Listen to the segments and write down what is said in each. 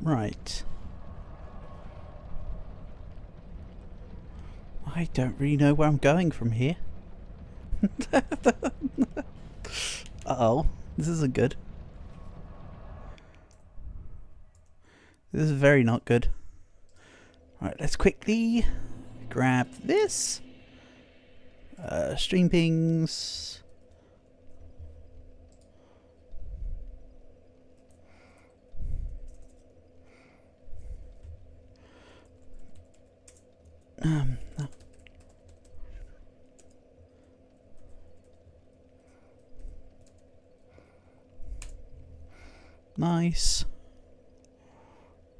Right. I don't really know where I'm going from here. Uh-oh. This isn't good. This is very not good. Alright, let's quickly grab this. Stream pings. No. Nice.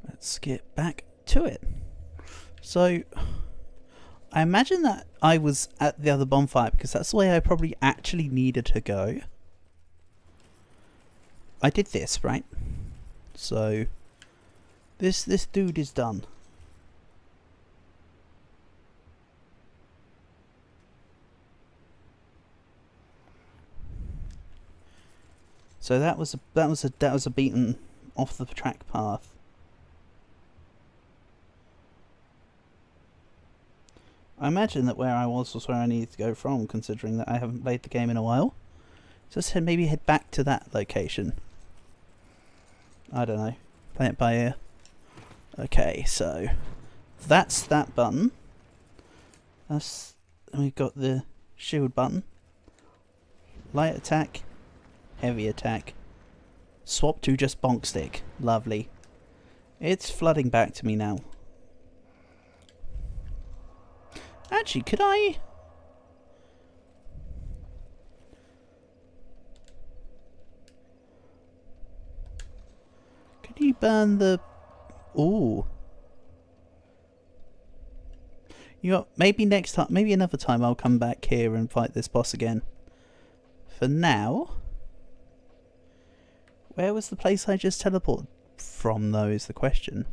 Let's get back to it. So, I imagine that I was at the other bonfire because that's the way I probably actually needed to go. I did this, right? So, this dude is done. So that was a beaten off the track path. I imagine that where I was where I needed to go from, considering that I haven't played the game in a while. Just maybe head back to that location. I don't know. Play it by ear. Okay, so that's that button. We've got the shield button. Light attack. Heavy attack. Swap to just bonk stick. Lovely. It's flooding back to me now. Actually, could I... Could you burn the... Ooh. You know, maybe next time, maybe another time I'll come back here and fight this boss again. For now... Where was the place I just teleported from, though, is the question.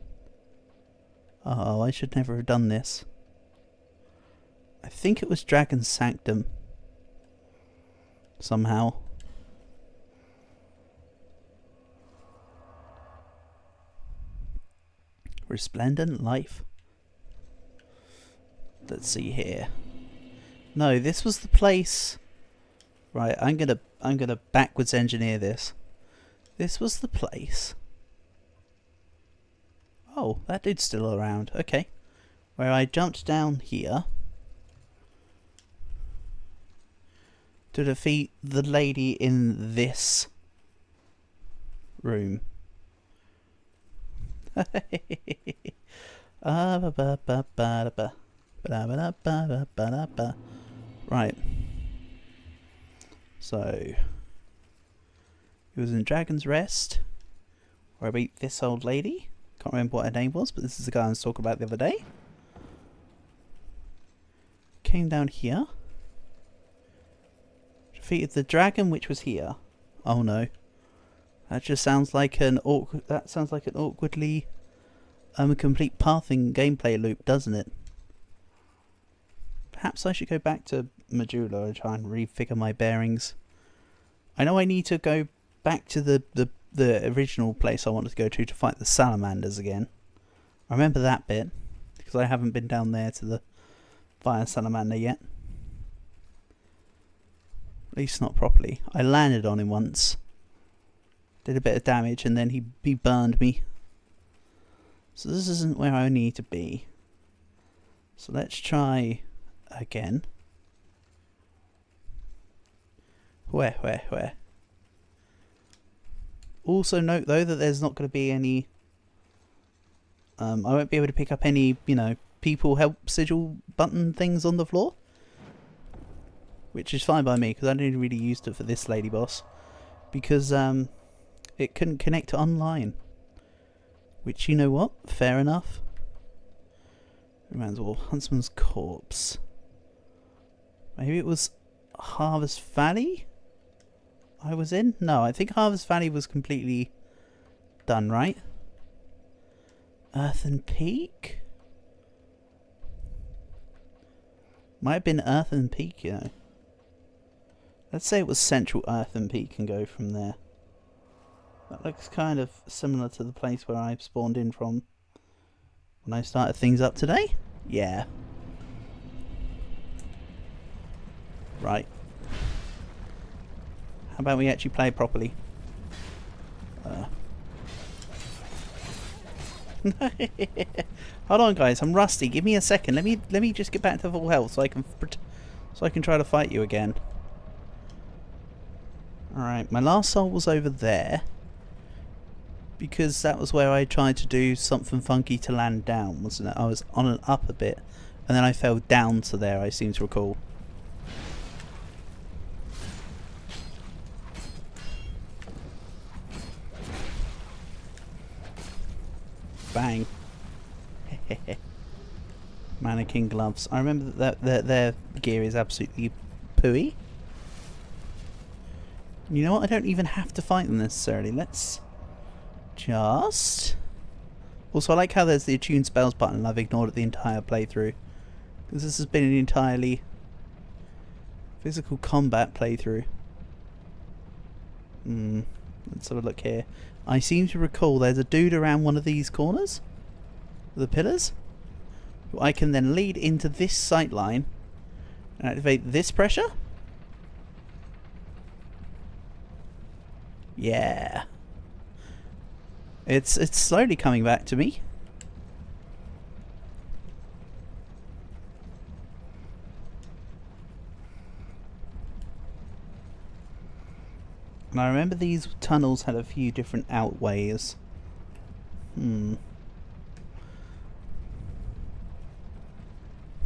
Oh, I should never have done this. I think it was Dragon's Sanctum. Somehow. Resplendent Life. Let's see here. No, this was the place... Right, I'm gonna backwards engineer this. This was the place. Oh, that dude's still around. Okay. Where I jumped down here to defeat the lady in this room. Right. So... It was in Dragon's Rest, where I beat this old lady. Can't remember what her name was, but this is the guy I was talking about the other day. Came down here. Defeated the dragon, which was here. Oh no. That just sounds like an awkward... That sounds like an awkwardly... complete pathing gameplay loop, doesn't it? Perhaps I should go back to Majula and try and refigure my bearings. I know I need to go back to the original place I wanted to go to fight the salamanders again. I remember that bit, because I haven't been down there to the fire salamander yet. At least not properly. I landed on him once. Did a bit of damage and then he burned me. So this isn't where I need to be. So let's try again. Where? Also note though that there's not going to be any... I won't be able to pick up any, you know, people help sigil button things on the floor. Which is fine by me, because I only really used it for this lady boss. Because it couldn't connect to online. Which, you know what? Fair enough. Reminds me of Huntsman's Corpse. Maybe it was Harvest Valley I was in? No, I think Harvest Valley was completely done, right? Earthen Peak? Might have been Earthen Peak, you know. Let's say it was Central Earthen Peak and go from there. That looks kind of similar to the place where I spawned in from when I started things up today. Yeah. Right. How about we actually play properly? Hold on, guys. I'm rusty. Give me a second. Let me just get back to full health so I can try to fight you again. All right. My last soul was over there because that was where I tried to do something funky to land down, wasn't it? I was on and up a bit, and then I fell down to there. I seem to recall. Bang. Mannequin gloves. I remember that their gear is absolutely pooey. You know what? I don't even have to fight them necessarily. Let's just... Also, I like how there's the attune spells button and I've ignored it the entire playthrough. Because this has been an entirely physical combat playthrough. Let's have a look here. I seem to recall there's a dude around one of these corners. The pillars. Who I can then lead into this sight line and activate this pressure. Yeah. It's slowly coming back to me. And I remember these tunnels had a few different outways.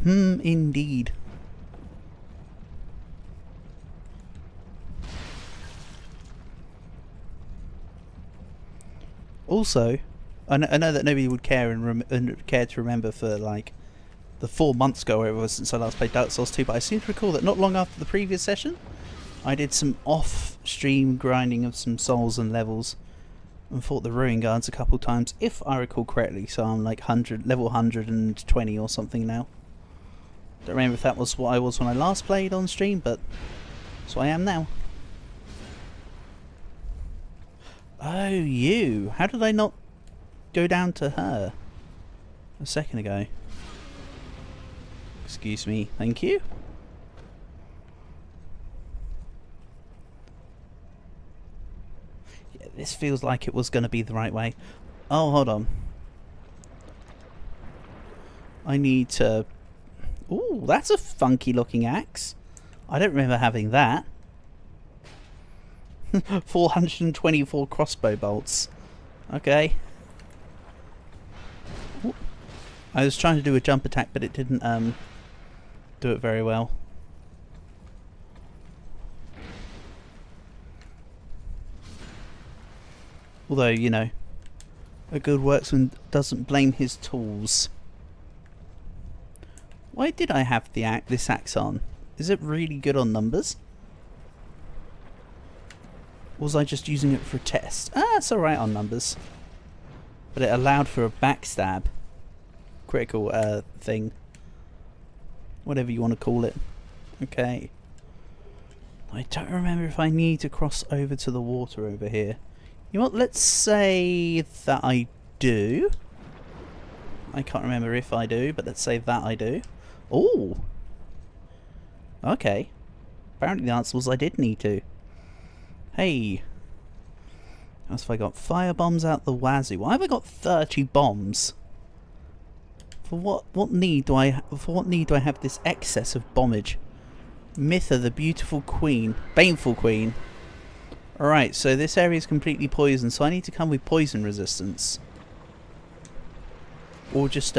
Indeed. Also, I know that nobody would care and care to remember for like the 4 months ago where it was since I last played Dark Souls 2, but I seem to recall that not long after the previous session I did some off-stream grinding of some souls and levels and fought the Ruin Guards a couple times, if I recall correctly, so I'm like level 120 or something now. Don't remember if that was what I was when I last played on stream, but that's what I am now. Oh, you! How did I not go down to her a second ago? Excuse me, thank you. Yeah, this feels like it was going to be the right way. Oh, hold on. I need to... Ooh, that's a funky looking axe. I don't remember having that. 424 crossbow bolts. Okay. Ooh. I was trying to do a jump attack, but it didn't do it very well. Although, you know, a good worksman doesn't blame his tools. Why did I have this axe on? Is it really good on numbers? Or was I just using it for a test? Ah, it's alright on numbers. But it allowed for a backstab. Critical thing. Whatever you want to call it. Okay. I don't remember if I need to cross over to the water over here. You know what? Let's say that I do. I can't remember if I do, but let's say that I do. Oh! Okay. Apparently the answer was I did need to. Hey. What else have I got? Fire bombs out the wazoo. Why have I got 30 bombs? For what need do I have this excess of bombage? Mitha, the beautiful queen. Baneful queen. Alright, so this area is completely poisoned, so I need to come with poison resistance. Or just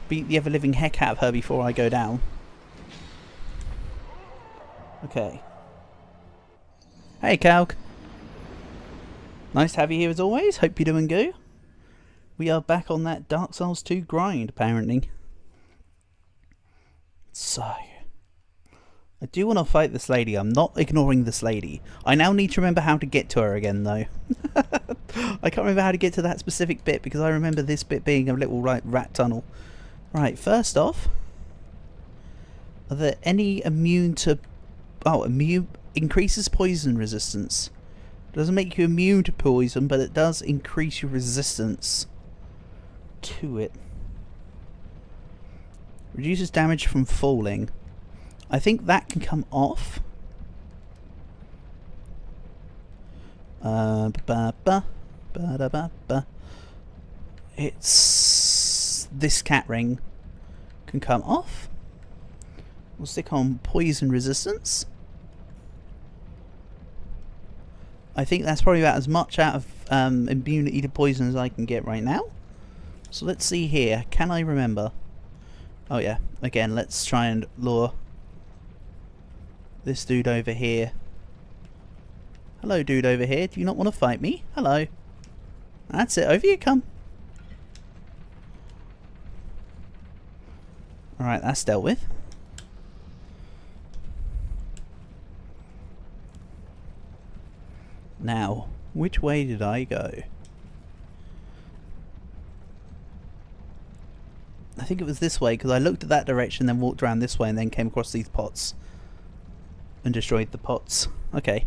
beat the ever-living heck out of her before I go down. Okay. Hey, Calc. Nice to have you here as always. Hope you're doing good. We are back on that Dark Souls 2 grind, apparently. So, I do want to fight this lady. I'm not ignoring this lady. I now need to remember how to get to her again, though. I can't remember how to get to that specific bit because I remember this bit being a little rat tunnel. Right, first off, are there any immune to... Oh, immune... Increases poison resistance. Doesn't make you immune to poison, but it does increase your resistance to it. Reduces damage from falling. I think that can come off. It's this cat ring can come off. We'll stick on poison resistance. I think that's probably about as much out of immunity to poison as I can get right now. So let's see here. Can I remember? Oh yeah. Again, let's try and lure this dude over here. Hello, dude over here. Do you not want to fight me? Hello. That's it. Over you come. Alright, that's dealt with. Now, which way did I go? I think it was this way, because I looked at that direction, then walked around this way, and then came across these pots. And destroyed the pots. Okay.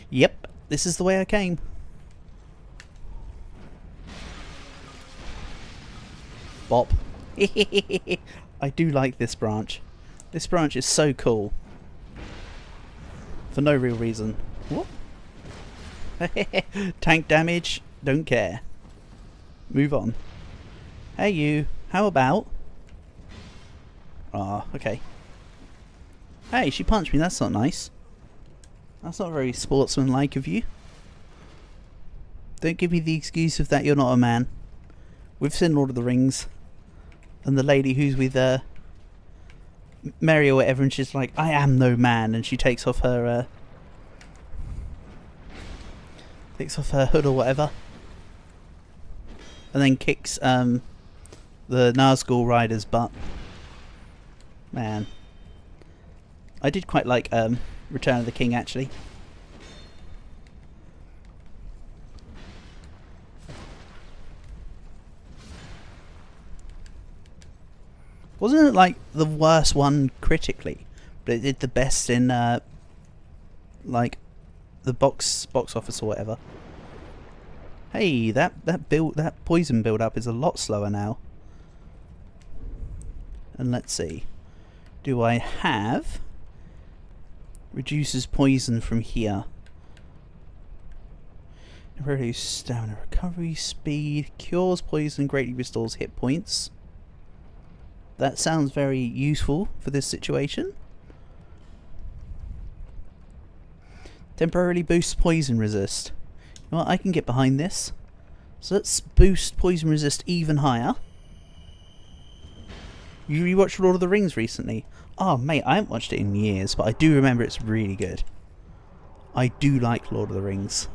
Yep, this is the way I came. Bop. I do like this branch. This branch is so cool. For no real reason. What? Tank damage, don't care. Move on. Hey you, how about? Ah, okay. Hey, she punched me, that's not nice. That's not very sportsmanlike of you. Don't give me the excuse of that you're not a man. We've seen Lord of the Rings. And the lady who's with Mary or whatever, and she's like, I am no man, and she takes off her hood or whatever, and then kicks the Nazgul rider's butt. Man, I did quite like Return of the King actually. Wasn't it like the worst one critically, but it did the best in like the box office or whatever. Hey, that poison build up is a lot slower now. And let's see, do I have reduces poison from here? Reduce stamina, recovery speed, cures poison, greatly restores hit points. That sounds very useful for this situation. Temporarily boosts poison resist. You know what, I can get behind this. So let's boost poison resist even higher. You rewatched Lord of the Rings recently? Oh mate, I haven't watched it in years, but I do remember it's really good. I do like Lord of the Rings.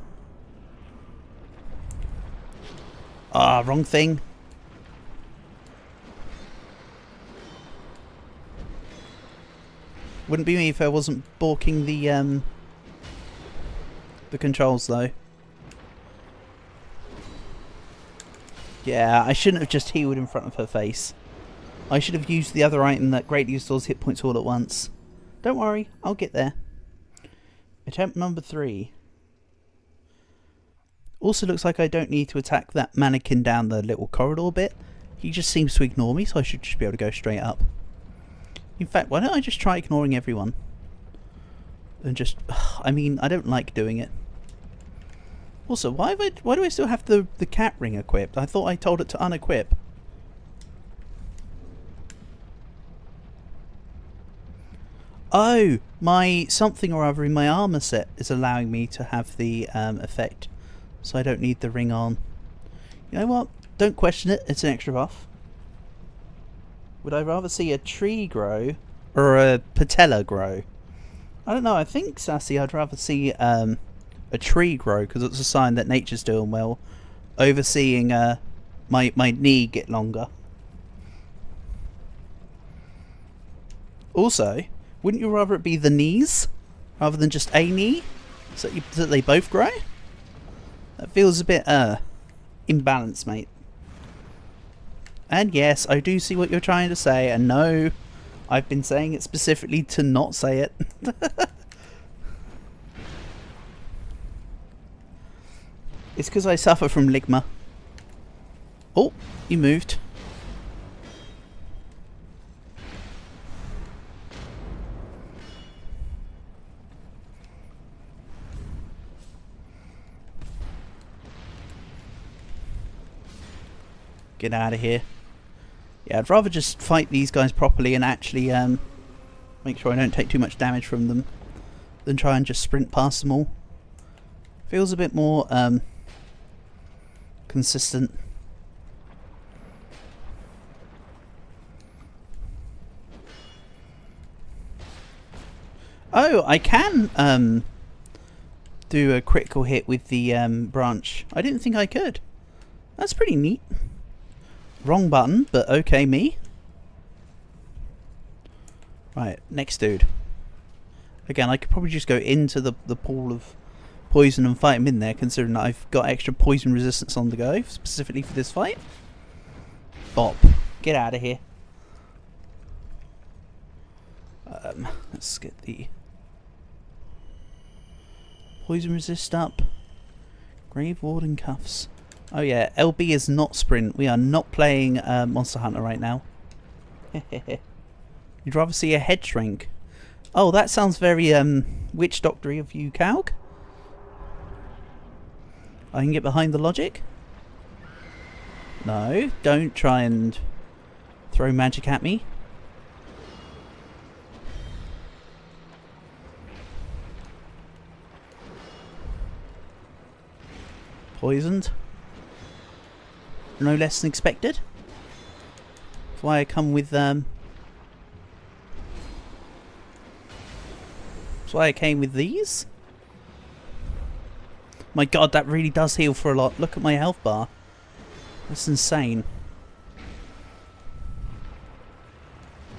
Ah, wrong thing. Wouldn't be me if I wasn't balking the controls though. Yeah, I shouldn't have just healed in front of her face. I should have used the other item that greatly restores hit points all at once. Don't worry, I'll get there. Attempt number 3. Also looks like I don't need to attack that mannequin down the little corridor bit. He just seems to ignore me, so I should just be able to go straight up. In fact, why don't I just try ignoring everyone? And just... I mean, I don't like doing it. Also, why do I still have the cat ring equipped? I thought I told it to unequip. Oh! My something or other in my armor set is allowing me to have the effect. So I don't need the ring on. You know what? Don't question it. It's an extra buff. Would I rather see a tree grow or a patella grow? I don't know. I think, Sassy, I'd rather see a tree grow because it's a sign that nature's doing well. Overseeing my knee get longer. Also, wouldn't you rather it be the knees rather than just a knee, so that they both grow? That feels a bit imbalanced, mate. And yes, I do see what you're trying to say, and no, I've been saying it specifically to not say it. It's because I suffer from ligma. Oh, you moved. Get out of here. Yeah, I'd rather just fight these guys properly and actually make sure I don't take too much damage from them than try and just sprint past them all. Feels a bit more consistent. Oh, I can do a critical hit with the branch. I didn't think I could. That's pretty neat. Wrong button, but okay, me. Right, next dude. Again, I could probably just go into the pool of poison and fight him in there, considering that I've got extra poison resistance on the go, specifically for this fight. Bop. Get out of here. Let's get the poison resist up. Grave Warden cuffs. Oh yeah, LB is not sprint. We are not playing Monster Hunter right now. You'd rather see a head shrink. Oh, that sounds very witch doctory of you, Kaug. I can get behind the logic. No, don't try and throw magic at me. Poisoned. No less than expected. That's why I come with that's why I came with these. My god, that really does heal for a lot. Look at my health bar. That's insane.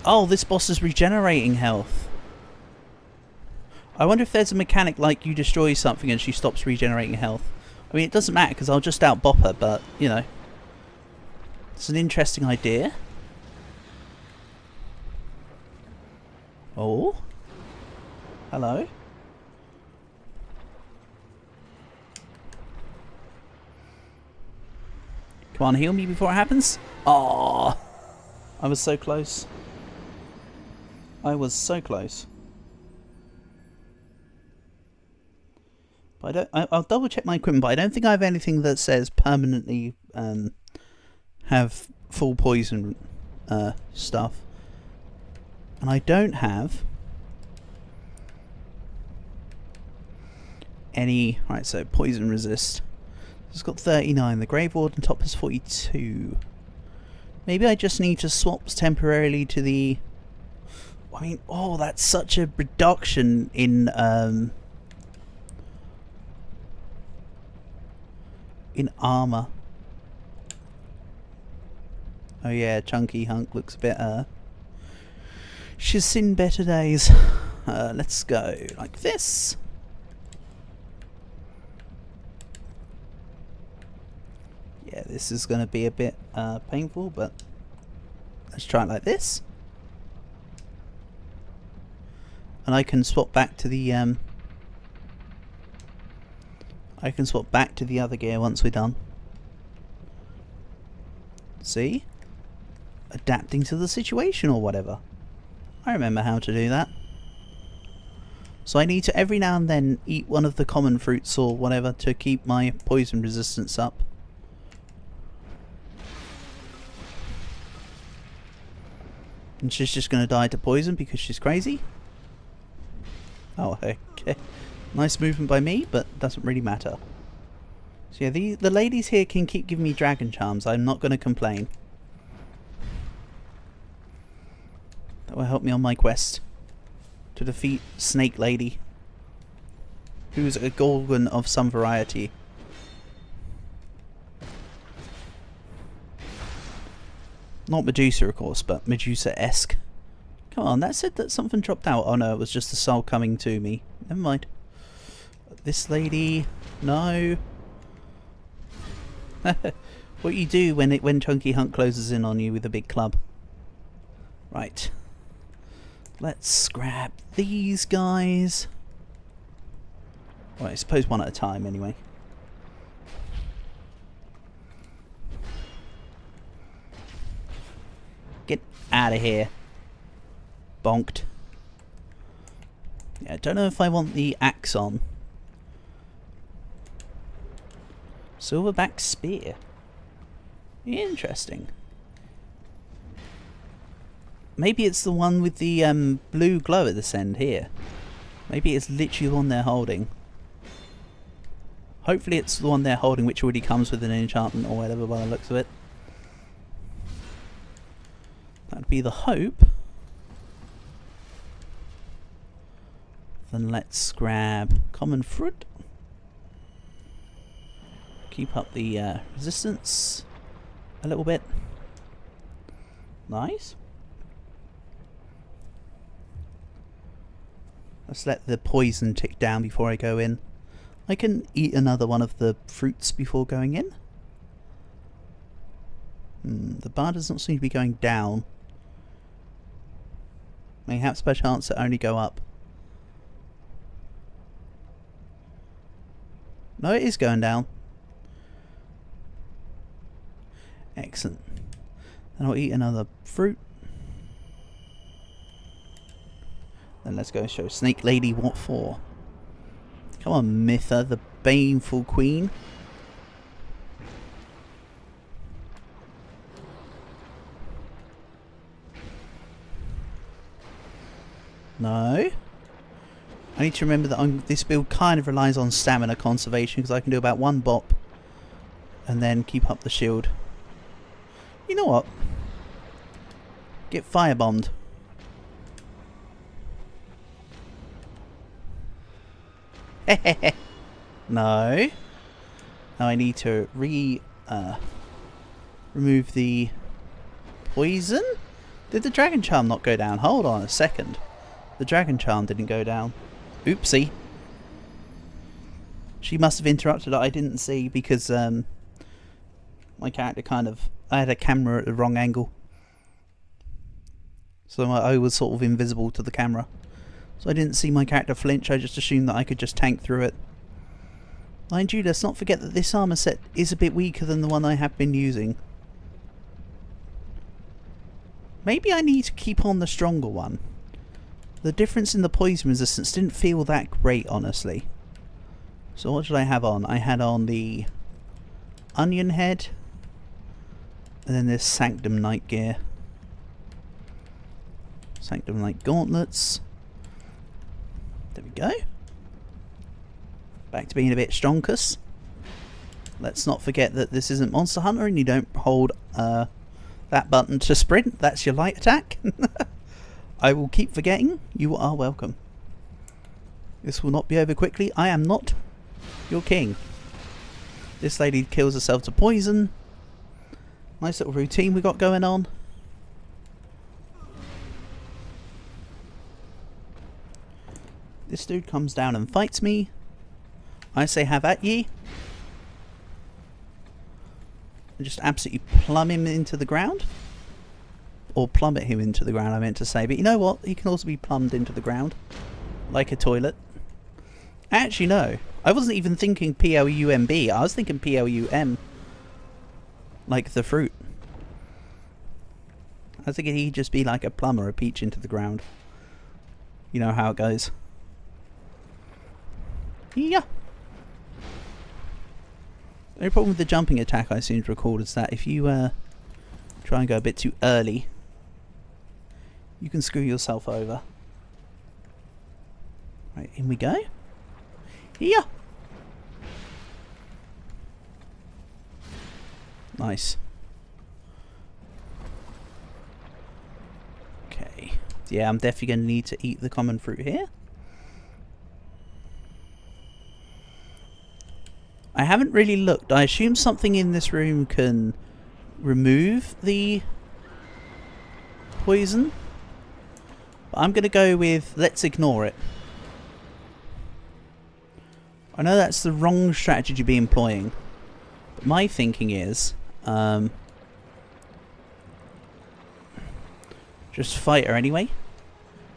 Oh, this boss is regenerating health. I wonder if there's a mechanic like you destroy something and she stops regenerating health. I mean, it doesn't matter because I'll just out-bop her, but, you know. It's an interesting idea. Oh. Hello. Come on, heal me before it happens. Oh, I was so close. I was so close. But I'll double check my equipment, but I don't think I have anything that says permanently have full poison stuff. And I don't have any... Right, so poison resist. It's got 39. The Grave Warden top is 42. Maybe I just need to swap temporarily to the... I mean, oh, that's such a reduction in armor. Oh yeah, Chunky Hunk looks a bit she's seen better days. Let's go like this. Yeah, this is going to be a bit painful, but let's try it like this. And I can swap back to the other gear once we're done. See? Adapting to the situation or whatever. I remember how to do that. So I need to every now and then eat one of the common fruits or whatever to keep my poison resistance up. And she's just going to die to poison because she's crazy. Oh, okay. Nice movement by me, but doesn't really matter. So yeah, the ladies here can keep giving me dragon charms. I'm not going to complain. That will help me on my quest to defeat Snake Lady, who's a gorgon of some variety. Not Medusa, of course, but Medusa-esque. Come on, that said that something dropped out. Oh no, it was just the soul coming to me. Never mind. This lady... No. What you do when Chunky Hunt closes in on you with a big club. Right. Let's grab these guys. Well, I suppose one at a time anyway. out of here. Bonked. Yeah, I don't know if I want the axe on. Silverback spear. Interesting. Maybe it's the one with the blue glow at this end here. Maybe it's literally the one they're holding. Hopefully it's the one they're holding which already comes with an enchantment or whatever by the looks of it. That'd be the hope. Then let's grab common fruit. Keep up the resistance a little bit. Nice. Let's let the poison tick down before I go in. I can eat another one of the fruits before going in. The bar doesn't seem to be going down. Perhaps by chance it only go up. No, it is going down. Excellent. Then I'll eat another fruit. Then let's go show Snake Lady what for. Come on, Mitha, the baneful queen. No. I need to remember that this build kind of relies on stamina conservation because I can do about one bop and then keep up the shield. You know what? Get firebombed. No. Now I need to remove the poison. Did the dragon charm not go down? Hold on a second. The dragon charm didn't go down. Oopsie. She must have interrupted it. I didn't see because my character I had a camera at the wrong angle. So I was sort of invisible to the camera. So I didn't see my character flinch. I just assumed that I could just tank through it. Mind you, let's not forget that this armor set is a bit weaker than the one I have been using. Maybe I need to keep on the stronger one. The difference in the poison resistance didn't feel that great, honestly. So what did I have on? I had on the onion head. And then this Sanctum Knight gear. Sanctum Knight gauntlets. There we go. Back to being a bit stronkers. Let's not forget that this isn't Monster Hunter and you don't hold that button to sprint. That's your light attack. I will keep forgetting. You are welcome. This will not be over quickly. I am not your king. This lady kills herself to poison. Nice little routine we got going on. This dude comes down and fights me. I say have at ye. And just absolutely plumb him into the ground. Or plummet him into the ground, I meant to say. But you know what? He can also be plumbed into the ground. Like a toilet. Actually, no. I wasn't even thinking P-L-U-M-B. I was thinking P-L-U-M. Like the fruit. I was thinking he'd just be like a plum or a peach into the ground. You know how it goes. Yeah. The only problem with the jumping attack I seem to recall is that if you try and go a bit too early, you can screw yourself over. Right, in we go. Yeah. Nice. Okay. Yeah, I'm definitely going to need to eat the common fruit here. I haven't really looked. I assume something in this room can remove the poison. But I'm going to go with let's ignore it. I know that's the wrong strategy to be employing. But my thinking is just fight her anyway.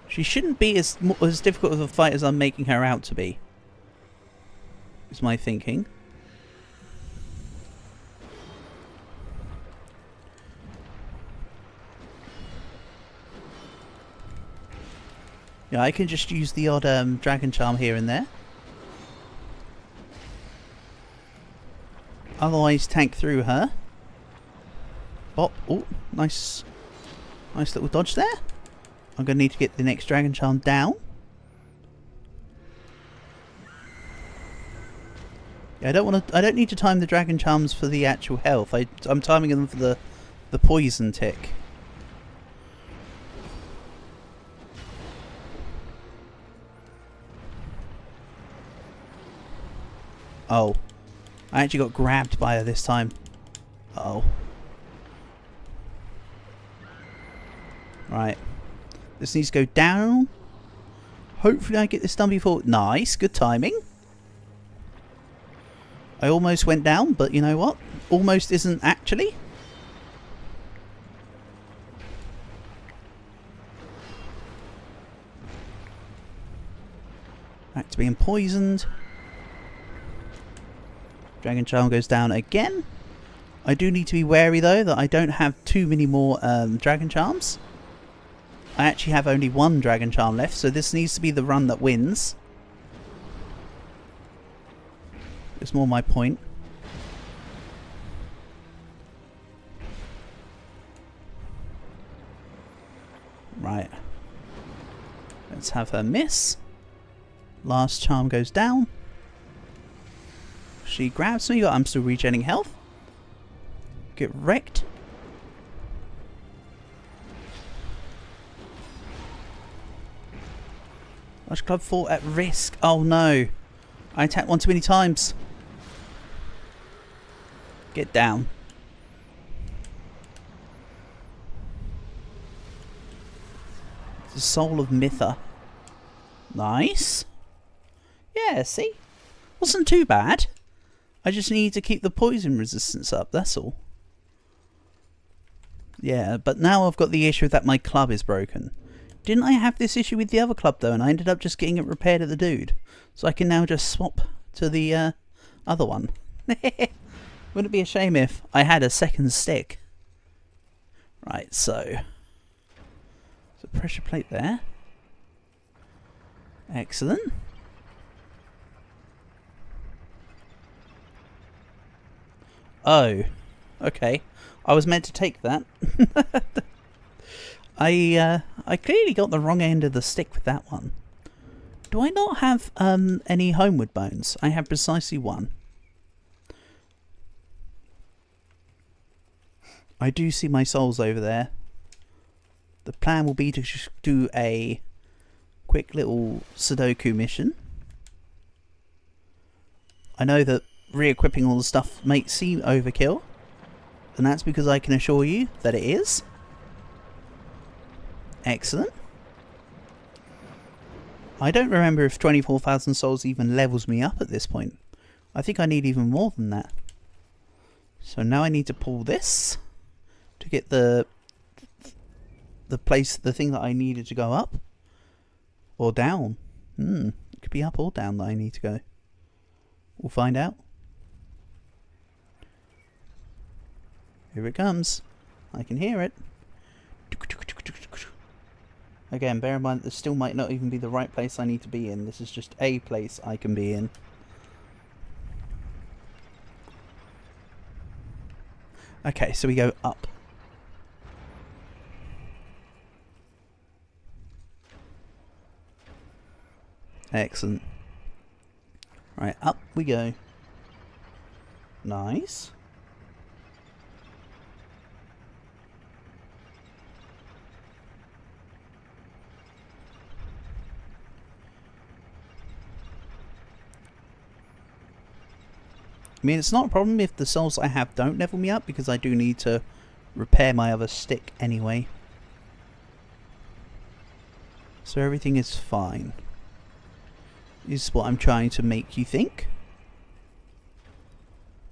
She shouldn't be as difficult of a fight as I'm making her out to be. Is my thinking. Yeah, I can just use the odd dragon charm here and there. Otherwise, tank through her. Bop. Oh, nice little dodge there. I'm going to need to get the next dragon charm down. Yeah, I don't need to time the dragon charms for the actual health. I'm timing them for the poison tick. Oh. I actually got grabbed by her this time. Uh oh. Right. This needs to go down. Hopefully I get this done before... Nice. Good timing. I almost went down, but you know what? Almost isn't actually. Back to being poisoned. Dragon Charm goes down again. I do need to be wary though that I don't have too many more Dragon Charms. I actually have only one Dragon Charm left, so this needs to be the run that wins. It's more my point. Right. Let's have her miss. Last charm goes down. She grabs me, but I'm still regenerating health. Get wrecked. Rush Club 4 at risk. Oh no. I attacked one too many times. Get down. The Soul of Mitha. Nice. Yeah, see? Wasn't too bad. I just need to keep the poison resistance up, that's all. Yeah, but now I've got the issue that my club is broken. Didn't I have this issue with the other club though, and I ended up just getting it repaired at the dude? So I can now just swap to the other one. Wouldn't it be a shame if I had a second stick? Right, so... There's a pressure plate there. Excellent. Oh, okay. I was meant to take that. I clearly got the wrong end of the stick with that one. Do I not have any homeward bones? I have precisely one. I do see my souls over there. The plan will be to just do a quick little Sudoku mission. I know that re-equipping all the stuff might seem overkill, and that's because I can assure you that it is. Excellent. I don't remember if 24,000 souls even levels me up at this point. I think I need even more than that. So now I need to pull this to get the thing that I needed to go up or down. It could be up or down that I need to go. We'll find out. Here it comes. I can hear it. Again, bear in mind that this still might not even be the right place I need to be in. This is just a place I can be in. Okay, so we go up. Excellent. Right, up we go. Nice. I mean, it's not a problem if the souls I have don't level me up, because I do need to repair my other stick anyway. So everything is fine. Is what I'm trying to make you think.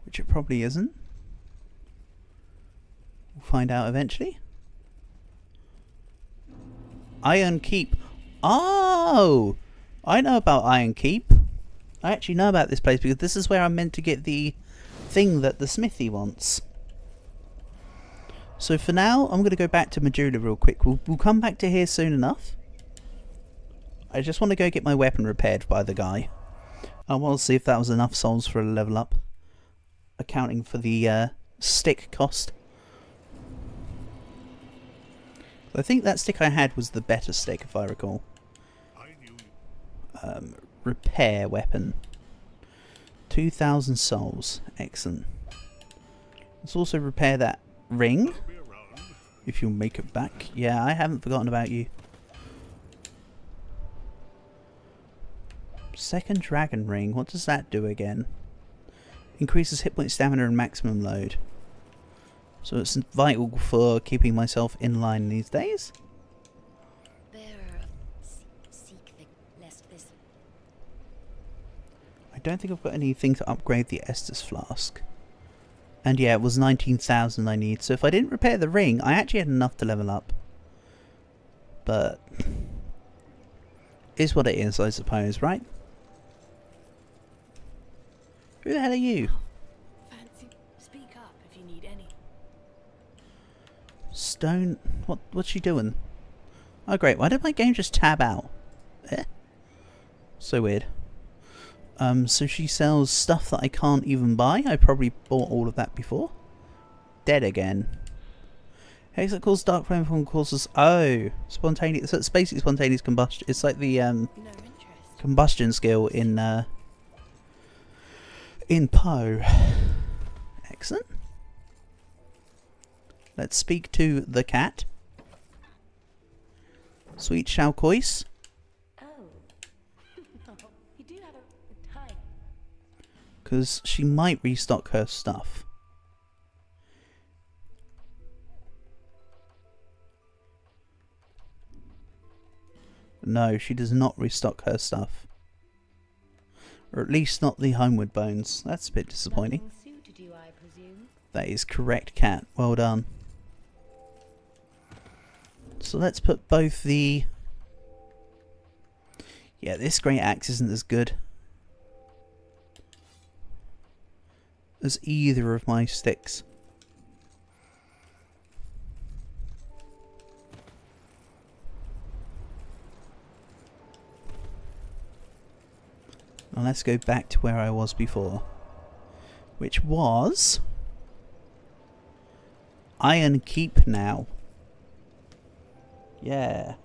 Which it probably isn't. We'll find out eventually. Iron Keep. Oh! I know about Iron Keep. I actually know about this place because this is where I'm meant to get the thing that the smithy wants. So for now, I'm going to go back to Majula real quick. We'll come back to here soon enough. I just want to go get my weapon repaired by the guy. I want to see if that was enough souls for a level up, accounting for the stick cost. I think that stick I had was the better stick, if I recall. Repair weapon. 2,000 souls. Excellent. Let's also repair that ring. If you'll make it back. Yeah, I haven't forgotten about you. Second dragon ring. What does that do again? Increases hit point stamina and maximum load. So it's vital for keeping myself in line these days. I don't think I've got anything to upgrade the Estus flask. And yeah, it was 19,000 I need. So if I didn't repair the ring, I actually had enough to level up. But is what it is, I suppose, right? Who the hell are you? Fancy, speak up if you need any. Stone. What's she doing? Oh great, why did my game just tab out? Eh? So weird. So she sells stuff that I can't even buy. I probably bought all of that before. Dead again. Hexacles, dark flame form causes. Oh, spontaneous. So it's basically spontaneous combustion. It's like the combustion skill in Poe. Excellent. Let's speak to the cat. Sweet Shalcois. Because she might restock her stuff. No, she does not restock her stuff. Or at least not the homeward bones. That's a bit disappointing. You, I presume? That is correct, cat. Well done. So let's put both the... Yeah, this great axe isn't as good as either of my sticks. Now let's go back to where I was before, which was Iron Keep now. Yeah.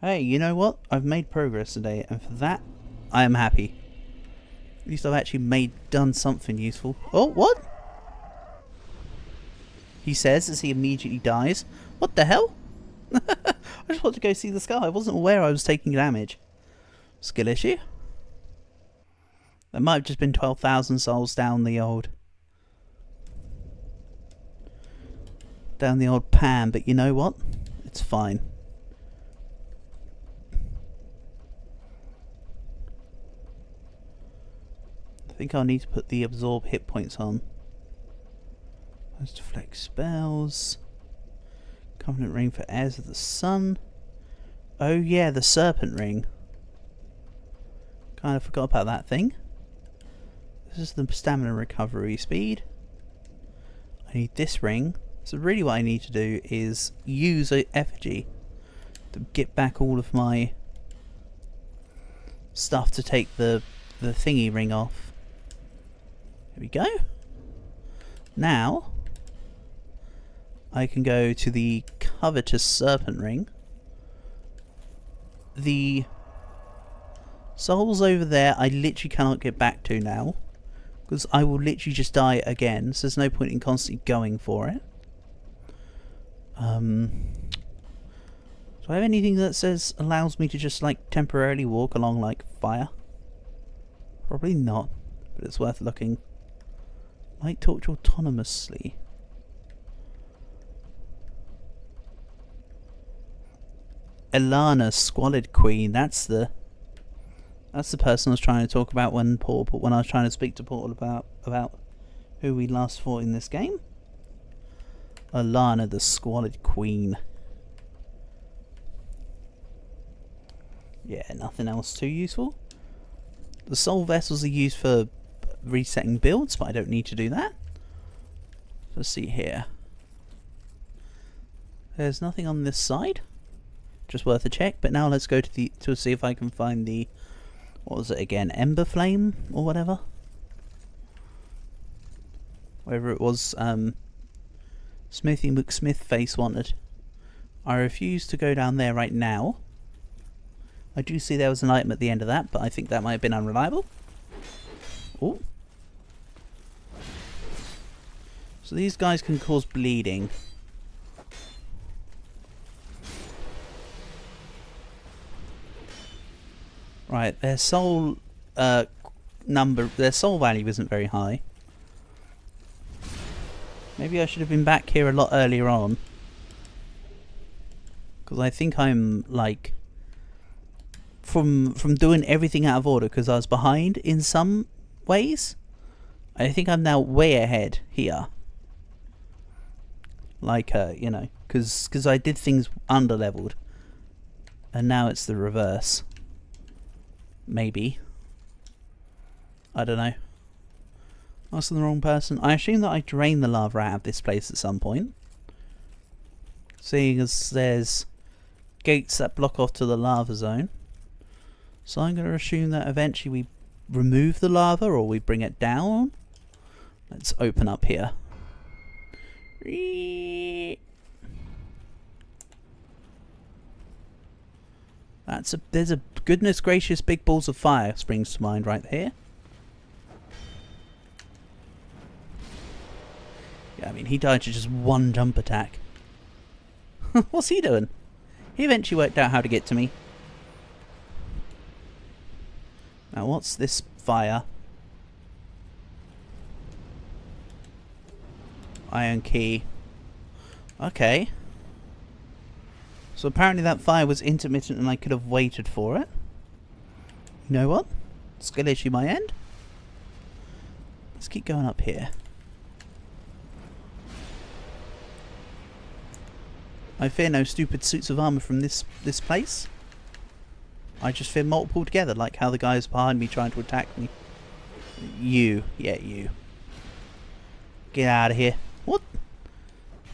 Hey, you know what? I've made progress today, and for that I am happy. At least I've actually done something useful. Oh, what? He says as he immediately dies. What the hell? I just want to go see the sky. I wasn't aware I was taking damage. Skill issue. There might have just been 12,000 souls down the old pan, but you know what? It's fine. I think I'll need to put the absorb hit points on. Let's deflect spells. Covenant ring for heirs of the sun. Oh yeah, the serpent ring. Kind of forgot about that thing. This is the stamina recovery speed. I need this ring. So really what I need to do is use a effigy to get back all of my stuff to take the thingy ring off. Here we go. Now I can go to the covetous serpent ring. The souls over there I literally cannot get back to now, because I will literally just die again, so there's no point in constantly going for it. Do I have anything that says allows me to just like temporarily walk along like fire? Probably not, but it's worth looking. Light torch autonomously. Elana, Squalid Queen. That's the person I was trying to talk about when I was trying to speak to Portal about who we last fought in this game. Elana, the Squalid Queen. Yeah, nothing else too useful. The soul vessels are used for resetting builds, but I don't need to do that. Let's see here. There's nothing on this side. Just worth a check. But now let's go to see if I can find the, what was it again? Ember Flame or whatever. Whatever it was. Smithy McSmith face wanted. I refuse to go down there right now. I do see there was an item at the end of that, but I think that might have been unreliable. Oh. So these guys can cause bleeding. Right, their soul their soul value isn't very high. Maybe I should have been back here a lot earlier on. Because I think I'm, like, from doing everything out of order because I was behind in some ways. I think I'm now way ahead here. Like, you know, because I did things under-leveled. And now it's the reverse. Maybe. I don't know. Asking the wrong person. I assume that I drained the lava out of this place at some point. Seeing as there's gates that block off to the lava zone. So I'm going to assume that eventually we remove the lava or we bring it down. Let's open up here. There's a goodness gracious big balls of fire springs to mind right here. Yeah, I mean he died to just one jump attack. What's he doing? He eventually worked out how to get to me. Now what's this fire? Iron key. Okay. So apparently that fire was intermittent and I could have waited for it. You know what? Skill issue my end. Let's keep going up here. I fear no stupid suits of armour from this place. I just fear multiple together, like how the guys behind me trying to attack me. You. Yeah, you. Get out of here. What?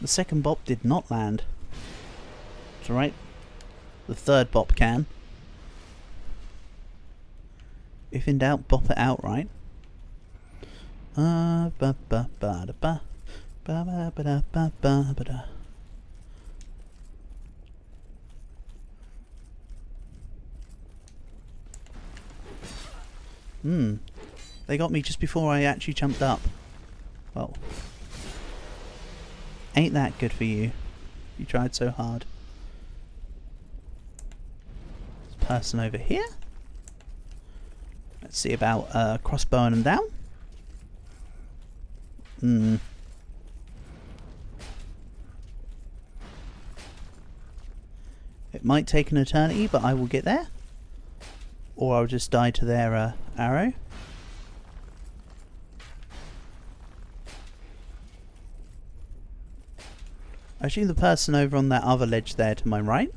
The second bop did not land. It's alright. The third bop can. If in doubt, bop it out, right? Ba ba ba da ba. Ba ba ba da ba ba ba da. They got me just before I actually jumped up. Well, ain't that good for you? You tried so hard. This person over here. Let's see about crossbowing them down. It might take an eternity, but I will get there. Or I'll just die to their arrow. I assume the person over on that other ledge there to my right,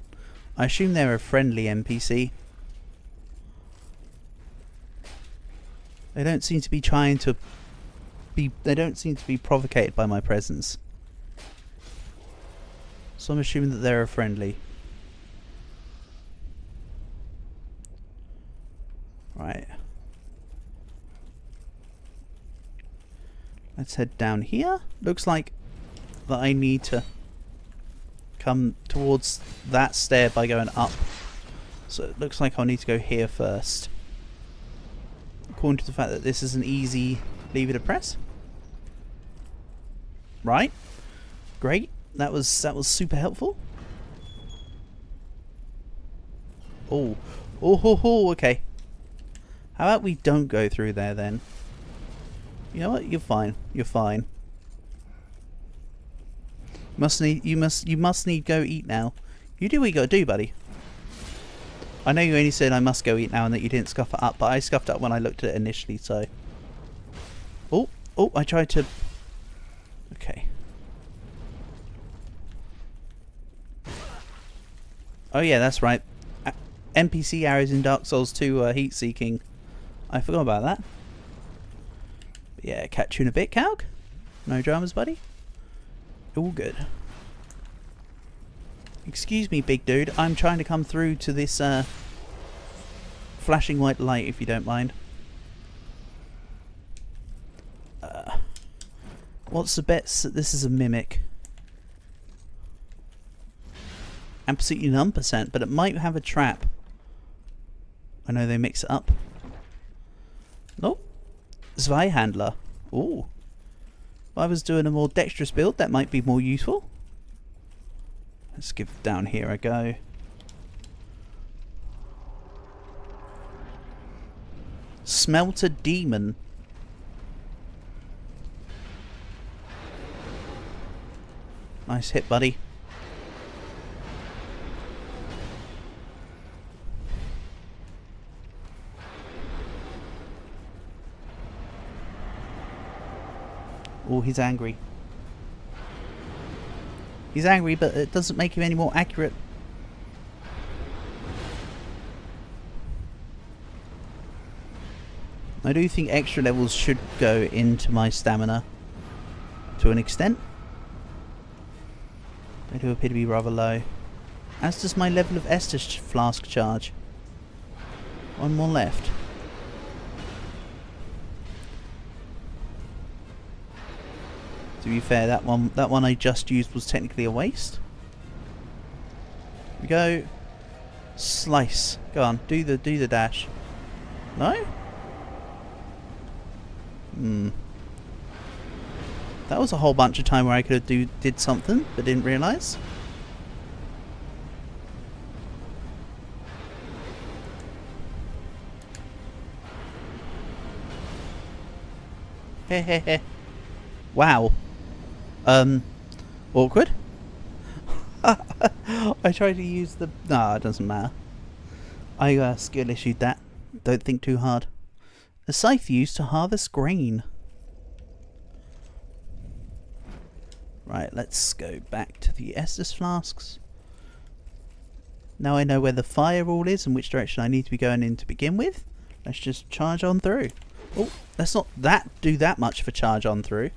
I assume they're a friendly NPC. They don't seem to be trying to be... They don't seem to be provocated by my presence. So I'm assuming that they're a friendly. Right. Let's head down here. Looks like that I need to come towards that stair by going up. So it looks like I'll need to go here first. According to the fact that this is an easy lever to press. Right. Great. That was super helpful. Oh. Oh ho ho, okay. How about we don't go through there then? You know what? You're fine. You're fine. You must need go eat now. You do what you gotta do, buddy. I know you only said I must go eat now and that you didn't scuff it up, but I scuffed it up when I looked at it initially, so. Oh, I tried to. Okay. Oh yeah, that's right. NPC arrows in Dark Souls 2 heat seeking. I forgot about that. But yeah, catch you in a bit, Calc. No dramas, buddy. All good. Excuse me, big dude. I'm trying to come through to this flashing white light, if you don't mind. What's the bet that this is a mimic? Absolutely none percent, but it might have a trap. I know they mix it up. Nope. Zweihandler. Ooh. If I was doing a more dexterous build, that might be more useful. Let's give down here a go. Smelter Demon. Nice hit, buddy. Oh, he's angry. He's angry, but it doesn't make him any more accurate. I do think extra levels should go into my stamina to an extent. They do appear to be rather low. As does my level of Estus flask charge. One more left. To be fair, that one I just used was technically a waste. Here we go. Slice. Go on, do the dash. No? That was a whole bunch of time where I could have did something, but didn't realise. Hehehe. Wow. Awkward. I tried to use the... Nah, it doesn't matter. I skill issued that. Don't think too hard. A scythe used to harvest grain. Right, let's go back to the Estus flasks. Now I know where the firewall is and which direction I need to be going in to begin with. Let's just charge on through. Oh, let's not do that much for charge on through.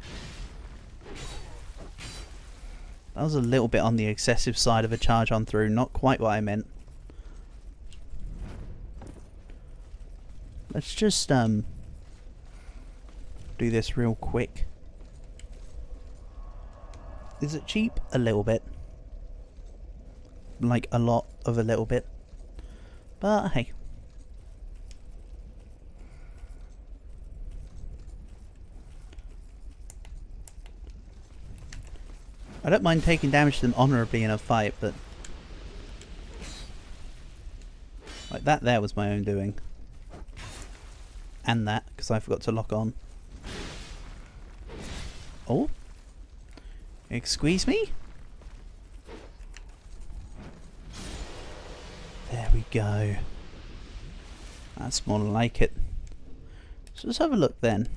That was a little bit on the excessive side of a charge on through, not quite what I meant. Let's just do this real quick. Is it cheap? A little bit. Like a lot of a little bit. But hey. I don't mind taking damage to them honourably in a fight, but... Like that there was my own doing. And that, because I forgot to lock on. Oh. Excuse me? There we go. That's more like it. So let's have a look then.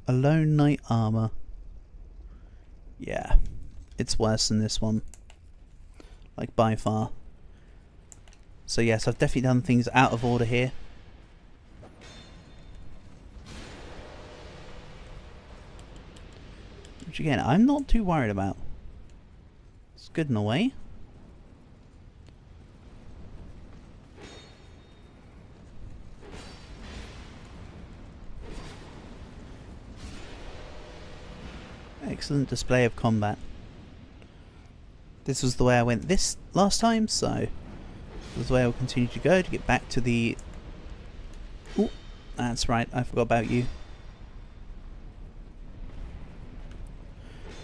Alone Knight armor. Yeah, it's worse than this one. Like by far. So yes, I've definitely done things out of order here. Which again, I'm not too worried about. It's good in a way. Excellent display of combat. This was the way I went this last time, so this is the way I'll continue to go to get back to the... Oh, that's right, I forgot about you.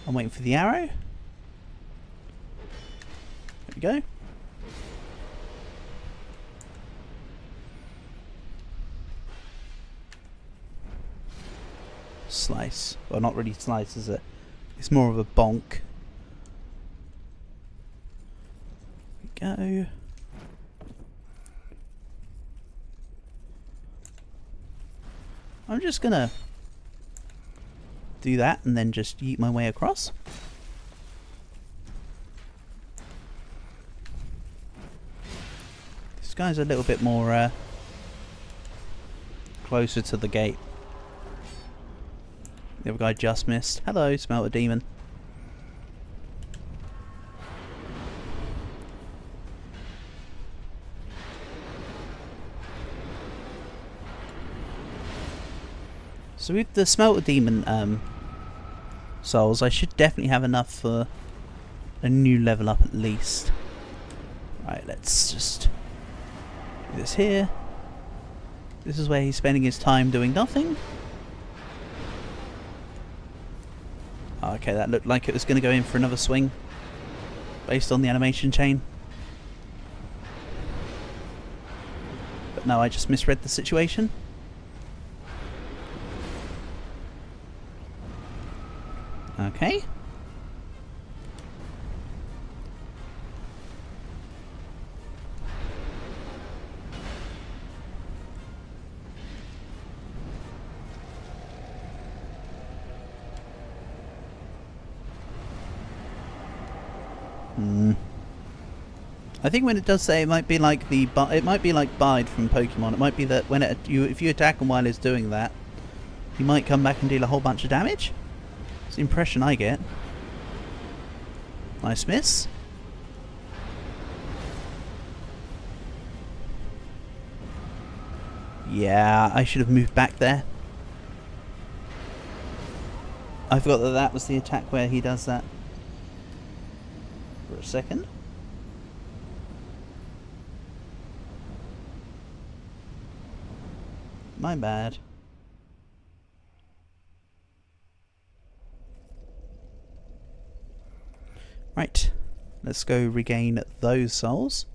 I'm waiting for the arrow. There we go. Slice. Well, not really slice, is it? It's more of a bonk. There we go. I'm just gonna do that and then just yeet my way across. This guy's a little bit more closer to the gate. The other guy just missed. Hello, Smelter Demon. So with the Smelter Demon souls, I should definitely have enough for a new level up at least. Right, let's just do this here. This is where he's spending his time doing nothing. Okay, that looked like it was going to go in for another swing based on the animation chain. But no, I just misread the situation. Okay. I think when it does say, it might be like it might be like Bide from Pokemon. It might be that when if you attack him while it's doing that, he might come back and deal a whole bunch of damage. It's the impression I get. Nice miss. Yeah, I should have moved back there. I forgot that that was the attack where he does that. For a second. My bad. Right, let's go regain those souls.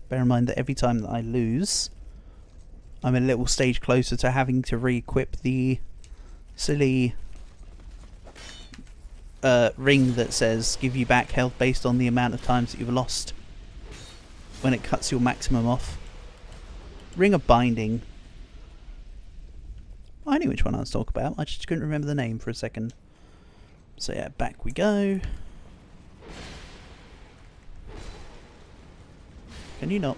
Bear in mind that every time that I lose, I'm a little stage closer to having to re-equip the silly ring that says give you back health based on the amount of times that you've lost when it cuts your maximum off. Ring of Binding. I knew which one I was talking about, I just couldn't remember the name for a second. So yeah, back we go. Can you not?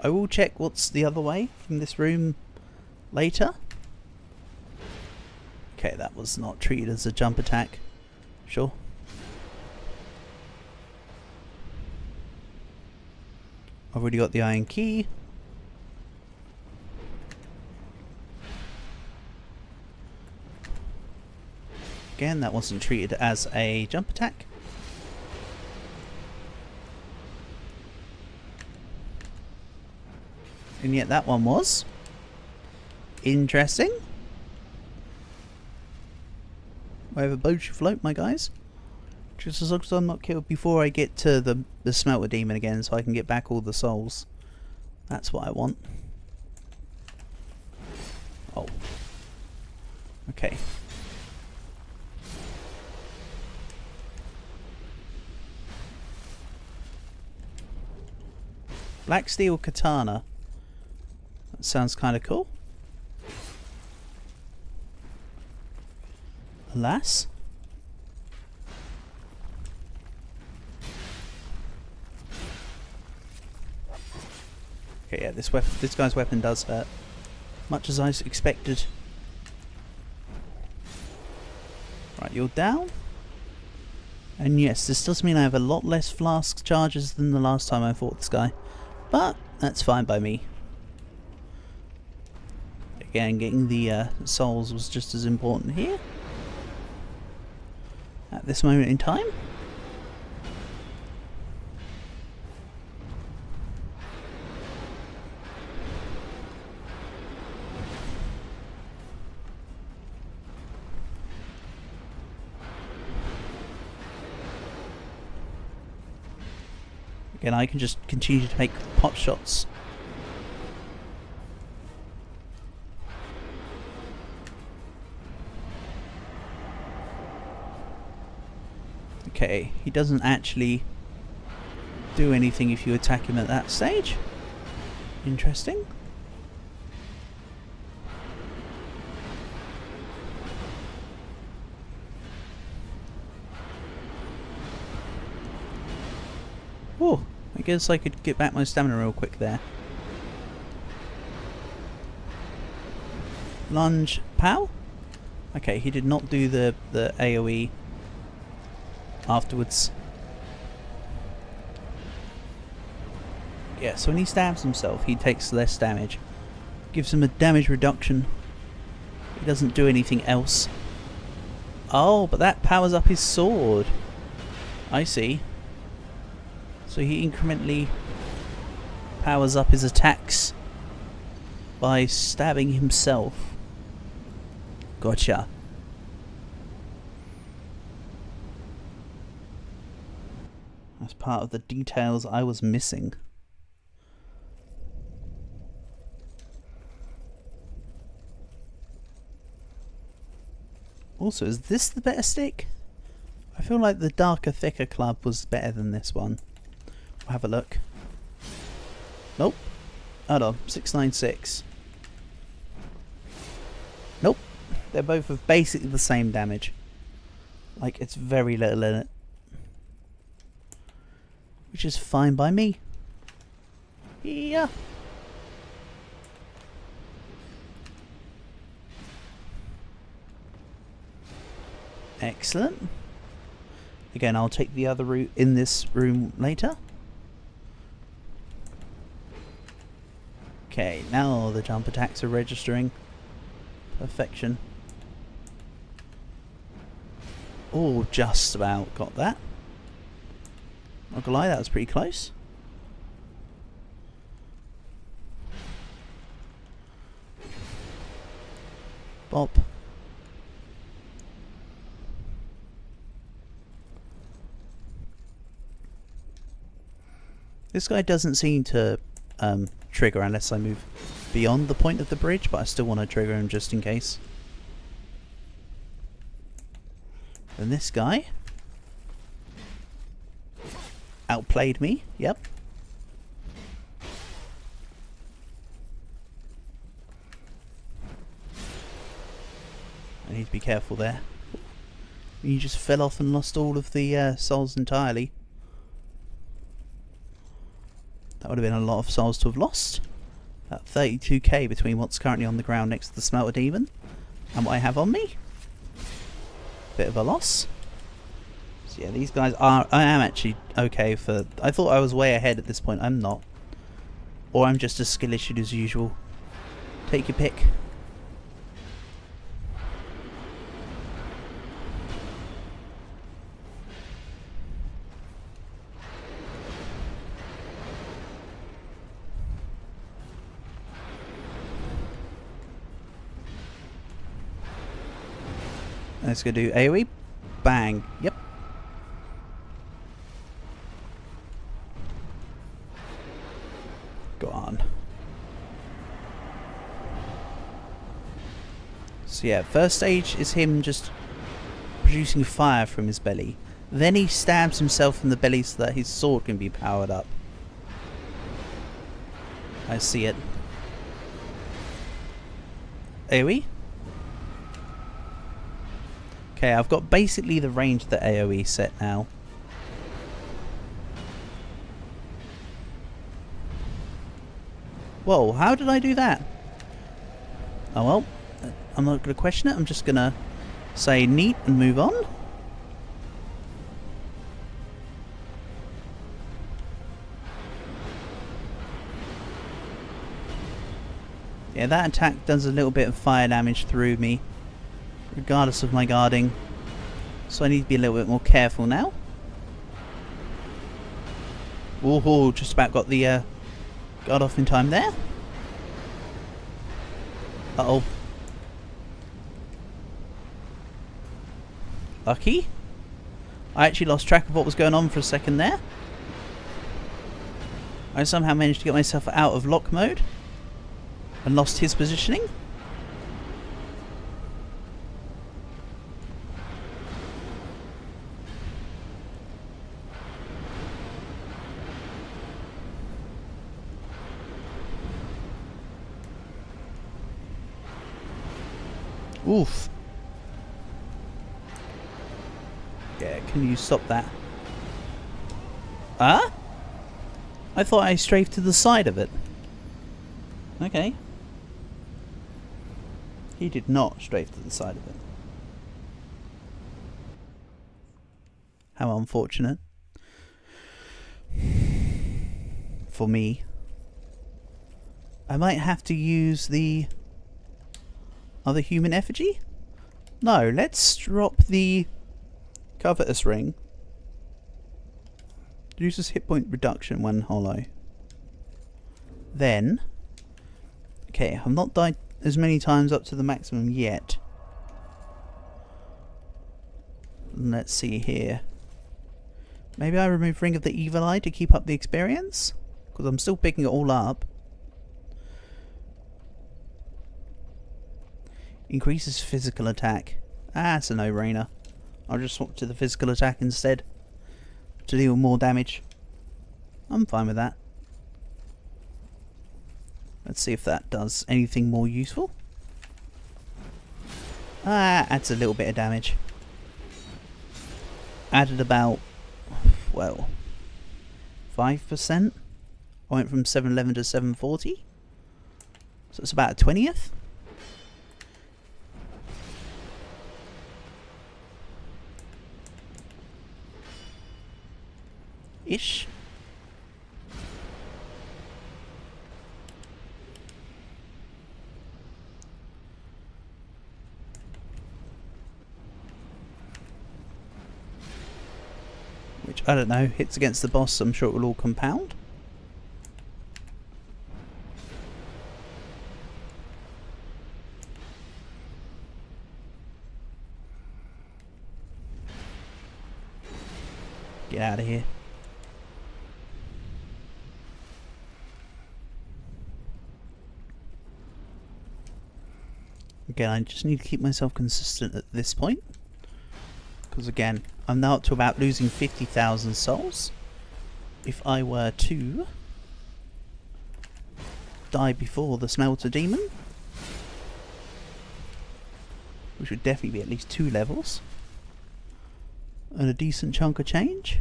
I will check what's the other way from this room later. Okay, that was not treated as a jump attack. Sure. I've already got the iron key. Again, that wasn't treated as a jump attack. And yet that one was. Interesting. Wherever boat you float, my guys. Just as long as I'm not killed before I get to the Smelter Demon again, so I can get back all the souls. That's what I want. Oh. Okay. Black Steel Katana. That sounds kind of cool. Alas. Okay, yeah, this guy's weapon does hurt. Much as I expected. Right, you're down. And yes, this does mean I have a lot less flask charges than the last time I fought this guy. But that's fine by me. Again, getting the souls was just as important here. At this moment in time. Again, I can just continue to make pot shots. Okay, he doesn't actually do anything if you attack him at that stage. Interesting. Oh, I guess I could get back my stamina real quick there. Lunge, pow. Okay, he did not do the AoE afterwards. Yeah, so when he stabs himself, he takes less damage. Gives him a damage reduction. He doesn't do anything else. Oh, but that powers up his sword. I see. So he incrementally powers up his attacks by stabbing himself. Gotcha. That's part of the details I was missing. Also, is this the better stick? I feel like the darker, thicker club was better than this one. We'll have a look. Nope. Hold on. 696. Nope. They're both of basically the same damage. Like, it's very little in it. Which is fine by me. Yeah. Excellent. Again, I'll take the other route in this room later. Okay, now the jump attacks are registering. Perfection. Oh, just about got that. Not gonna lie, that was pretty close. Bop. This guy doesn't seem to trigger unless I move beyond the point of the bridge, but I still want to trigger him just in case. And this guy outplayed me, yep. I need to be careful there. You just fell off and lost all of the souls entirely. That would have been a lot of souls to have lost. About 32k between what's currently on the ground next to the Smelter Demon and what I have on me. Bit of a loss. So yeah, these guys are... I am actually okay for... I thought I was way ahead at this point. I'm not. Or I'm just as skill issued as usual. Take your pick. Let's go do AoE. Bang. Yep. Go on. So yeah, first stage is him just producing fire from his belly. Then he stabs himself in the belly so that his sword can be powered up. I see it. AoE? Okay, I've got basically the range of the AoE set now. Whoa, how did I do that? Oh well, I'm not going to question it, I'm just going to say neat and move on. Yeah, that attack does a little bit of fire damage through me, regardless of my guarding. So I need to be a little bit more careful now. Woohoo, just about got the guard off in time there. Uh-oh. Lucky. I actually lost track of what was going on for a second there. I somehow managed to get myself out of lock mode and lost his positioning. Oof. Yeah, can you stop that? Huh? I thought I strafed to the side of it. Okay. He He did not strafe to the side of it. How unfortunate. For me. I might have to use the other human effigy? No, let's drop the covetous ring. Reduces hit point reduction when hollow. Then, okay, I've not died as many times up to the maximum yet. Let's see here. Maybe I remove Ring of the Evil Eye to keep up the experience? Because I'm still picking it all up. Increases physical attack. Ah, it's a no-brainer. I'll just swap to the physical attack instead. To deal more damage. I'm fine with that. Let's see if that does anything more useful. Ah, adds a little bit of damage. Added about, well, 5%. I went from 711 to 740. So it's about a 20th. Ish. Which, I don't know, hits against the boss, I'm sure it will all compound. Get out of here. Again, I just need to keep myself consistent at this point. Because again, I'm now up to about losing 50,000 souls. If I were to die before the Smelter Demon, which would definitely be at least 2 levels, and a decent chunk of change.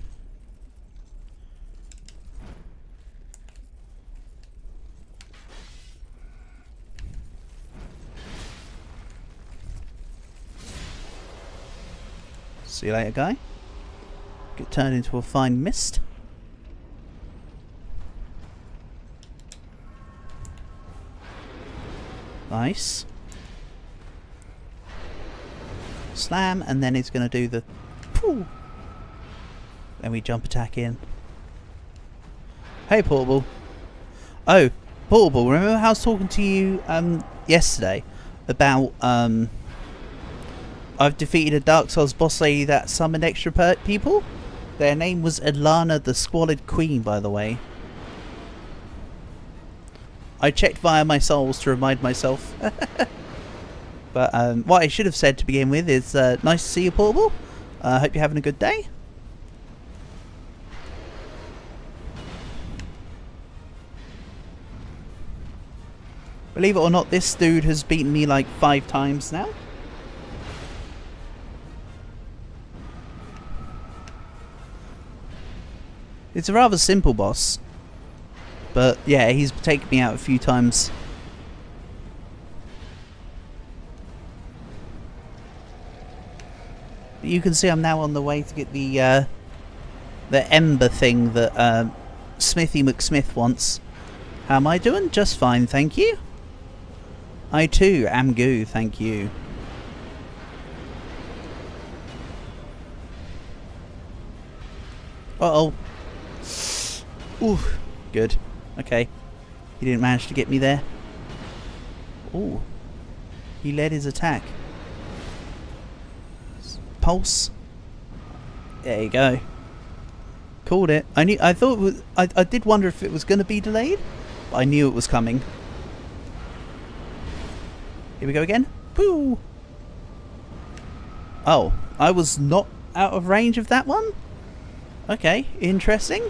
See you later, guy. Get turned into a fine mist. Nice. Slam, and then it's going to do the pooh. Then we jump attack in. Hey, Portable. Oh, Portable, remember how I was talking to you yesterday about I've defeated a Dark Souls boss lady that summoned extra people? Their name was Ilana the Squalid Queen, by the way. I checked via my souls to remind myself. But what I should have said to begin with is nice to see you, Portable. I hope you're having a good day. Believe it or not, this dude has beaten me like 5 times now. It's a rather simple boss. But yeah, he's taken me out a few times. But you can see I'm now on the way to get the ember thing that Smithy McSmith wants. How am I doing? Just fine, thank you. I too am goo, thank you. Uh-oh. Ooh, good. Okay. He didn't manage to get me there. Ooh. He led his attack. Pulse. There you go. Called it. I thought it was, I did wonder if it was going to be delayed, but I knew it was coming. Here we go again. Pooh. Oh, I was not out of range of that one? Okay, interesting.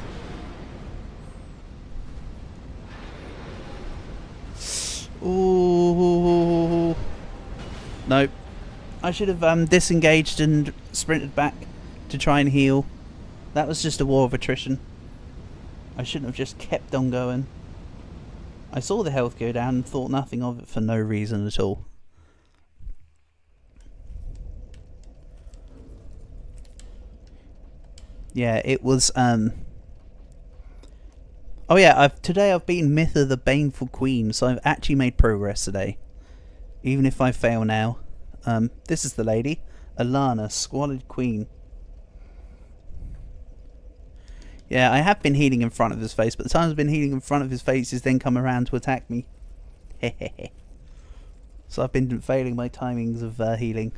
Ooh. Nope. I should have disengaged and sprinted back to try and heal. That was just a war of attrition. I shouldn't have just kept on going. I saw the health go down and thought nothing of it for no reason at all. Yeah, it was, oh yeah, today I've beaten Myth of the Baneful Queen, so I've actually made progress today. Even if I fail now. This is the lady. Alana, Squalid Queen. Yeah, I have been healing in front of his face, but the times I've been healing in front of his face, he's then come around to attack me. Hehehe. So I've been failing my timings of healing.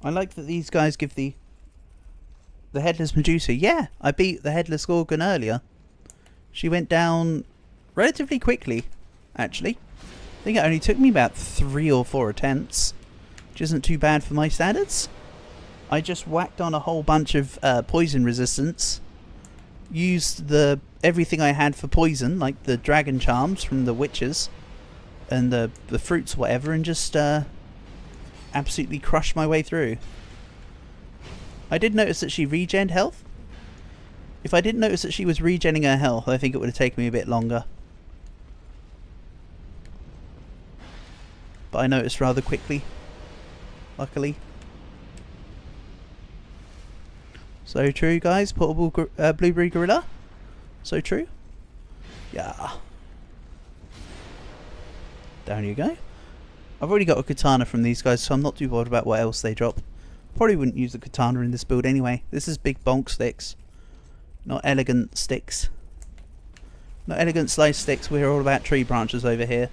I like that these guys give the Headless Medusa. Yeah, I beat the Headless Gorgon earlier. She went down relatively quickly, actually. I think it only took me about 3 or 4 attempts, which isn't too bad for my standards. I just whacked on a whole bunch of poison resistance, used everything I had for poison, like the dragon charms from the witches, and the fruits, whatever, and just absolutely crushed my way through. I did notice that she regened health. If I didn't notice that she was regenning her health, I think it would have taken me a bit longer. But I noticed rather quickly, luckily. So true, guys. Portable Blueberry Gorilla. So true. Yeah. Down you go. I've already got a katana from these guys, so I'm not too bothered about what else they drop. Probably wouldn't use the katana in this build anyway. This is big bonk sticks, not elegant sticks. Not elegant slice sticks. We're all about tree branches over here.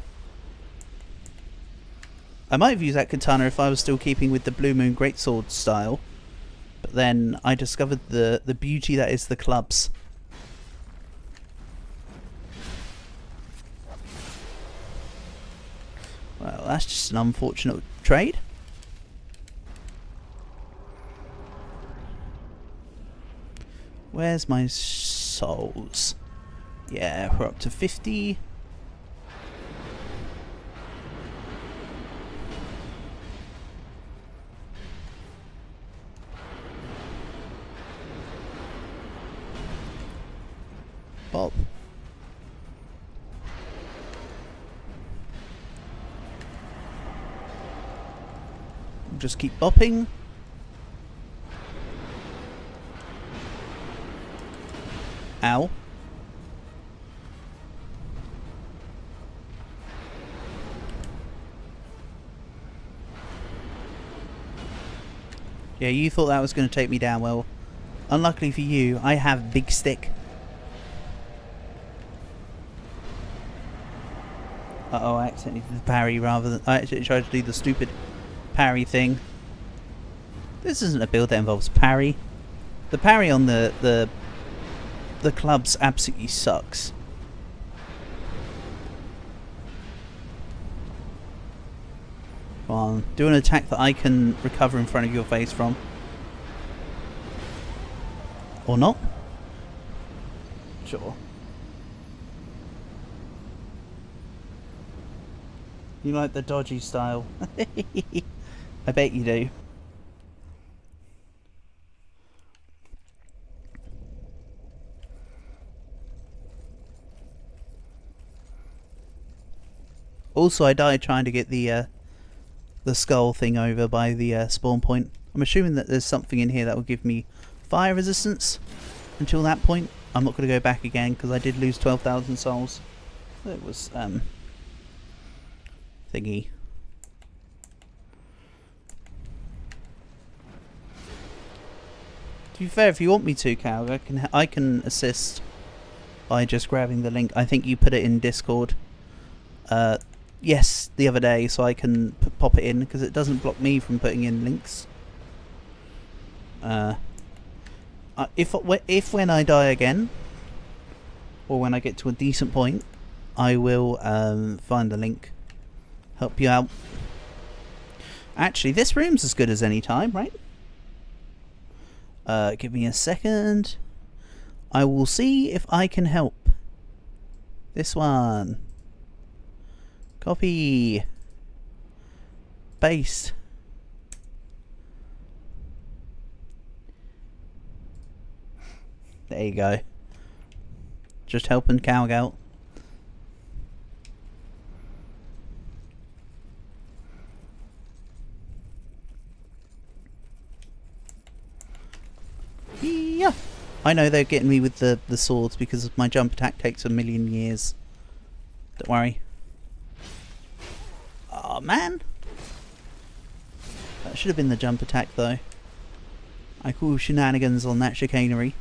I might have used that katana if I was still keeping with the Blue Moon Greatsword style, but then I discovered the beauty that is the clubs. Well, that's just an unfortunate trade. Where's my souls? Yeah, we're up to 50. Bob. Just keep bopping. Ow. Yeah, you thought that was going to take me down. Well, unluckily for you, I have big stick. Uh-oh, I accidentally did the parry rather than... I actually tried to do the stupid parry thing. This isn't a build that involves parry. The parry on the clubs absolutely sucks. Come on, do an attack that I can recover in front of your face from. Or not? Sure. You like the dodgy style. I bet you do. Also, I died trying to get the skull thing over by the spawn point. I'm assuming that there's something in here that will give me fire resistance until that point. I'm not going to go back again because I did lose 12,000 souls. It was thingy. To be fair, if you want me to, Cal, I can assist by just grabbing the link. I think you put it in Discord. Yes, the other day, so I can pop it in because it doesn't block me from putting in links. If when I die again, or when I get to a decent point, I will find the link, help you out. Actually, this room's as good as any time, right? Give me a second. I will see if I can help. This one. Copy. Paste. There you go. Just helping Calg out. Yeah. I know they're getting me with the swords because my jump attack takes a million years. Don't worry. Oh man. That should have been the jump attack though. I call shenanigans on that chicanery.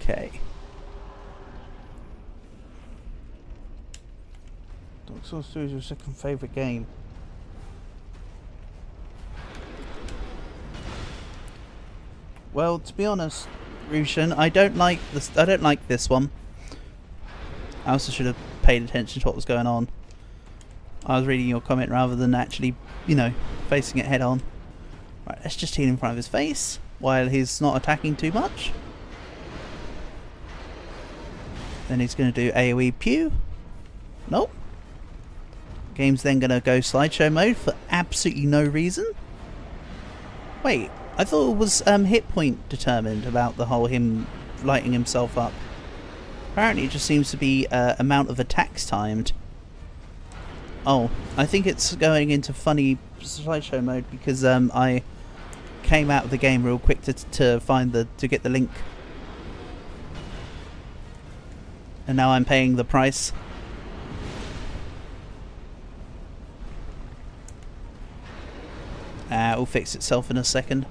Okay. Dark Souls 2 is your second favourite game. Well, to be honest, Rushan, I don't like this one. I also should have paid attention to what was going on. I was reading your comment rather than actually, you know, facing it head on. Right, let's just heal in front of his face while he's not attacking too much. Then he's going to do AoE pew. Nope. Game's then going to go slideshow mode for absolutely no reason. Wait, I thought it was hit point determined about the whole him lighting himself up. Apparently it just seems to be amount of attacks timed. Oh, I think it's going into funny slideshow mode because I came out of the game real quick to get the link. And now I'm paying the price. It'll fix itself in a second.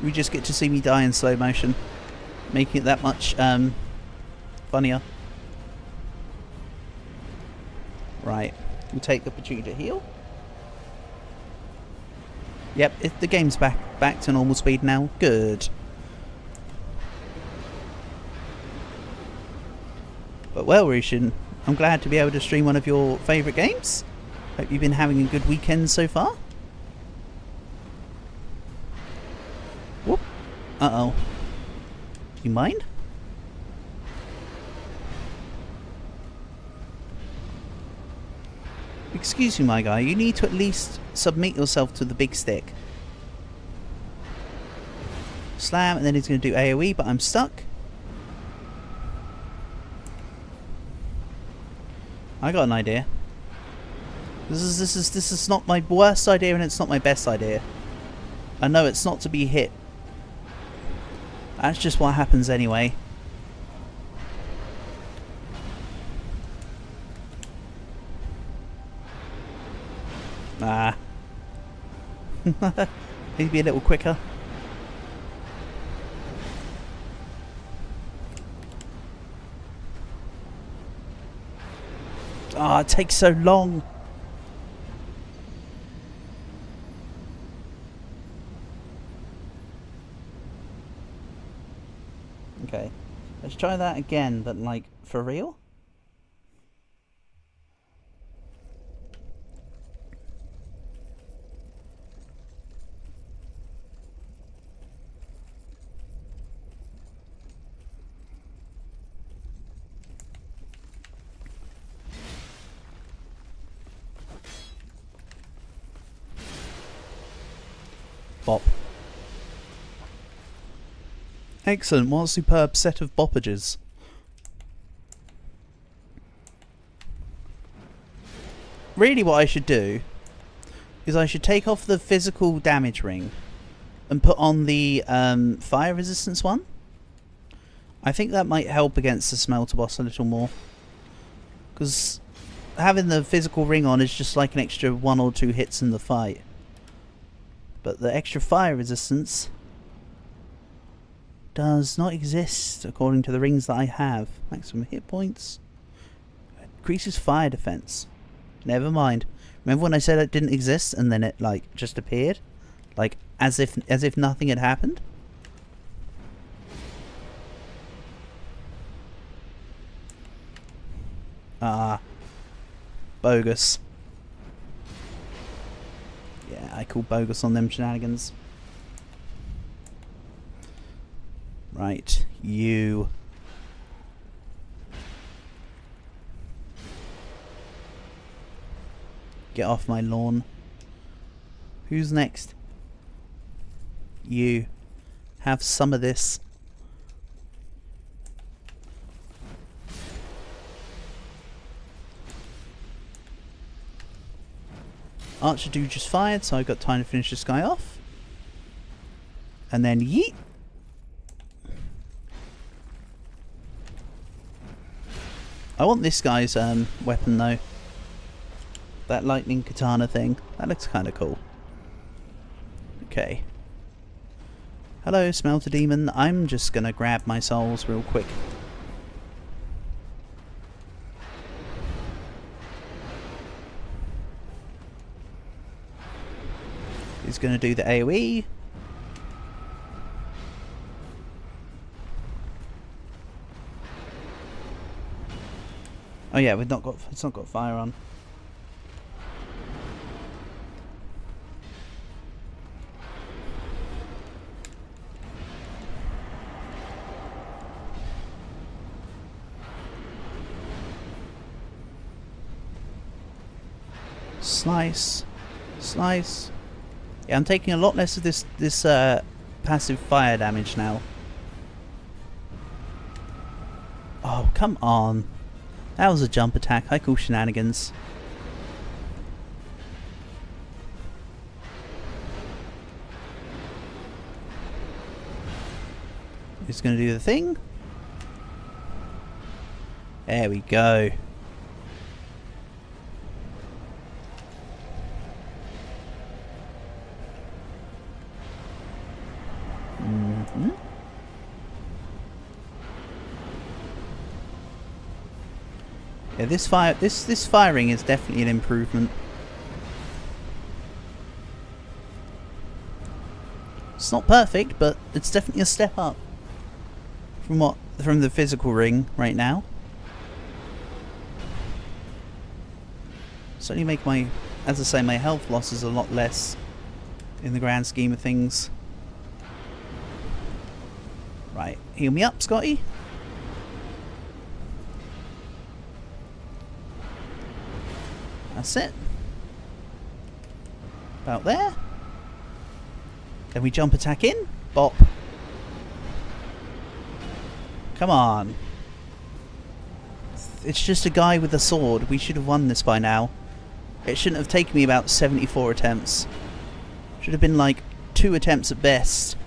We just get to see me die in slow motion, making it that much funnier. Right, we'll take the opportunity to heal. Yep, the game's back to normal speed now. Good. But well, Rushin, I'm glad to be able to stream one of your favourite games. Hope you've been having a good weekend so far. Whoop. Uh-oh. You mind? Excuse me, my guy. You need to at least submit yourself to the big stick. Slam, and then he's going to do AoE, but I'm stuck. I got an idea. This is not my worst idea, and it's not my best idea. I know it's not to be hit. That's just what happens anyway. Ah. Need to be a little quicker. Ah, it takes so long. Okay, let's try that again, but like for real. Bop. Excellent, what a superb set of boppages. Really what I should do is I should take off the physical damage ring and put on the fire resistance one. I think that might help against the smelter boss a little more. Because having the physical ring on is just like an extra 1 or 2 hits in the fight. But the extra fire resistance does not exist according to the rings that I have. Maximum hit points. Increases fire defense. Never mind. Remember when I said it didn't exist and then it like just appeared? Like as if nothing had happened? Ah. Bogus. Yeah, I call bogus on them shenanigans. Right, you. Get off my lawn. Who's next? You. Have some of this. Archer dude just fired, so I've got time to finish this guy off. And then yeet. I want this guy's weapon though. That lightning katana thing. That looks kind of cool. Okay. Hello, Smelter Demon. I'm just gonna grab my souls real quick. He's gonna do the AoE. Oh yeah, it's not got fire on. Slice. Slice. Yeah, I'm taking a lot less of this passive fire damage now. Oh, come on. That was a jump attack. I call shenanigans. He's going to do the thing. There we go. Yeah, this firing is definitely an improvement. It's not perfect, but it's definitely a step up from the physical ring right now. Certainly make my, as I say, my health loss is a lot less in the grand scheme of things. Right, heal me up, Scotty. That's it. About there. Then we jump attack in. Bop. Come on. It's just a guy with a sword. We should have won this by now. It shouldn't have taken me about 74 attempts. Should have been like 2 attempts at best.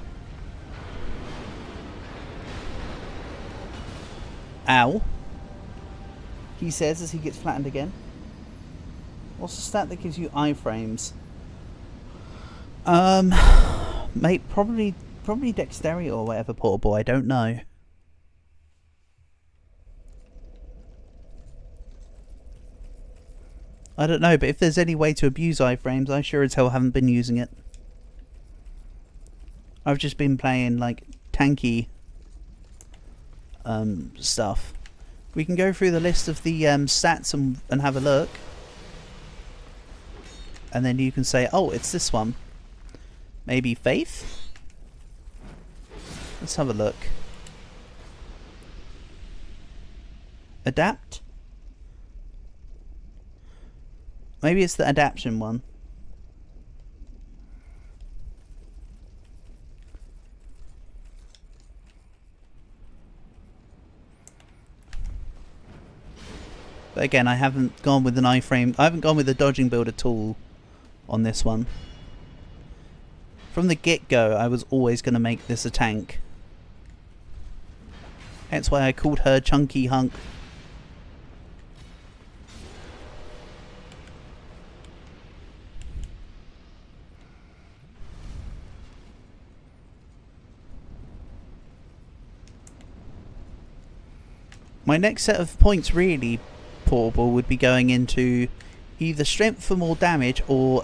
Ow. He says as he gets flattened again. What's the stat that gives you iframes? Mate, probably dexterity or whatever, poor boy, I don't know. I don't know, but if there's any way to abuse iframes, I sure as hell haven't been using it. I've just been playing like tanky stuff. We can go through the list of the stats and have a look. And then you can say, oh, it's this one. Maybe faith? Let's have a look. Adapt? Maybe it's the adaption one. But again, I haven't gone with an iframe. I haven't gone with a dodging build at all on this one. From the get-go, I was always going to make this a tank. That's why I called her Chunky Hunk. My next set of points really, portable, would be going into either strength for more damage or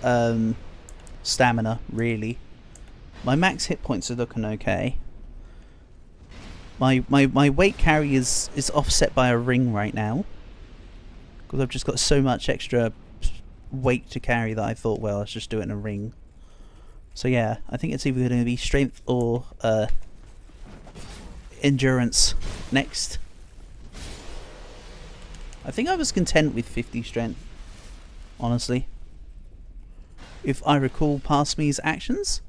stamina, really. My max hit points are looking okay. My weight carry is offset by a ring right now. Because I've just got so much extra weight to carry that I thought, well, let's just do it in a ring. So yeah, I think it's either going to be strength or endurance next. I think I was content with 50 strength, honestly. If I recall past me's actions.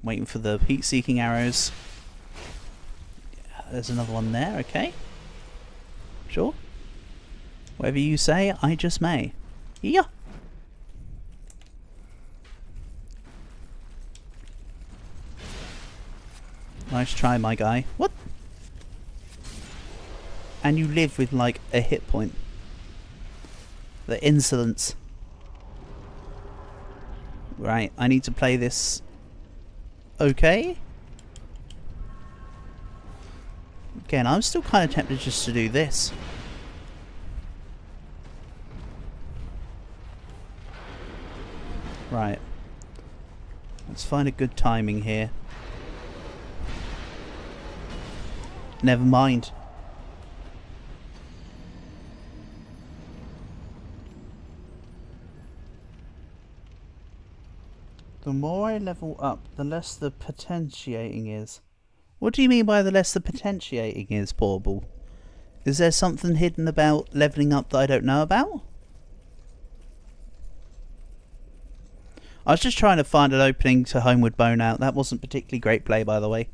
Waiting for the heat-seeking arrows. Yeah, there's another one there, okay. Sure. Whatever you say, I just may. Yeah. Nice try, my guy. What? And you live with like a hit point. The insolence. Right, I need to play this okay. Again, I'm still kind of tempted just to do this. Right. Let's find a good timing here. Never mind. The more I level up, the less the potentiating is. What do you mean by the less the potentiating is, Portable? Is there something hidden about leveling up that I don't know about? I was just trying to find an opening to Homeward Bone Out. That wasn't particularly great play, by the way.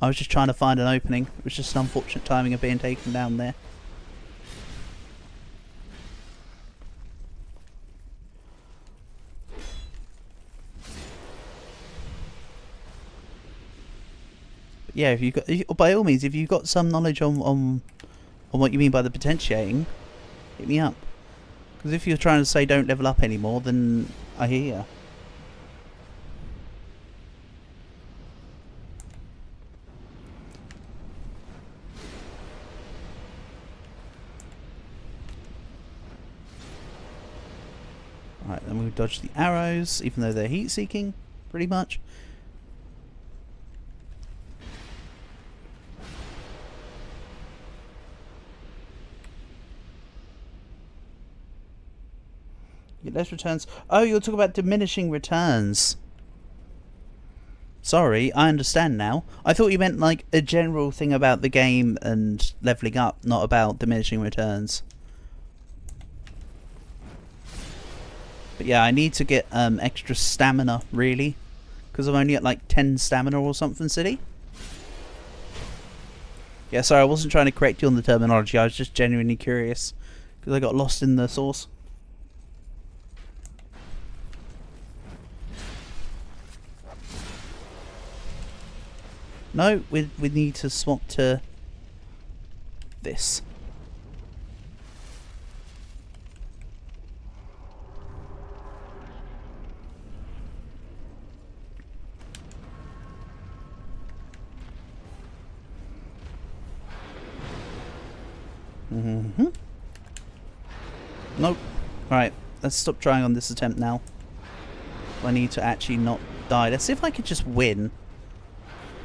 I was just trying to find an opening. It was just an unfortunate timing of being taken down there. Yeah, if you got, by all means, if you've got some knowledge on what you mean by the potentiating, hit me up. Because if you're trying to say don't level up anymore, then I hear ya. Right, then we'll dodge the arrows, even though they're heat-seeking, pretty much. Get less returns. Oh, you're talking about diminishing returns. Sorry, I understand now. I thought you meant like a general thing about the game and leveling up, not about diminishing returns. But yeah, I need to get extra stamina, really. Because I'm only at like 10 stamina or something silly. Yeah, sorry, I wasn't trying to correct you on the terminology. I was just genuinely curious. Because I got lost in the source. No, we need to swap to this. Nope. Right, let's stop trying on this attempt now. I need to actually not die. Let's see if I could just win.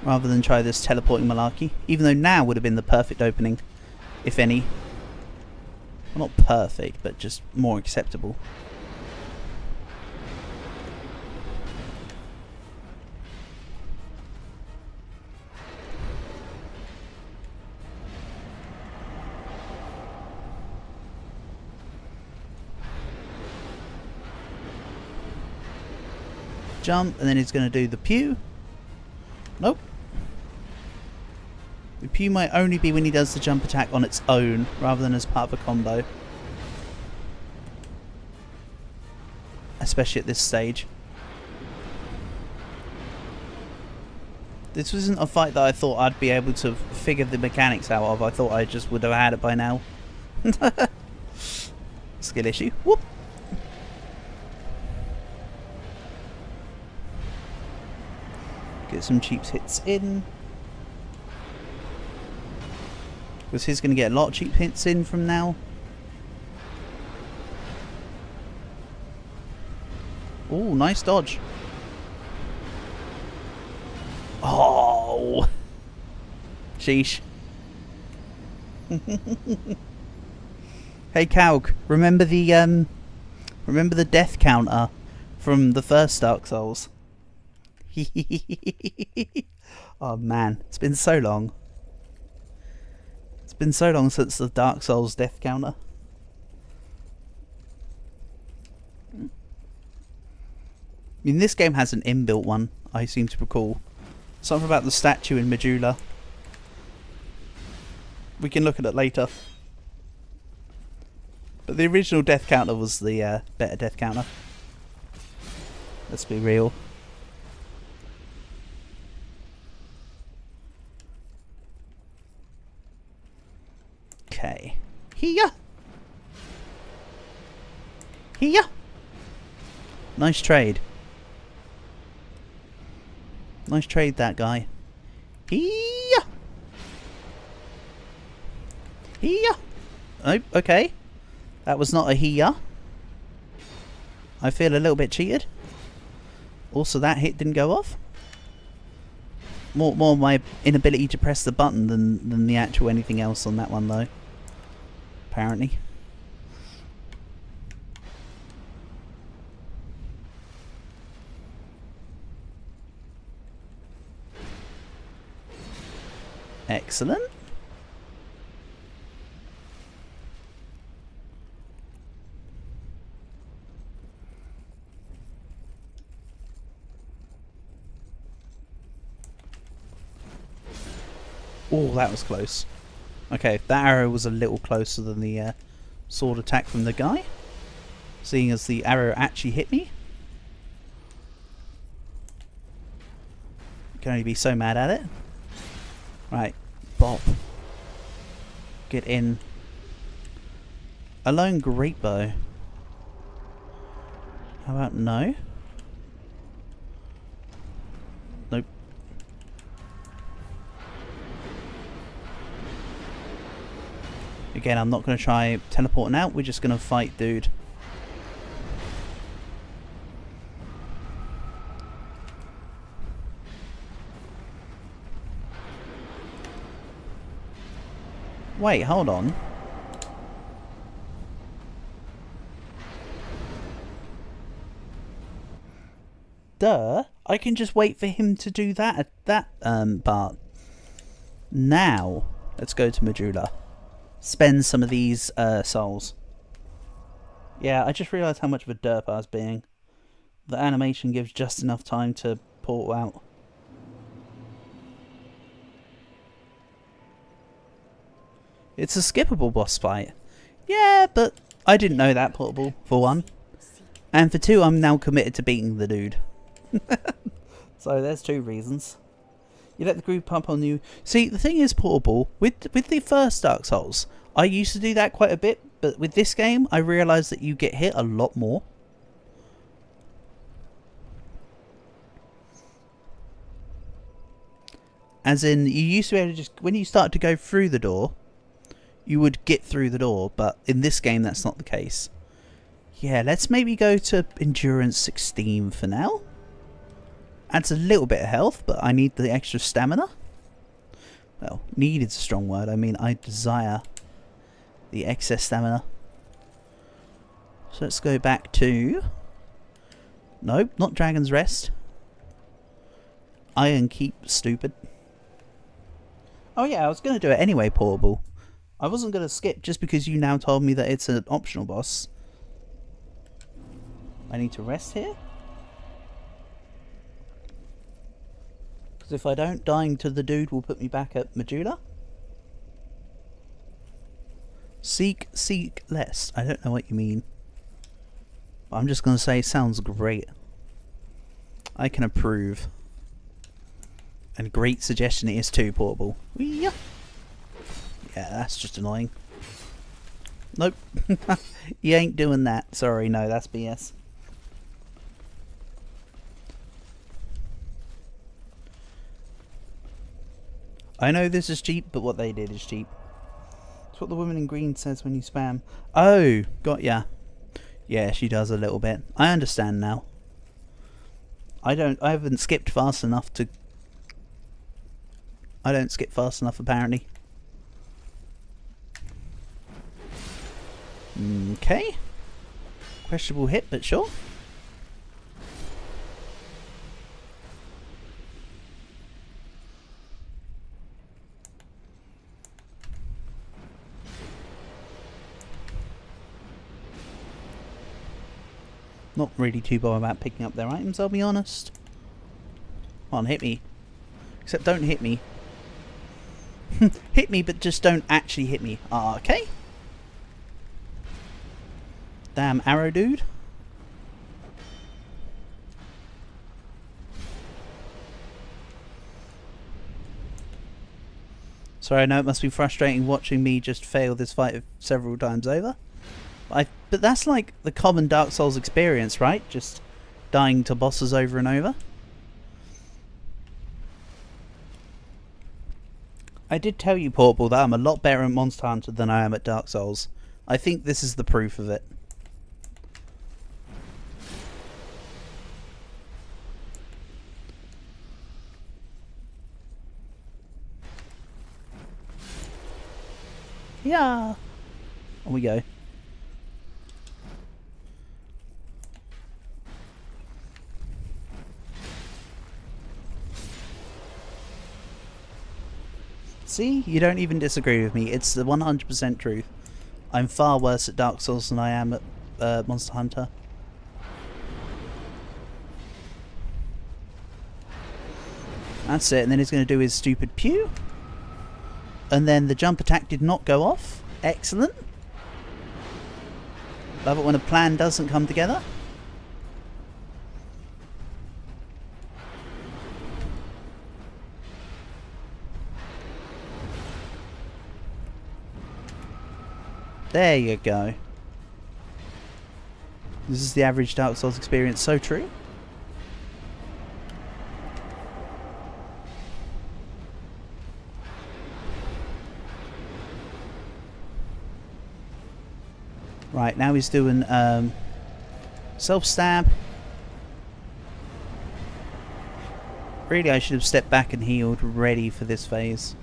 Rather than try this teleporting malarkey. Even though now would have been the perfect opening. If any. Well, not perfect, but just more acceptable. Jump, and then he's going to do the pew. Nope. The pew might only be when he does the jump attack on its own, rather than as part of a combo. Especially at this stage. This wasn't a fight that I thought I'd be able to figure the mechanics out of. I thought I just would have had it by now. Skill issue. Whoop! Get some cheap hits in. Because he's going to get a lot of cheap hits in from now. Oh, nice dodge. Oh! Sheesh. Hey Calc, remember the death counter from the first Dark Souls? Oh man, it's been so long. It's been so long since the Dark Souls death counter. I mean, this game has an inbuilt one, I seem to recall. Something about the statue in Majula. We can look at it later. But the original death counter was the better death counter. Let's be real. Okay. Here. Here. Nice trade. Nice trade, that guy. Here. Here. Oh, okay. That was not a here. I feel a little bit cheated. Also, that hit didn't go off. More my inability to press the button than the actual anything else on that one, though. Apparently. Excellent. Oh, that was close. Okay, that arrow was a little closer than the sword attack from the guy. Seeing as the arrow actually hit me. Can only be so mad at it. Right, bop. Get in. A lone great bow. How about no? Nope. Again, I'm not going to try teleporting out. We're just going to fight, dude. Wait, hold on. Duh. I can just wait for him to do that part. Now, let's go to Majula. Spend some of these souls. Yeah, I just realised how much of a derp I was being. The animation gives just enough time to portal out. It's a skippable boss fight. Yeah, but I didn't know that, portable, for one. And for two, I'm now committed to beating the dude. So there's two reasons. You let the group up on you. See, the thing is, portable, with the first Dark Souls, I used to do that quite a bit, but with this game, I realised that you get hit a lot more. As in, you used to be able to just, when you started to go through the door, you would get through the door, but in this game, that's not the case. Yeah, let's maybe go to Endurance 16 for now. Adds a little bit of health, but I need the extra stamina. Well, need is a strong word. I mean, I desire the excess stamina. So let's go back to... Nope, not Dragon's Rest. Iron Keep, stupid. Oh yeah, I was going to do it anyway, portable. I wasn't going to skip just because you now told me that it's an optional boss. I need to rest here? Because if I don't, dying to the dude will put me back at Majula. Seek less. I don't know what you mean. But I'm just going to say sounds great. I can approve. And great suggestion it is too, portable. Yeah, that's just annoying. Nope. You ain't doing that. Sorry, no, that's BS. I know this is cheap, but what they did is cheap. It's what the woman in green says when you spam. Oh, got ya. Yeah, she does a little bit. I understand now. I haven't skipped fast enough to... I don't skip fast enough, apparently. Okay. Questionable hit, but sure. Not really too bothered about picking up their items, I'll be honest. Come on, hit me. Except don't hit me. Hit me, but just don't actually hit me. Okay. Damn arrow dude. Sorry, I know it must be frustrating watching me just fail this fight several times over. But that's like the common Dark Souls experience, right? Just dying to bosses over and over. I did tell you, Portable, that I'm a lot better at Monster Hunter than I am at Dark Souls. I think this is the proof of it. Yeah. On we go. See? You don't even disagree with me. It's the 100% truth. I'm far worse at Dark Souls than I am at Monster Hunter. That's it. And then he's going to do his stupid pew. And then the jump attack did not go off. Excellent. Love it when a plan doesn't come together. There you go. This is the average Dark Souls experience. So true. Right, now he's doing self-stab. Really, I should have stepped back and healed, ready for this phase.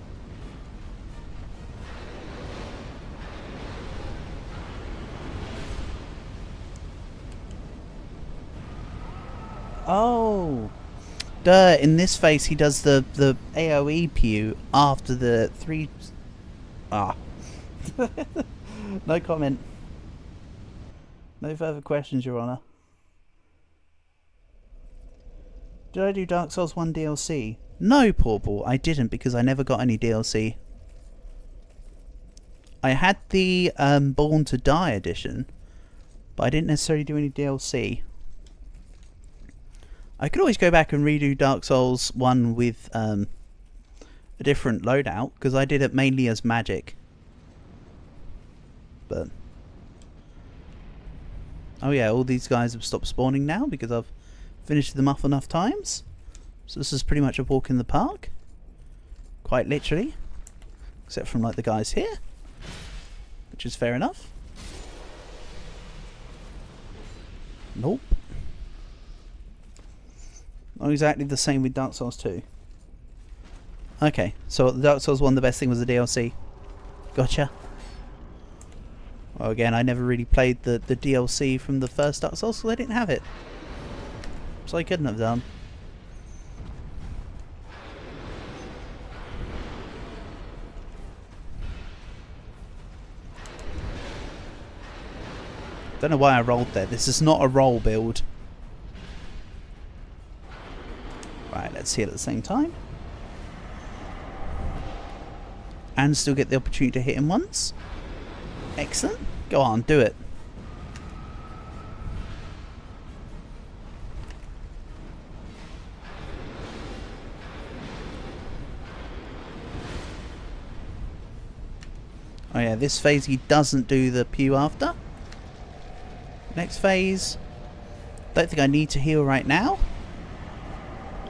Oh, duh! In this phase, he does the AOE pew after the 3. Ah, no comment. No further questions, Your Honour. Did I do Dark Souls 1 DLC? No, Portable, I didn't because I never got any DLC. I had the Born to Die edition, but I didn't necessarily do any DLC. I could always go back and redo Dark Souls 1 with a different loadout, because I did it mainly as magic. But oh yeah, all these guys have stopped spawning now because I've finished them off enough times. So this is pretty much a walk in the park. Quite literally. Except from like the guys here. Which is fair enough. Nope. Not exactly the same with Dark Souls 2. Okay, so the Dark Souls 1, the best thing was the DLC. Gotcha. Well, again, I never really played the DLC from the first Dark Souls because I didn't have it. So I couldn't have done. Don't know why I rolled there. This is not a roll build. Right, let's heal at the same time. And still get the opportunity to hit him once. Excellent. Go on, do it. Oh yeah, this phase he doesn't do the pew after. Next phase. Don't think I need to heal right now.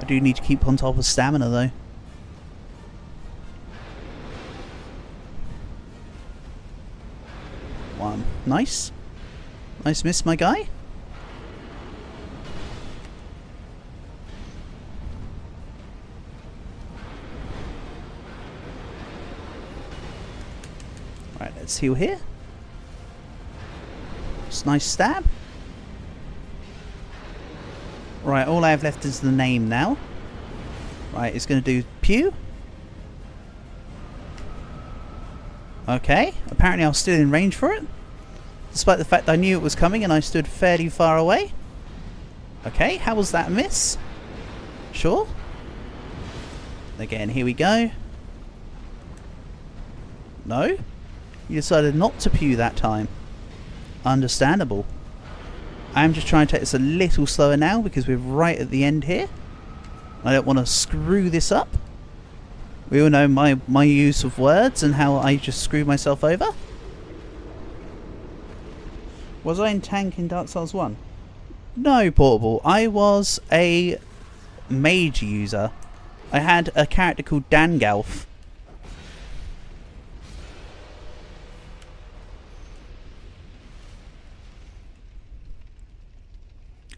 I do need to keep on top of stamina though. One. Nice. Nice miss, my guy. Right, let's heal here. Just nice stab. Right, all I have left is the name now. Right, it's going to do pew. Okay, apparently I was still in range for it. Despite the fact I knew it was coming and I stood fairly far away. Okay, how was that a miss? Sure. Again, here we go. No? You decided not to pew that time. Understandable. I'm just trying to take this a little slower now because we're right at the end here. I don't want to screw this up. We all know my use of words and how I just screw myself over. Was I in tank in Dark Souls 1? No, Portable. I was a mage user. I had a character called Dangalf.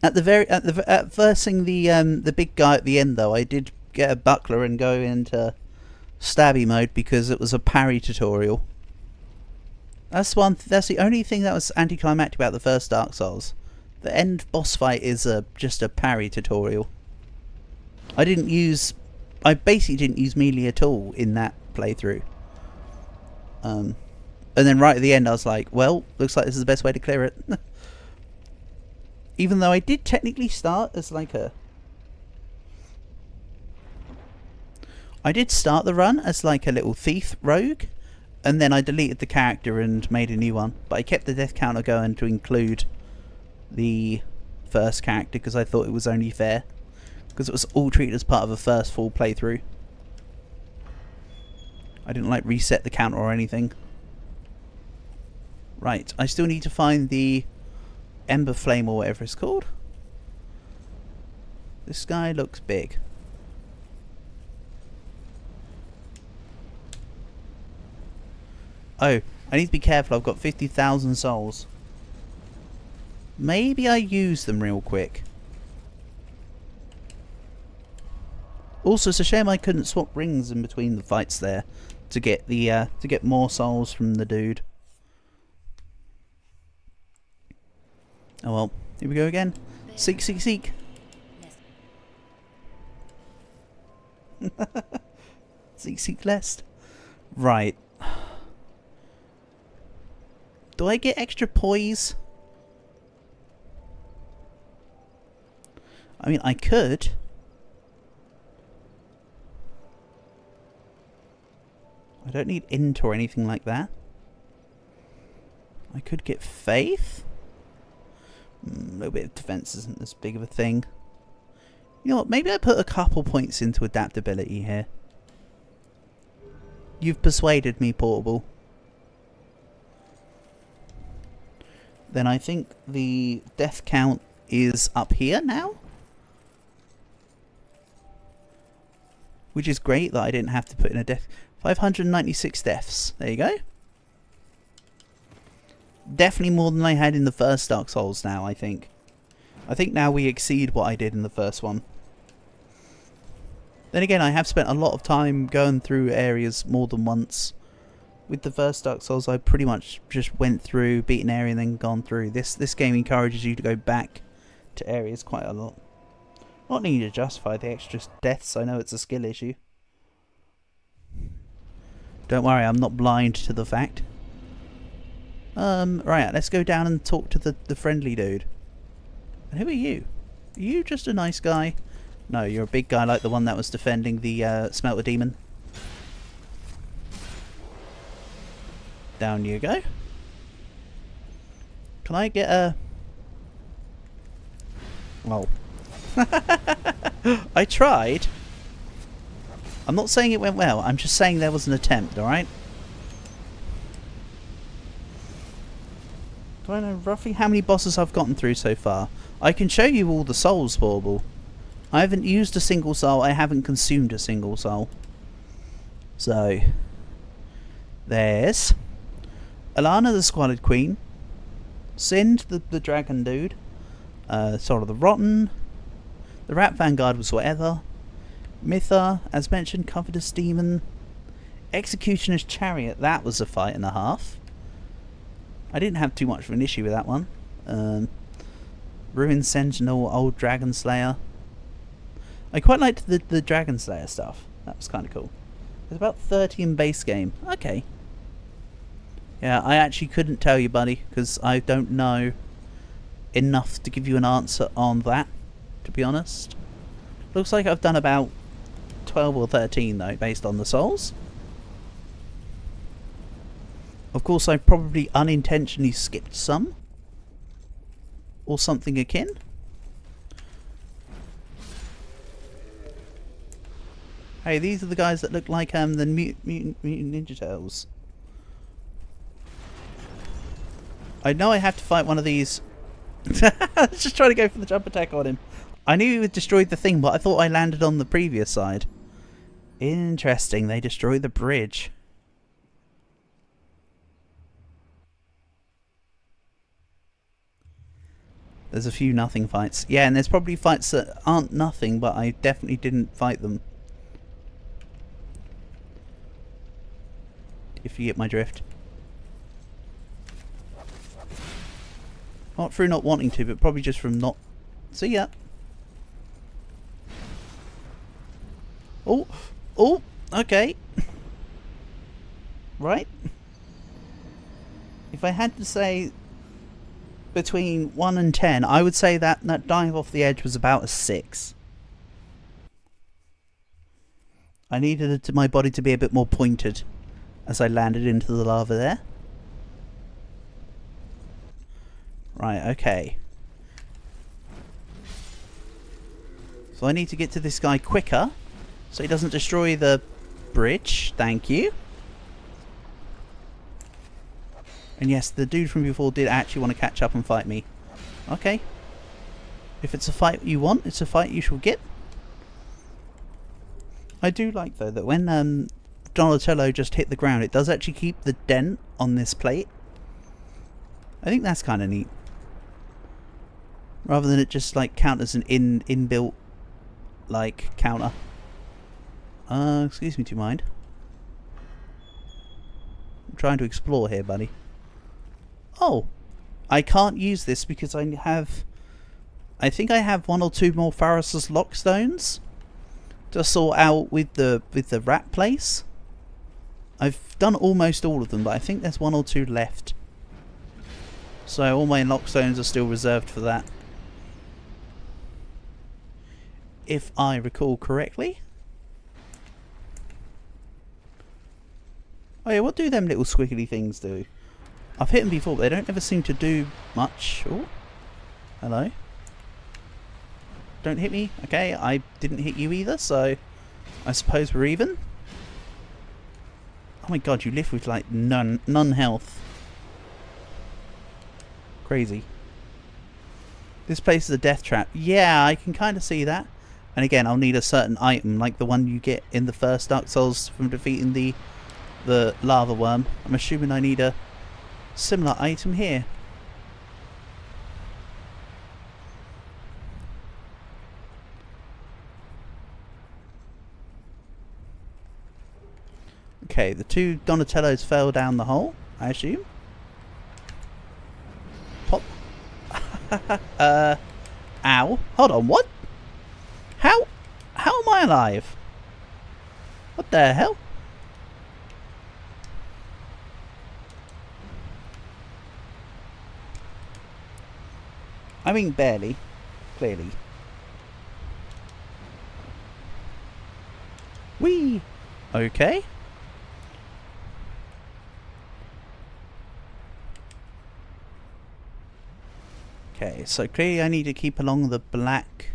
At versing the big guy at the end though, I did get a buckler and go into stabby mode because it was a parry tutorial. That's the only thing that was anticlimactic about the first Dark Souls. The end boss fight is just a parry tutorial. I basically didn't use melee at all in that playthrough. And then right at the end I was like, well, looks like this is the best way to clear it. Even though I did technically start as like I did start the run as like a little thief rogue, and then I deleted the character and made a new one. But I kept the death counter going to include the first character because I thought it was only fair. Because it was all treated as part of a first full playthrough. I didn't like reset the counter or anything. Right, I still need to find the Ember Flame or whatever it's called. This guy looks big. Oh, I need to be careful. I've got 50,000 souls. Maybe I use them real quick. Also, it's a shame I couldn't swap rings in between the fights there to get the to get more souls from the dude. Oh well, here we go again. Seek, seek, seek. Seek, seek, lest. Right. Do I get extra poise? I mean, I could. I don't need int or anything like that. I could get faith. A little bit of defense isn't as big of a thing. You know what? Maybe I put a couple points into adaptability here. You've persuaded me, Portable. Then I think the death count is up here now. Which is great that I didn't have to put in a death. 596 deaths. There you go. Definitely more than I had in the first Dark Souls now, I think. I think now we exceed what I did in the first one. Then again, I have spent a lot of time going through areas more than once. With the first Dark Souls, I pretty much just went through, beat an area and then gone through. This game encourages you to go back to areas quite a lot. Not needing to justify the extra deaths, I know it's a skill issue. Don't worry, I'm not blind to the fact. Right, let's go down and talk to the friendly dude. And who are you? Are you just a nice guy? No, you're a big guy like the one that was defending the Smelter Demon. Down you go. Can I get a... Well... I tried. I'm not saying it went well, I'm just saying there was an attempt, alright? Do I know roughly how many bosses I've gotten through so far? I can show you all the souls, Portable. I haven't used a single soul, I haven't consumed a single soul. So... There's... Alana the Squalid Queen. Sind the Dragon Dude. Soul of the Rotten. The Rat Vanguard was whatever. Mitha, as mentioned, Covetous Demon. Executioner's Chariot, that was a fight and a half. I didn't have too much of an issue with that one. Ruined Sentinel, Old Dragon Slayer. I quite liked the Dragon Slayer stuff. That was kind of cool. There's about 30 in base game. Okay. Yeah, I actually couldn't tell you, buddy, because I don't know enough to give you an answer on that. to be honest. Looks like I've done about 12 or 13 though, based on the souls. Of course, I probably unintentionally skipped some. Or something akin. Hey, these are the guys that look like the Mutant Ninja Turtles. I know I have to fight one of these. I was just trying to go for the jump attack on him. I knew he would destroy the thing, but I thought I landed on the previous side. Interesting, they destroyed the bridge. There's a few nothing fights. Yeah, and there's probably fights that aren't nothing, but I definitely didn't fight them. If you get my drift. Not through not wanting to, but probably just from not... See ya. Oh. Oh. Okay. Right. If I had to say between 1 and 10, I would say that dive off the edge was about a 6. I needed my body to be a bit more pointed as I landed into the lava there. Right, okay. So I need to get to this guy quicker so he doesn't destroy the bridge. Thank you. And yes, the dude from before did actually want to catch up and fight me. Okay. If it's a fight you want, it's a fight you shall get. I do like, though, that when Donatello just hit the ground, it does actually keep the dent on this plate. I think that's kind of neat. Rather than it just, like, count as an inbuilt, like, counter. Excuse me, do you mind? I'm trying to explore here, buddy. Oh, I can't use this because I think I have 1 or 2 more Pharos' Lockstones to sort out with the rat place. I've done almost all of them, but I think there's 1 or 2 left. So all my Lockstones are still reserved for that. If I recall correctly. Oh yeah, what do them little squiggly things do? I've hit them before, but they don't ever seem to do much. Oh, hello. Don't hit me. Okay, I didn't hit you either, so I suppose we're even. Oh my god, you live with like none health. Crazy. This place is a death trap. Yeah, I can kind of see that. And again, I'll need a certain item, like the one you get in the first Dark Souls from defeating the lava worm. I'm assuming I need a similar item here. Okay, the 2 Donatellos fell down the hole, I assume. Pop. Ow. Hold on, what? How am I alive? What the hell? I mean, barely. Clearly. Whee! Okay. Okay, so clearly I need to keep along the black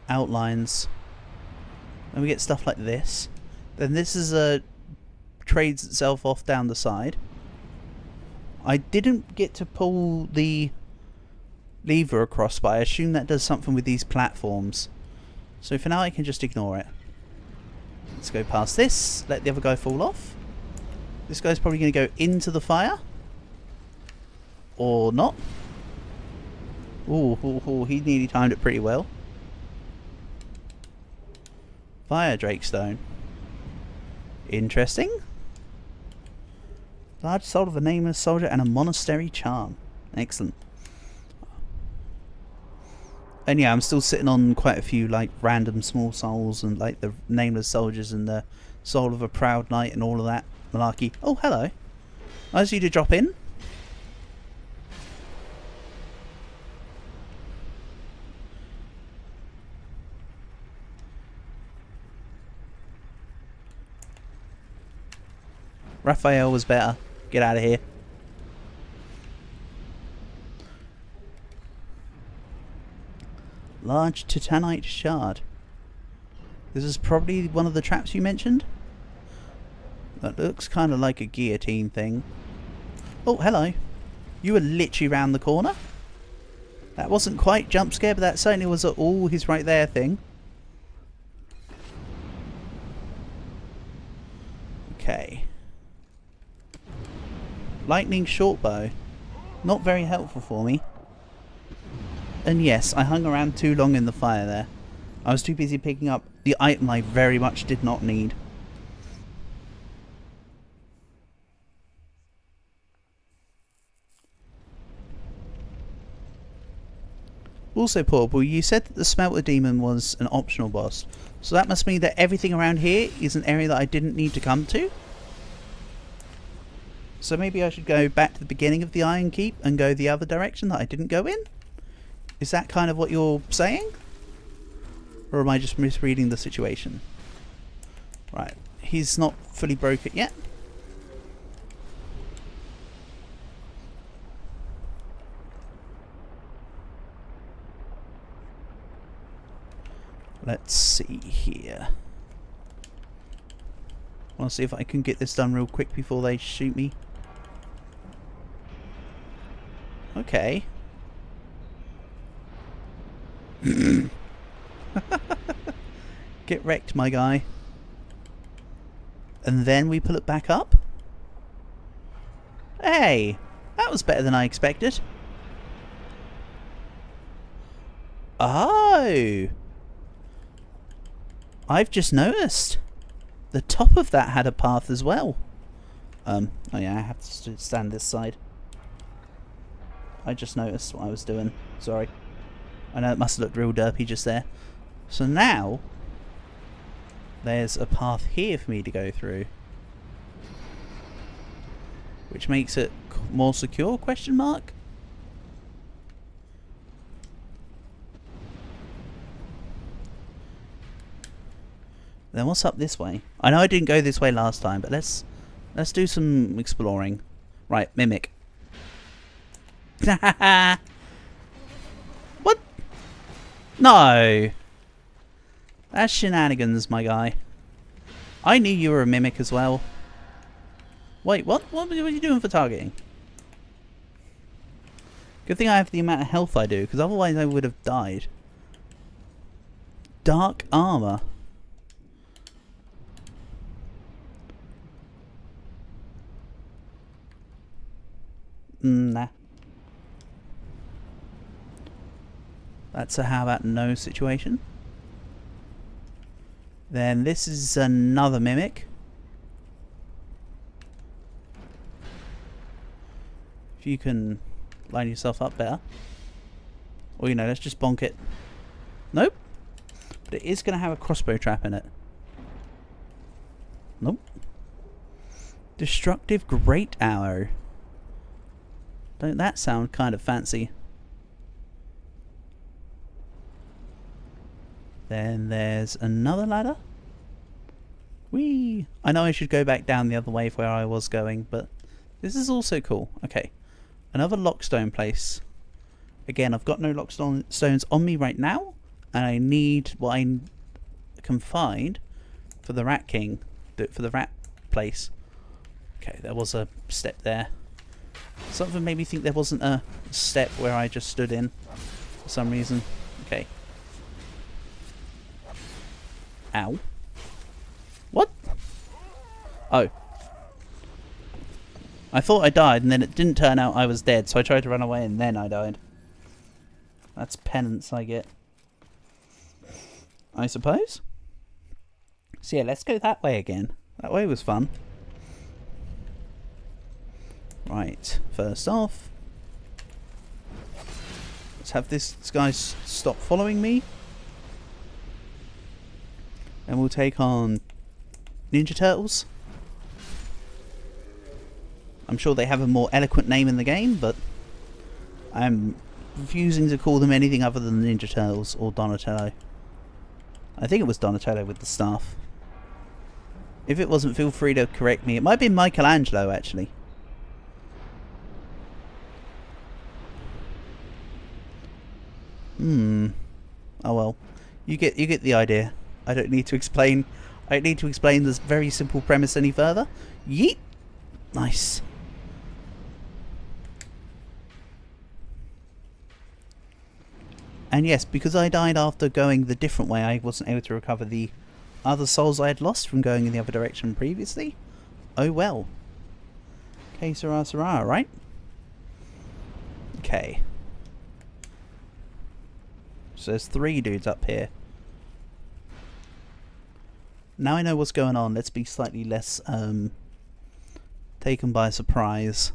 outlines. Then we get stuff like this. Then this is trades itself off down the side. I didn't get to pull the lever across, but I assume that does something with these platforms. So for now I can just ignore it. Let's go past this, let the other guy fall off. This guy's probably going to go into the fire. Or not. Ooh, he nearly timed it pretty well. Fire Drakestone. Interesting. Large soul of a nameless soldier and a monastery charm. Excellent. And yeah, I'm still sitting on quite a few like random small souls and like the nameless soldiers and the soul of a proud knight and all of that malarkey. Oh, hello. Nice of you to drop in. Raphael was better. Get out of here. Large titanite shard. This is probably one of the traps you mentioned. That looks kind of like a guillotine thing. Oh, hello. You were literally round the corner. That wasn't quite jump scare, but that certainly was a "oh, he's right there" thing. Okay. Lightning short bow. Not very helpful for me. And yes, I hung around too long in the fire there. I was too busy picking up the item I very much did not need. Also, Portable, you said that the Smelter Demon was an optional boss. So that must mean that everything around here is an area that I didn't need to come to? So maybe I should go back to the beginning of the Iron Keep and go the other direction that I didn't go in? Is that kind of what you're saying? Or am I just misreading the situation? Right, he's not fully broken yet. Let's see here. I want to see if I can get this done real quick before they shoot me. Okay. Get wrecked, my guy. And then we pull it back up? Hey! That was better than I expected. Oh! I've just noticed. The top of that had a path as well. Oh yeah, I have to stand this side. I just noticed what I was doing. Sorry. I know it must have looked real derpy just there. So now, there's a path here for me to go through. Which makes it more secure, question mark? Then what's up this way? I know I didn't go this way last time, but let's do some exploring. Right, Mimic. What? No. That's shenanigans, my guy. I knew you were a Mimic as well. Wait, what? What were you doing for targeting? Good thing I have the amount of health I do, because otherwise I would have died. Dark armor. Nah. That's a how about no situation. Then this is another Mimic. If you can line yourself up better. Or, you know, let's just bonk it. Nope. But it is going to have a crossbow trap in it. Nope. Destructive Great Arrow. Don't that sound kind of fancy? Then there's another ladder. Whee! I know I should go back down the other way where I was going, but this is also cool. Okay. Another lockstone place. Again, I've got no lockstones on me right now, and I need what I can find for the Rat King, for the rat place. Okay, there was a step there. Something made me think there wasn't a step where I just stood in for some reason. Okay. Ow. What? Oh. I thought I died and then it didn't turn out I was dead, so I tried to run away and then I died. That's penance I get, I suppose. So yeah, let's go that way again. That way was fun. Right, first off, let's have this guy stop following me. And we'll take on Ninja Turtles. I'm sure they have a more eloquent name in the game, but I'm refusing to call them anything other than Ninja Turtles or Donatello. I think it was Donatello with the staff. If it wasn't, feel free to correct me. It might have been Michelangelo, actually. Oh well. You get the idea. I don't need to explain. I don't need to explain this very simple premise any further. Yeet! Nice. And yes, because I died after going the different way, I wasn't able to recover the other souls I had lost from going in the other direction previously. Oh well. Okay, Sarah, right? Okay. So there's 3 dudes up here. Now I know what's going on. Let's be slightly less taken by surprise.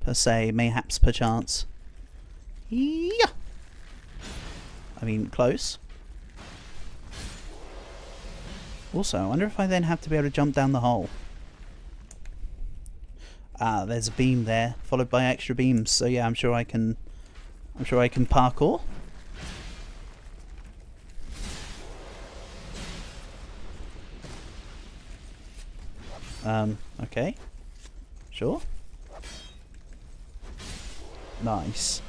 Per se, mayhaps, perchance. Yeah. I mean, close. Also, I wonder if I then have to be able to jump down the hole. Ah, there's a beam there, followed by extra beams. So yeah, I'm sure I can parkour. Okay. Sure. Nice.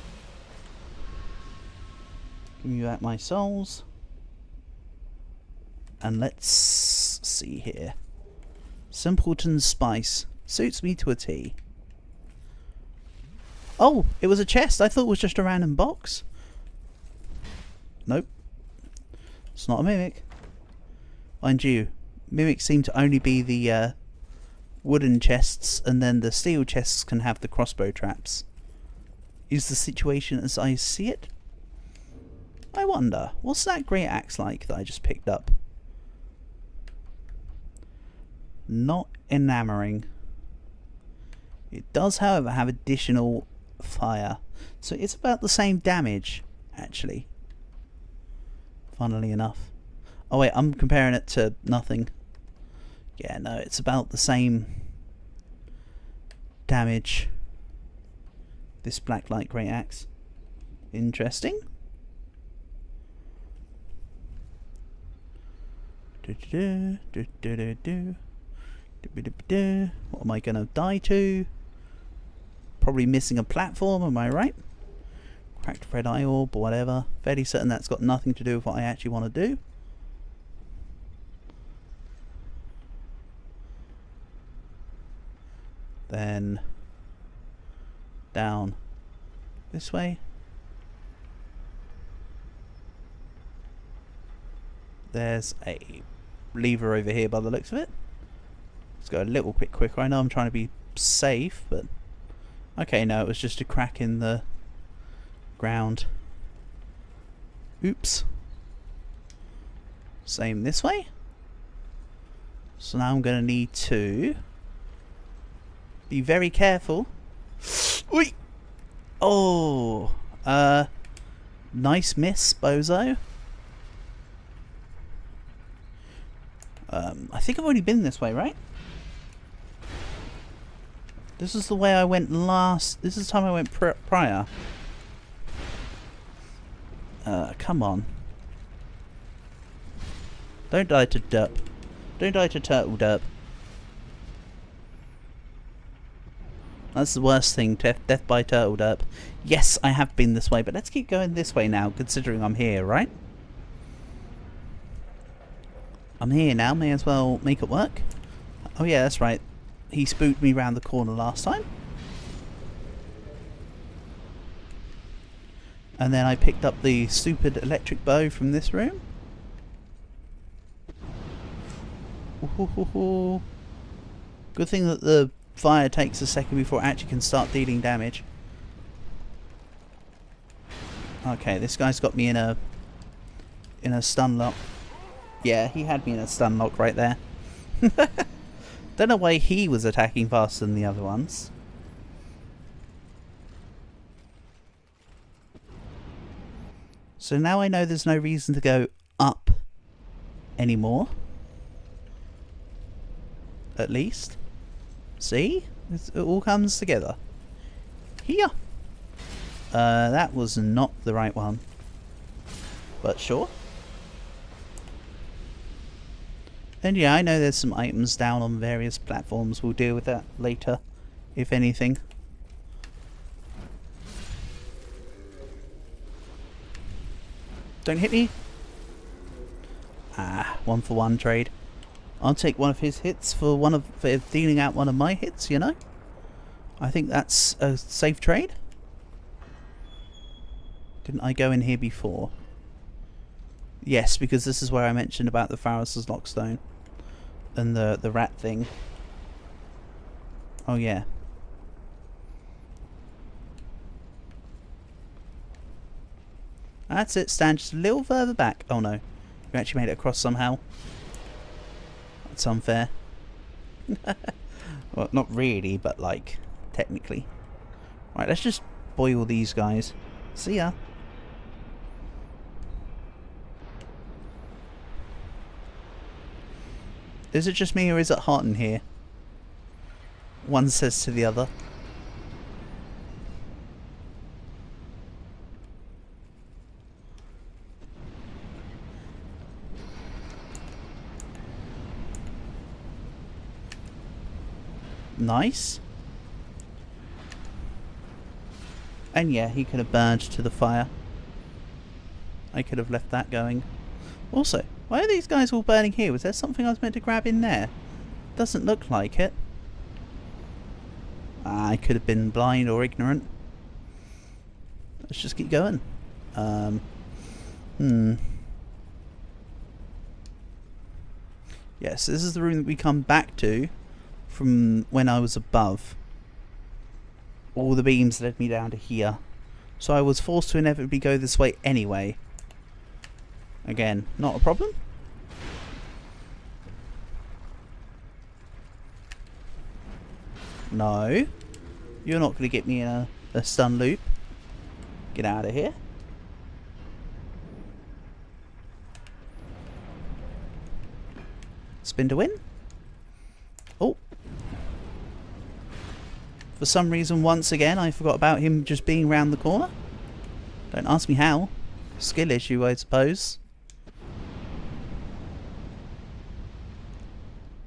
Give me back my souls. And let's see here. Simpleton Spice. Suits me to a T. Oh, it was a chest. I thought it was just a random box. Nope. It's not a mimic. Mind you, mimics seem to only be the wooden chests, and then the steel chests can have the crossbow traps. Is the situation as I see it? I wonder, what's that great axe like that I just picked up? Not enamoring. It does, however, have additional fire, so it's about the same damage, actually. Funnily enough. Oh wait, I'm comparing it to nothing. Yeah, no, it's about the same damage. This blacklight great axe. Interesting. What am I going to die to? Probably missing a platform, am I right? Cracked red eye orb or whatever. Fairly certain that's got nothing to do with what I actually want to do. Then down this way. There's a lever over here by the looks of it. Let's go a little bit quicker. I know I'm trying to be safe, but okay, no, it was just a crack in the ground. Oops. Same this way. So now I'm going to need to be very careful. Oi! Oh, nice miss, bozo. I think I've already been this way, right? This is the way I went last. This is the time I went prior. Come on. Don't die to derp. Don't die to turtle derp. That's the worst thing, death by turtle derp. Yes, I have been this way, but let's keep going this way now, considering I'm here, right? I'm here now, may as well make it work. Oh yeah, that's right. He spooked me round the corner last time. And then I picked up the stupid electric bow from this room. Ooh. Good thing that the fire takes a second before it actually can start dealing damage. Okay, this guy's got me in a stun lock. Yeah, he had me in a stun lock right there. Don't know why he was attacking faster than the other ones. So now I know there's no reason to go up anymore. At least. See? It all comes together. Here. That was not the right one. But sure. And yeah, I know there's some items down on various platforms. We'll deal with that later, if anything. Don't hit me. Ah, 1-for-1 trade. I'll take one of his hits for dealing out one of my hits, you know? I think that's a safe trade. Didn't I go in here before? Yes, because this is where I mentioned about the Pharos' Lockstone and the rat thing. Oh yeah. That's it, stand just a little further back. Oh no, we actually made it across somehow. That's unfair. Well, not really, but like, technically. Right, let's just boil these guys. See ya. Is it just me or is it hot in here? One says to the other. Nice. And yeah, he could have burned to the fire. I could have left that going. Also, why are these guys all burning here? Was there something I was meant to grab in there? Doesn't look like it. I could have been blind or ignorant. Let's just keep going. Yes, this is the room that we come back to from when I was above. All the beams led me down to here. So I was forced to inevitably go this way anyway. Again, not a problem. No. You're not going to get me in a stun loop. Get out of here. Spin to win. Oh. For some reason, once again, I forgot about him just being round the corner. Don't ask me how. Skill issue, I suppose.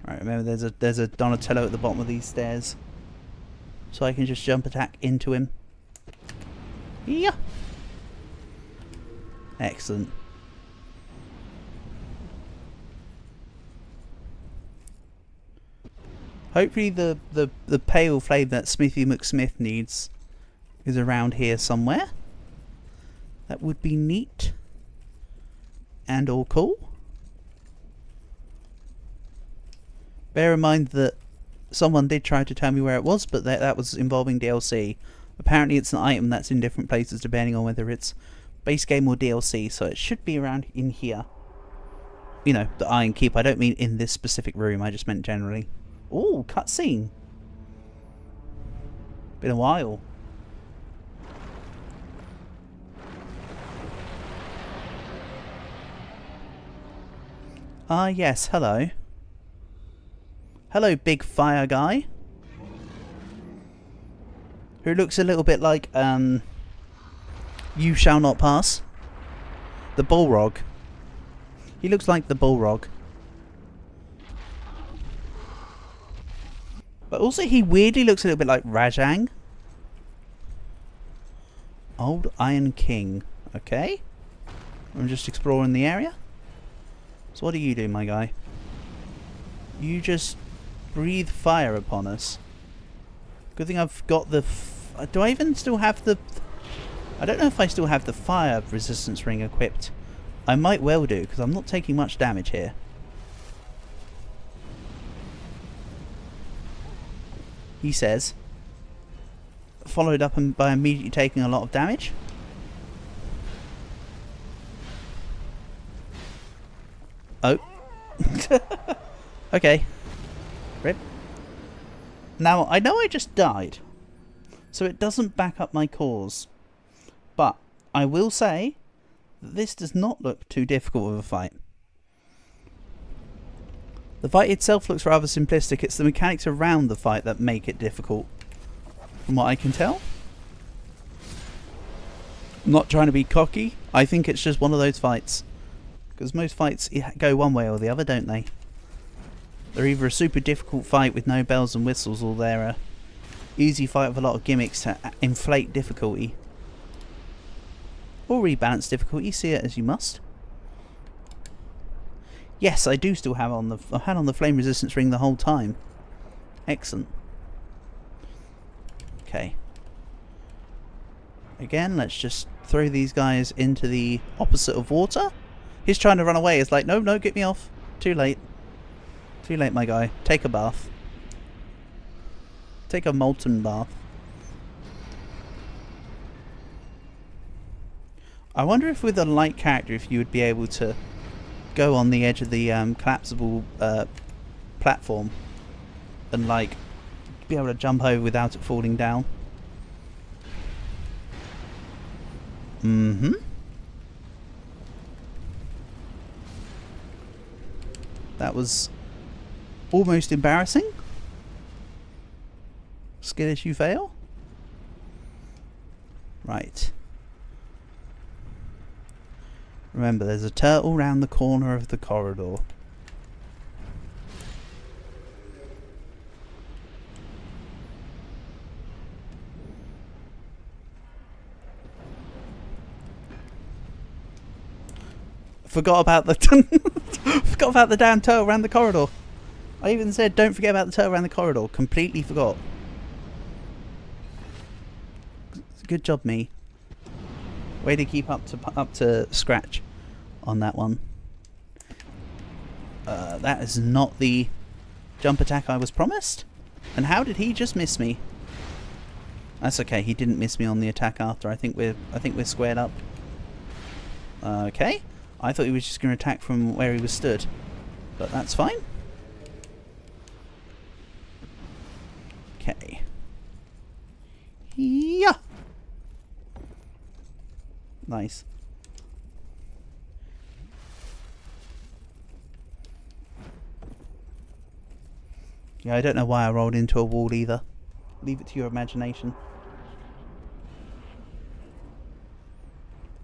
Right, remember there's a Donatello at the bottom of these stairs. So I can just jump attack into him. Yeah. Excellent. Hopefully the pale flame that Smithy McSmith needs is around here somewhere. That would be neat. And all cool. Bear in mind that someone did try to tell me where it was, but that was involving DLC. Apparently it's an item that's in different places depending on whether it's base game or DLC, so it should be around in here. You know, the Iron Keep. I don't mean in this specific room, I just meant generally. Ooh, cutscene. Been a while. Ah, yes, hello. Hello, big fire guy. Who looks a little bit like, You Shall Not Pass. The Balrog. He looks like the Balrog. But also he weirdly looks a little bit like Rajang. Old Iron King. Okay. I'm just exploring the area. So what do you do, my guy? You just breathe fire upon us. Good thing I've got the... do I even still have the... I don't know if I still have the fire resistance ring equipped. I might well do, because I'm not taking much damage here. He says. Followed up by immediately taking a lot of damage. Oh. Okay. Rip. Now, I know I just died, so it doesn't back up my cause. But I will say that this does not look too difficult of a fight. The fight itself looks rather simplistic. It's the mechanics around the fight that make it difficult, from what I can tell. I'm not trying to be cocky. I think it's just one of those fights. Because most fights go one way or the other, don't they? They're either a super difficult fight with no bells and whistles, or they're a easy fight with a lot of gimmicks to inflate difficulty. Or rebalance difficulty, see it as you must. Yes, I do still have on the... I've had on the flame resistance ring the whole time. Excellent. Okay. Again, let's just throw these guys into the opposite of water. He's trying to run away. It's like, no, no, get me off. Too late. Too late, my guy. Take a bath. Take a molten bath. I wonder if with a light character, if you would be able to go on the edge of the collapsible platform and like be able to jump over without it falling down. That was almost embarrassing. Skill issue fail. Right. Remember, there's a turtle round the corner of the corridor. Forgot about the forgot about the damn turtle around the corridor. I even said don't forget about the turtle around the corridor. Completely forgot. Good job, me. Way to keep up to scratch on that one. That is not the jump attack I was promised. And how did he just miss me? That's okay. He didn't miss me on the attack after. I think we're squared up. Okay. I thought he was just going to attack from where he was stood, but that's fine. Okay. Yeah. Nice. Yeah, I don't know why I rolled into a wall either. Leave it to your imagination.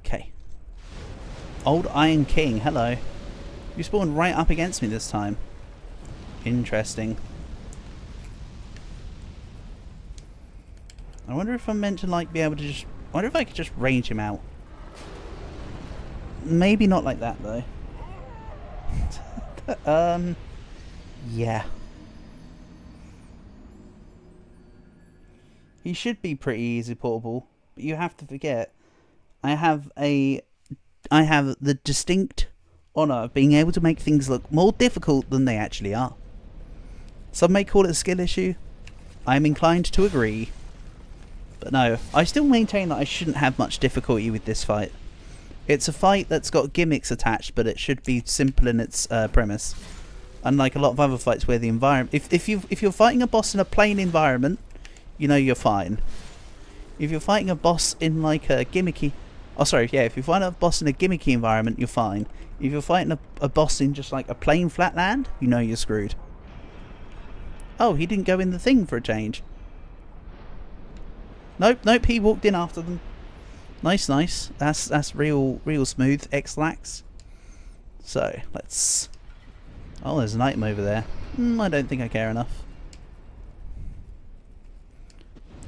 Okay. Old Iron King, hello. You spawned right up against me this time. Interesting. I wonder if I'm meant to like be able to just... I wonder if I could just range him out. Maybe not like that though. Yeah. He should be pretty easy portable, but you have to forget I have the distinct honour of being able to make things look more difficult than they actually are. Some may call it a skill issue. I am inclined to agree. But no, I still maintain that I shouldn't have much difficulty with this fight. It's a fight that's got gimmicks attached, but it should be simple in its premise. Unlike a lot of other fights where the environment... If you're fighting a boss in a plain environment, you know you're fine. If you're fighting a boss in like a gimmicky... Oh, sorry, yeah, if you find a boss in a gimmicky environment, you're fine. If you're fighting a boss in just like a plain flat land, you know you're screwed. Oh, he didn't go in the thing for a change. Nope, nope, he walked in after them. Nice, nice. That's real smooth. X-lax. So, let's... Oh, there's an item over there. I don't think I care enough.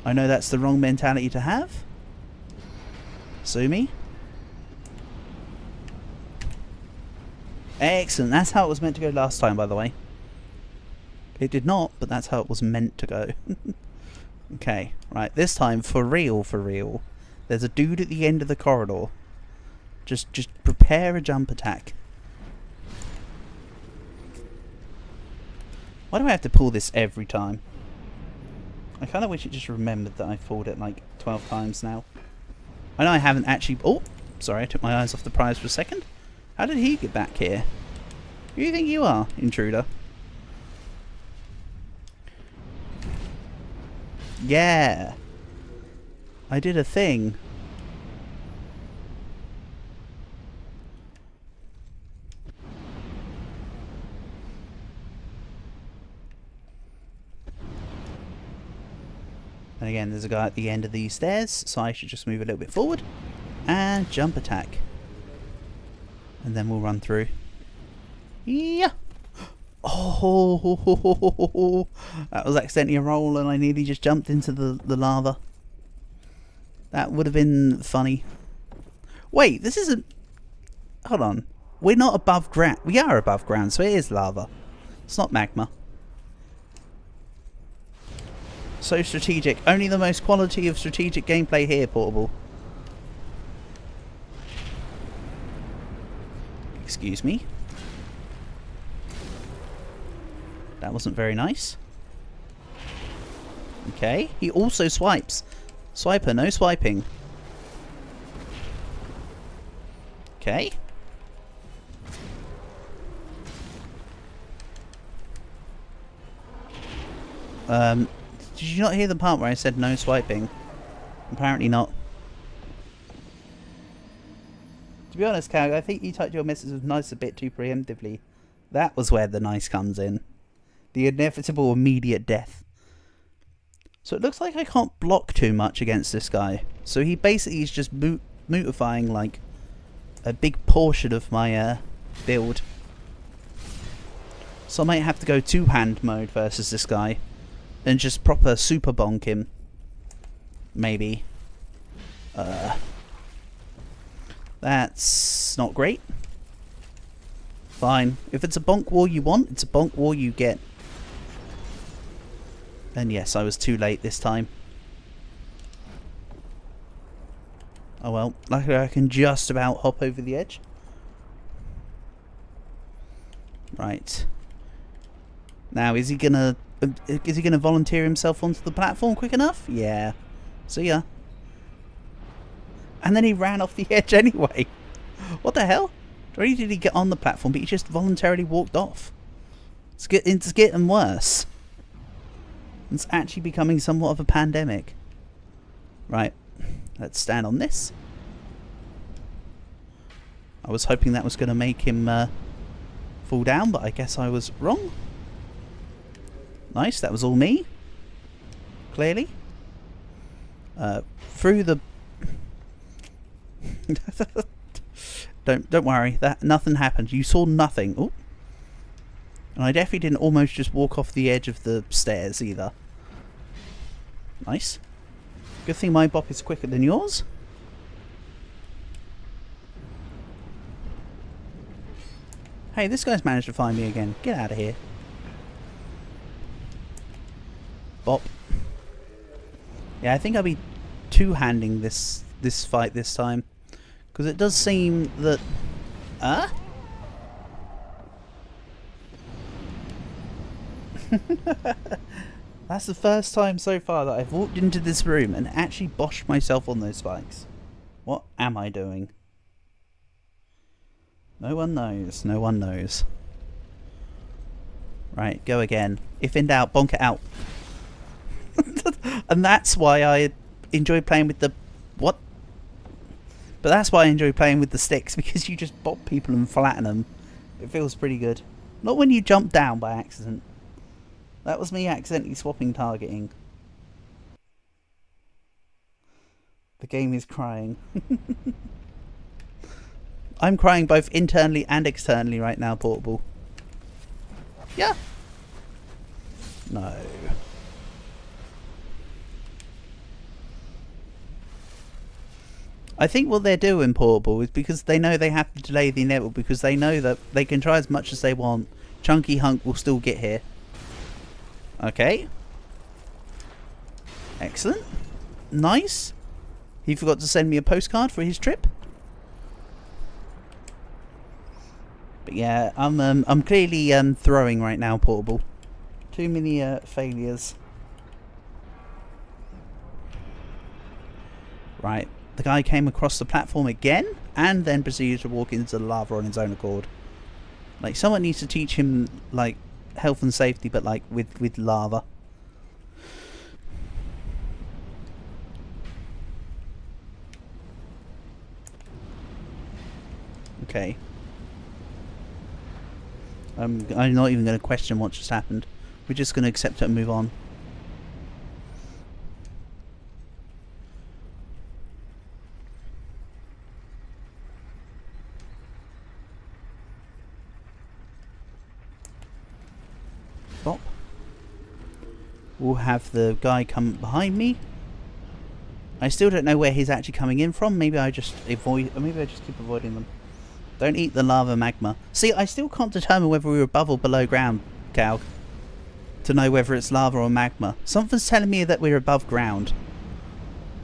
I know that's the wrong mentality to have. Sue me. Excellent. That's how it was meant to go last time, by the way. It did not, but that's how it was meant to go. Okay, right. This time, for real, there's a dude at the end of the corridor. Just prepare a jump attack. Why do I have to pull this every time? I kind of wish it just remembered that I've pulled it like 12 times now. I know I haven't actually... Oh, sorry, I took my eyes off the prize for a second. How did he get back here? Who do you think you are, intruder? Yeah. I did a thing. And again, there's a guy at the end of these stairs, so I should just move a little bit forward and jump attack. And then we'll run through. Yeah. Oh, that was accidentally a roll and I nearly just jumped into the lava. That would have been funny. Wait, this isn't... Hold on. We're not above ground. We are above ground, so it is lava. It's not magma. So strategic. Only the most quality of strategic gameplay here, Portable. Excuse me. That wasn't very nice. Okay. He also swipes. Swiper, no swiping. Okay. Did you not hear the part where I said no swiping? Apparently not. To be honest, Cal, I think you typed your message of nice a bit too preemptively. That was where the nice comes in. The inevitable immediate death. So it looks like I can't block too much against this guy. So he basically is just mutifying like a big portion of my build. So I might have to go two-hand mode versus this guy. And just proper super bonk him. Maybe. That's not great. Fine. If it's a bonk war you want, it's a bonk war you get. And yes, I was too late this time. Oh well, luckily I can just about hop over the edge. Right. Now, is he gonna volunteer himself onto the platform quick enough? Yeah. See ya. And then he ran off the edge anyway. What the hell? Not only did he get on the platform, but he just voluntarily walked off. It's getting worse. It's actually becoming somewhat of a pandemic. Right. Let's stand on this. I was hoping that was going to make him fall down, but I guess I was wrong. Nice, that was all me. Clearly. Through the... Don't worry, that nothing happened. You saw nothing. Oh. And I definitely didn't almost just walk off the edge of the stairs either. Nice. Good thing my bop is quicker than yours. Hey, this guy's managed to find me again. Get out of here. Bop. Yeah, I think I'll be two-handing this fight this time. Because it does seem that... Huh? That's the first time so far that I've walked into this room and actually boshed myself on those spikes. What am I doing? No one knows. No one knows. Right, go again. If in doubt, bonk it out. And that's why I enjoy playing with the... What? But that's why I enjoy playing with the sticks, because you just bop people and flatten them. It feels pretty good. Not when you jump down by accident. That was me accidentally swapping targeting. The game is crying. I'm crying both internally and externally right now, Portable. Yeah. No. I think what they're doing, Portable, is because they know they have to delay the inevitable, because they know that they can try as much as they want. Chunky Hunk will still get here. Okay. Excellent. Nice. He forgot to send me a postcard for his trip. But yeah, I'm clearly throwing right now, Portable. Too many failures. Right. The guy came across the platform again and then proceeded to walk into the lava on his own accord. Like, someone needs to teach him, like, health and safety, but like with lava. Okay. I'm not even going to question what just happened. We're just going to accept it and move on. We'll have the guy come behind me. I still don't know where he's actually coming in from. Maybe I just avoid, or maybe I just keep avoiding them. Don't eat the lava magma. See, I still can't determine whether we're above or below ground, Cal, to know whether it's lava or magma. Something's telling me that we're above ground.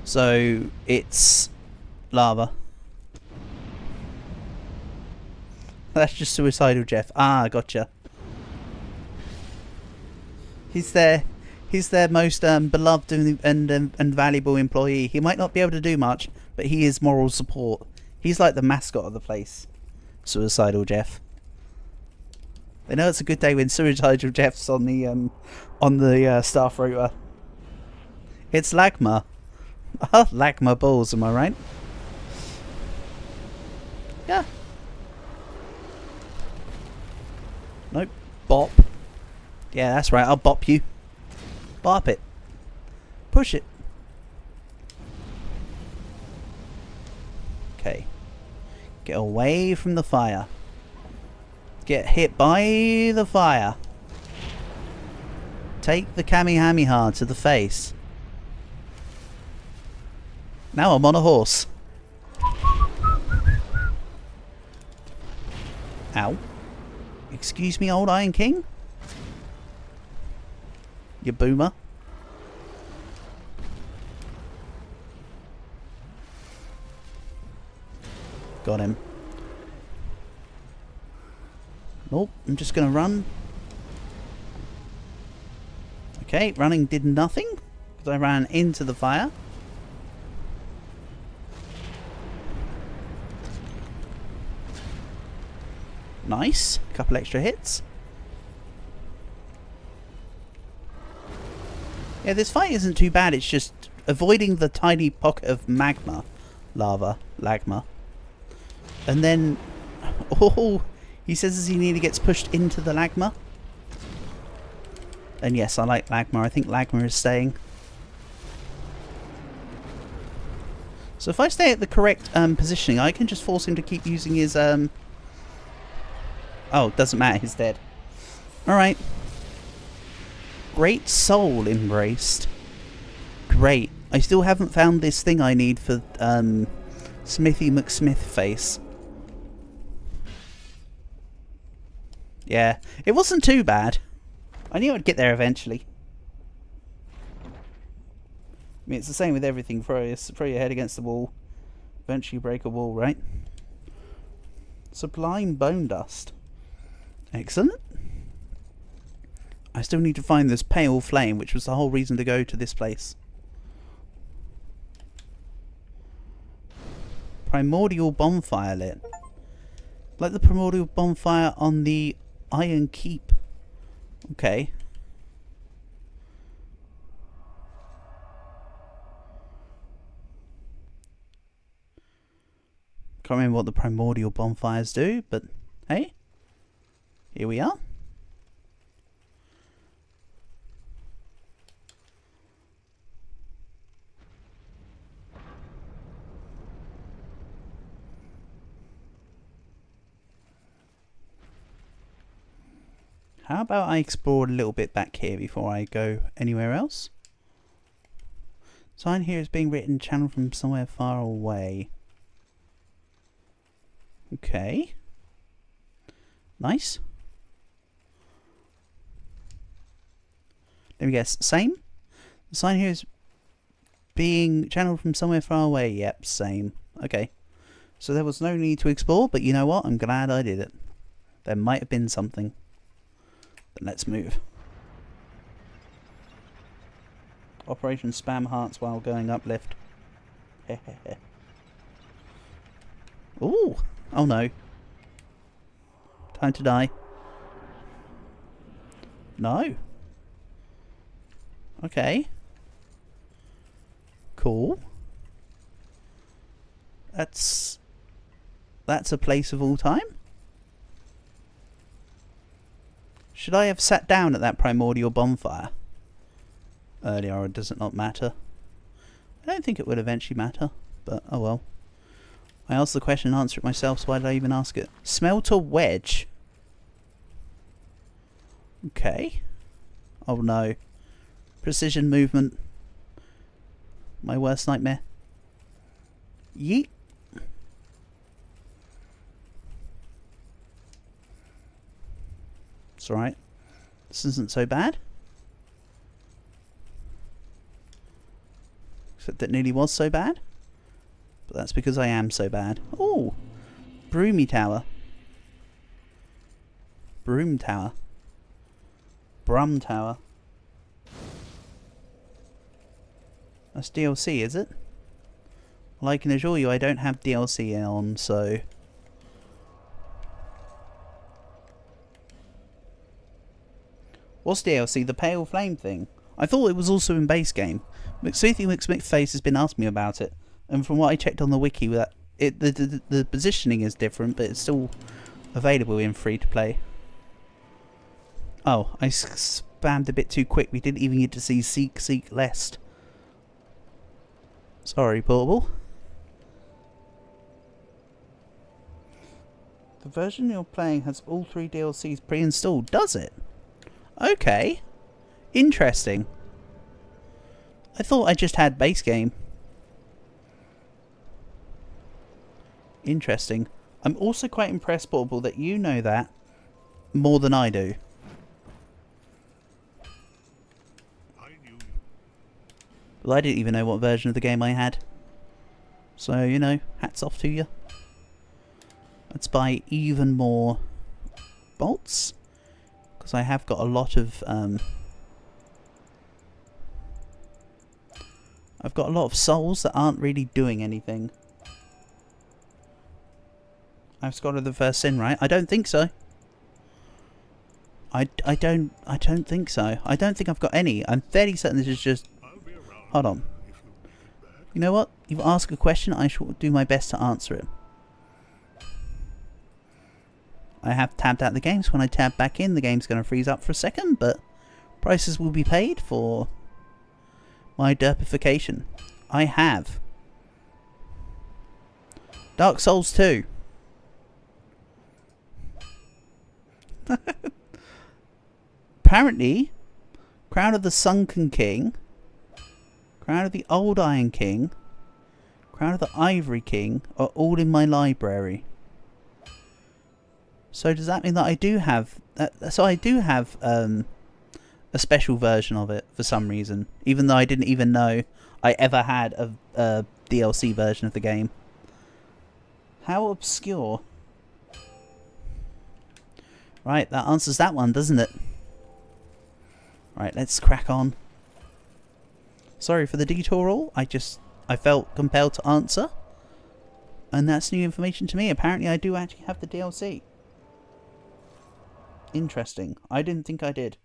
So, it's lava. That's just suicidal Jeff. Ah, gotcha. He's their most beloved and valuable employee. He might not be able to do much, but he is moral support. He's like the mascot of the place. Suicidal Jeff. They know it's a good day when Suicidal Jeff's on the staff rota. It's Lagma. Lagma balls, am I right? Yeah. Nope. Bop. Yeah, that's right. I'll bop you. Bop it. Push it. Okay. Get away from the fire. Get hit by the fire. Take the Kamehameha to the face. Now I'm on a horse. Ow. Excuse me, old Iron King? You boomer. Got him. Nope, I'm just gonna run. Okay, running did nothing because I ran into the fire. Nice, a couple extra hits. Yeah, this fight isn't too bad, it's just avoiding the tiny pocket of magma. Lagma. And then... Oh, he says as he nearly gets pushed into the lagma. And yes, I like lagma. I think lagma is staying. So if I stay at the correct positioning, I can just force him to keep using his... Oh, doesn't matter, he's dead. Alright. Great soul embraced. Great. I still haven't found this thing I need for Smithy McSmith face. Yeah, it wasn't too bad. I knew I'd get there eventually. I mean, it's the same with everything. Throw your head against the wall. Eventually break a wall, right? Sublime bone dust. Excellent. I still need to find this pale flame, which was the whole reason to go to this place. Primordial bonfire lit. Like the primordial bonfire on the Iron Keep. Okay. Can't remember what the primordial bonfires do, but hey, here we are. How about I explore a little bit back here before I go anywhere else? Sign here is being written, channeled from somewhere far away. Okay. Nice. Let me guess. Same? The sign here is being channeled from somewhere far away. Yep, same. Okay. So there was no need to explore, but you know what? I'm glad I did it. There might have been something. But let's move. Operation spam hearts while going uplift. Ooh! Oh no. Time to die. No. Okay. Cool. That's a place of all time? Should I have sat down at that primordial bonfire earlier, or does it not matter? I don't think it would eventually matter, but oh well. I asked the question and answered it myself, so why did I even ask it? Smelter wedge. Okay. Oh no. Precision movement. My worst nightmare. Yeet. It's alright. This isn't so bad. Except that nearly was so bad. But that's because I am so bad. Oh! Broomy Tower. Broom Tower. Brum Tower. That's DLC, is it? Well, I can assure you I don't have DLC on, so... What's DLC? The Pale Flame thing? I thought it was also in base game. Smithy McSmithface has been asking me about it, and from what I checked on the wiki, that the positioning is different, but it's still available in free to play. Oh, I spammed a bit too quick. We didn't even get to see Seek Lest. Sorry, Portable. The version you're playing has all 3 DLCs pre-installed, does it? Okay. Interesting. I thought I just had base game. Interesting. I'm also quite impressed, Portable, that you know that more than I do. Well, I didn't even know what version of the game I had. So, you know, hats off to you. Let's buy even more bolts. Because I have got a lot of... I've got a lot of souls that aren't really doing anything. I've scotted the first sin, right? I don't think so. I don't think so. I don't think I've got any. I'm fairly certain this is just... Hold on. You know what? You've asked a question, I shall do my best to answer it. I have tabbed out the game, so when I tab back in, the game's going to freeze up for a second, but prices will be paid for my derpification. I have Dark Souls 2. Apparently, Crown of the Sunken King, Crown of the Old Iron King, Crown of the Ivory King are all in my library. So does that mean that I do have... so I do have a special version of it for some reason. Even though I didn't even know I ever had a DLC version of the game. How obscure. Right, that answers that one, doesn't it? Right, let's crack on. Sorry for the detour all. I felt compelled to answer. And that's new information to me. Apparently I do actually have the DLC. Interesting. I didn't think I did.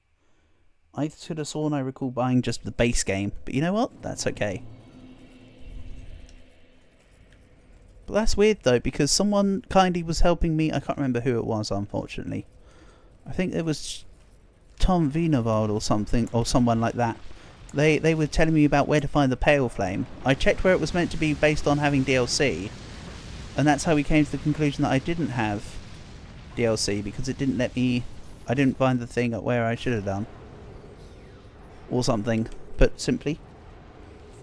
I should have sworn I recall buying just the base game. But you know what? That's okay. But that's weird though, because someone kindly was helping me. I can't remember who it was, unfortunately. I think it was Tom Wienerwald or something, or someone like that. They were telling me about where to find the Pale Flame. I checked where it was meant to be based on having DLC. And that's how we came to the conclusion that I didn't have DLC, because it didn't let me... I didn't find the thing at where I should have done. Or something, put simply.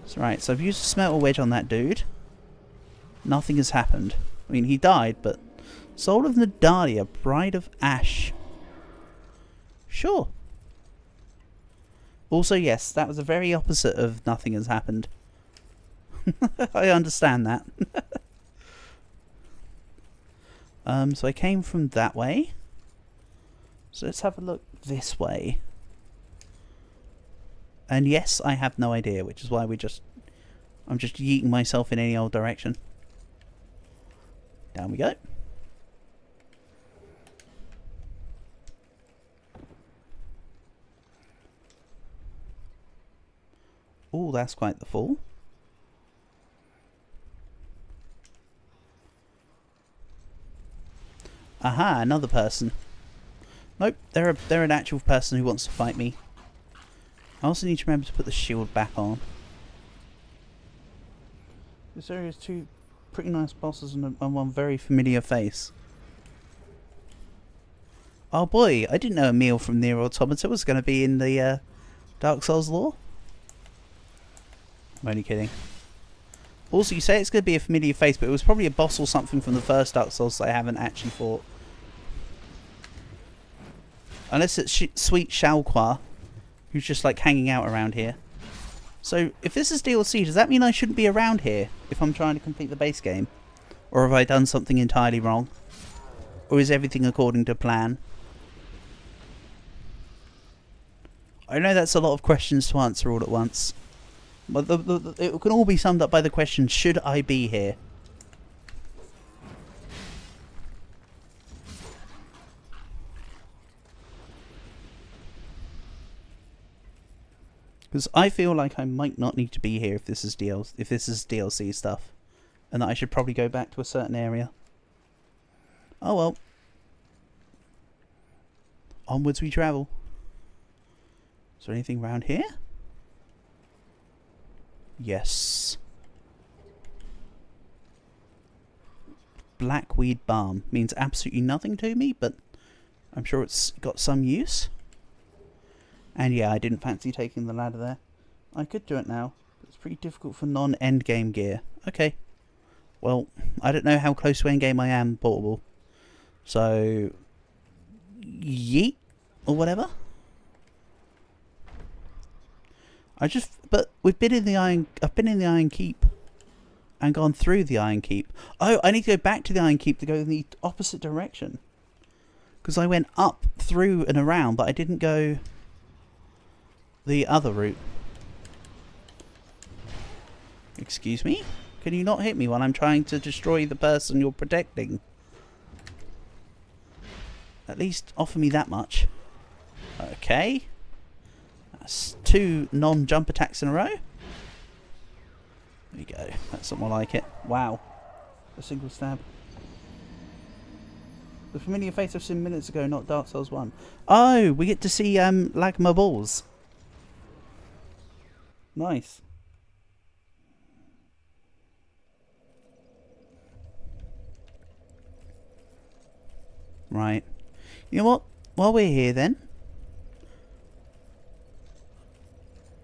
So, right, so I've used a smelter wedge on that dude. Nothing has happened. I mean, he died, but... Soul of Nadalia, Bride of Ash. Sure. Also, yes, that was the very opposite of nothing has happened. I understand that. So I came from that way. So let's have a look this way. And yes, I have no idea, which is why I'm just yeeting myself in any old direction. Down we go. Oh, that's quite the fall. Aha, another person. Nope, they're an actual person who wants to fight me. I also need to remember to put the shield back on. This area has 2 pretty nice bosses and one very familiar face. Oh boy, I didn't know a meal from Nier Automata was going to be in the Dark Souls lore. I'm only kidding. Also, you say it's going to be a familiar face, but it was probably a boss or something from the first Dark Souls that I haven't actually fought. Unless it's Sweet Shalqua, who's just like hanging out around here. So, if this is DLC, does that mean I shouldn't be around here if I'm trying to complete the base game? Or have I done something entirely wrong? Or is everything according to plan? I know that's a lot of questions to answer all at once. But it can all be summed up by the question, should I be here? Because I feel like I might not need to be here if this is DLC stuff. And that I should probably go back to a certain area. Oh well. Onwards we travel. Is there anything around here? Yes. Blackweed balm means absolutely nothing to me, but I'm sure it's got some use. And yeah, I didn't fancy taking the ladder there. I could do it now. It's pretty difficult for non-endgame gear. Okay. Well, I don't know how close to endgame I am, portable. So, yeet or whatever. But we've been in the I've been in the Iron Keep and gone through the Iron Keep. Oh, I need to go back to the Iron Keep to go in the opposite direction. Because I went up, through and around, but I didn't go the other route. Excuse me? Can you not hit me while I'm trying to destroy the person you're protecting? At least offer me that much. Okay. That's 2 non-jump attacks in a row. There you go. That's something like it. Wow. A single stab. The familiar face I've seen minutes ago, not Dark Souls 1. Oh, we get to see Lagma balls. Nice. Right. You know what? While we're here then,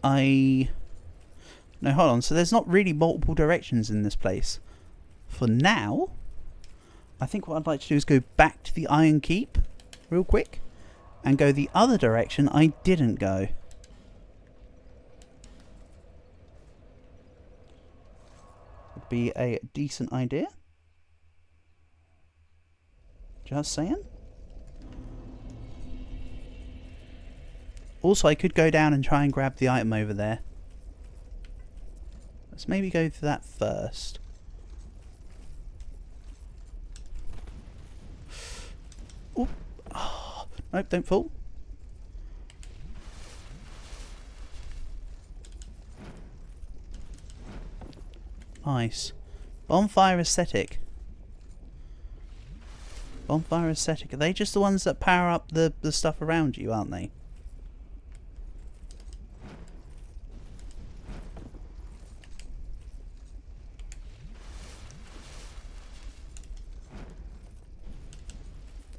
no, hold on. So there's not really multiple directions in this place. For now, I think what I'd like to do is go back to the Iron Keep real quick and go the other direction I didn't go. Would be a decent idea. Just saying. Also, I could go down and try and grab the item over there. Let's maybe go for that first. Oh, nope, don't fall. Nice. Bonfire aesthetic. Bonfire aesthetic. Are they just the ones that power up the stuff around you, aren't they?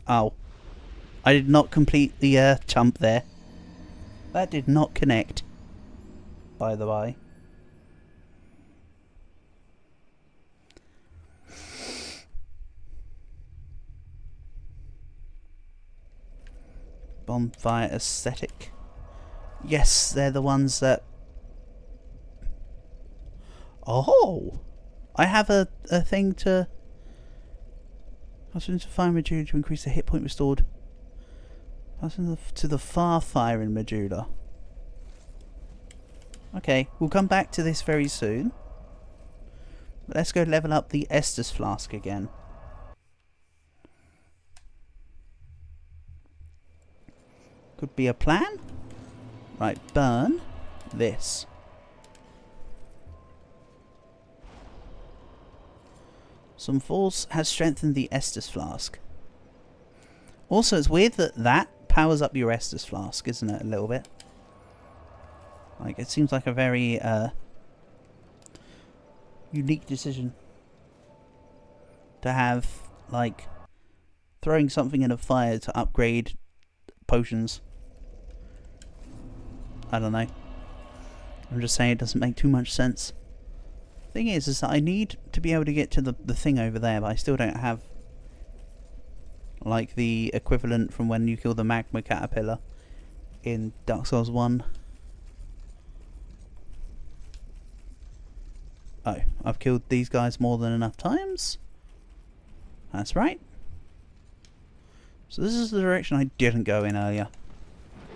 Oh. I did not complete the jump there. That did not connect. By the way. Bonfire aesthetic. Yes, they're the ones that... Oh! I have a thing to... Pass into fire medulla to increase the hit point restored. Pass to the far fire in medulla. Okay, we'll come back to this very soon. But let's go level up the Estus flask again. Could be a plan. Right, burn this. Some force has strengthened the Estus flask. Also, it's weird that that powers up your Estus flask, isn't it? A little bit. Like, it seems like a very unique decision to have, like, throwing something in a fire to upgrade potions. I don't know. I'm just saying it doesn't make too much sense. Thing is that I need to be able to get to the thing over there, but I still don't have like the equivalent from when you kill the magma caterpillar in Dark Souls 1. Oh, I've killed these guys more than enough times. That's right. So this is the direction I didn't go in earlier,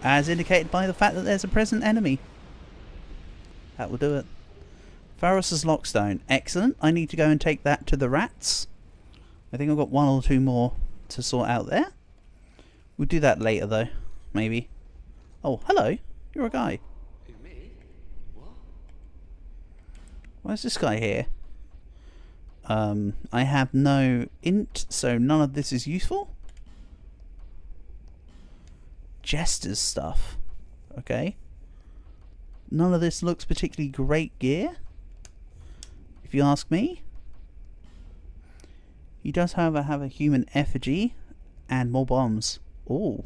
as indicated by the fact that there's a present enemy. That will do it. Pharros' Lockstone. Excellent. I need to go and take that to the rats. I think I've got one or two more to sort out there. We'll do that later though. Maybe. Oh, hello. You're a guy. Who, me? What? Why is this guy here? I have no int, so none of this is useful. Jester's stuff. Okay. None of this looks particularly great gear, if you ask me. He does, however, have a human effigy and more bombs. Oh,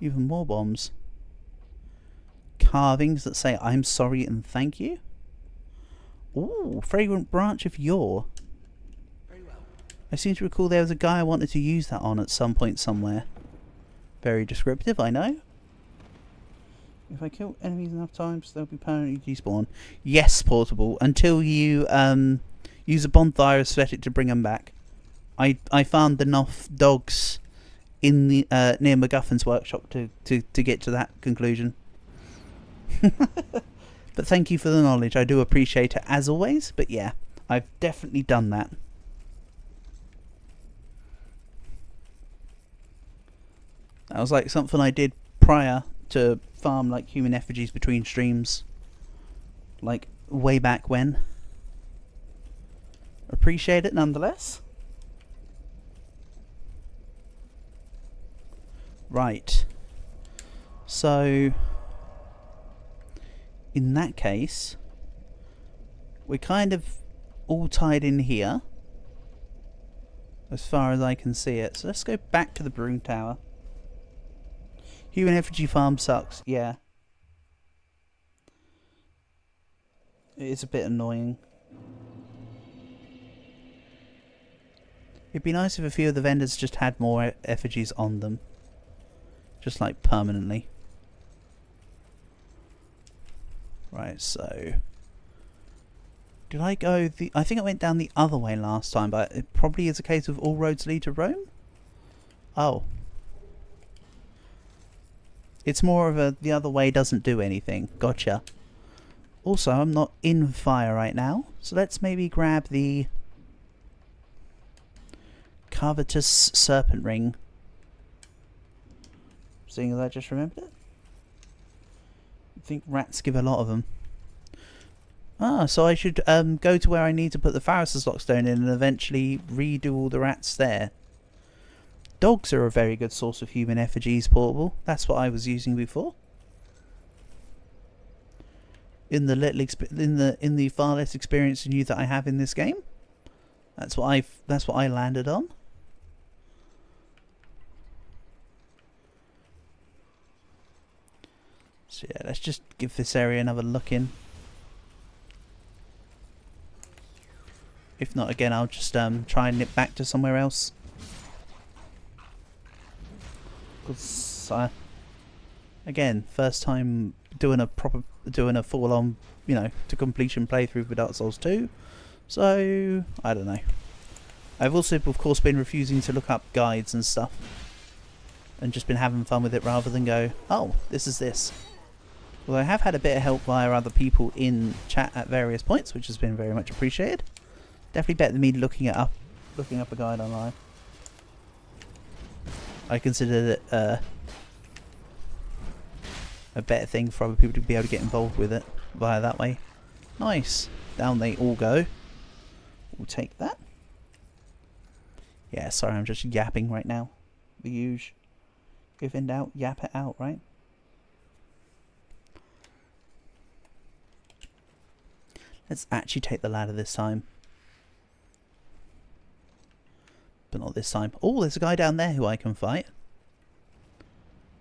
even more bombs. Carvings that say "I'm sorry" and "thank you." Ooh, fragrant branch of yore. Very well. I seem to recall there was a guy I wanted to use that on at some point somewhere. Very descriptive, I know. If I kill enemies enough times, they'll be permanently despawn. Yes, Portable. Until you use a bonfire aesthetic to bring them back. I found enough dogs in the near MacGuffin's workshop to get to that conclusion. But thank you for the knowledge. I do appreciate it as always. But yeah, I've definitely done that. That was like something I did prior to farm like human effigies between streams. Like way back when. Appreciate it nonetheless. Right. So in that case, we're kind of all tied in here as far as I can see it. So let's go back to the Broom Tower. Human effigy farm sucks, yeah. It is a bit annoying. It'd be nice if a few of the vendors just had more effigies on them. Just like permanently. Right, so... Did I go the... I think I went down the other way last time, but it probably is a case of all roads lead to Rome? Oh. It's more of a the other way doesn't do anything. Gotcha. Also, I'm not in fire right now, so let's maybe grab the Covetous Serpent Ring. Seeing as I just remembered it. I think rats give a lot of them. Ah, so I should go to where I need to put the Pharros' Lockstone in and eventually redo all the rats there. Dogs are a very good source of human effigies, Portable. That's what I was using before. In the little in the far less experience than you that I have in this game, that's what I landed on. So yeah, let's just give this area another look in. If not, again, I'll just try and nip back to somewhere else. Because again, first time doing a full-on, you know, to completion playthrough for Dark Souls 2. So I don't know. I've also, of course, been refusing to look up guides and stuff, and just been having fun with it rather than go, oh, this is this. Well, I have had a bit of help via other people in chat at various points, which has been very much appreciated. Definitely better than me looking up a guide online. I consider it a better thing for other people to be able to get involved with it via that way. Nice. Down they all go. We'll take that. Yeah, sorry, I'm just yapping right now. The usual. If in doubt, yap it out, right? Let's actually take the ladder this time. But not this time. Oh, there's a guy down there who I can fight.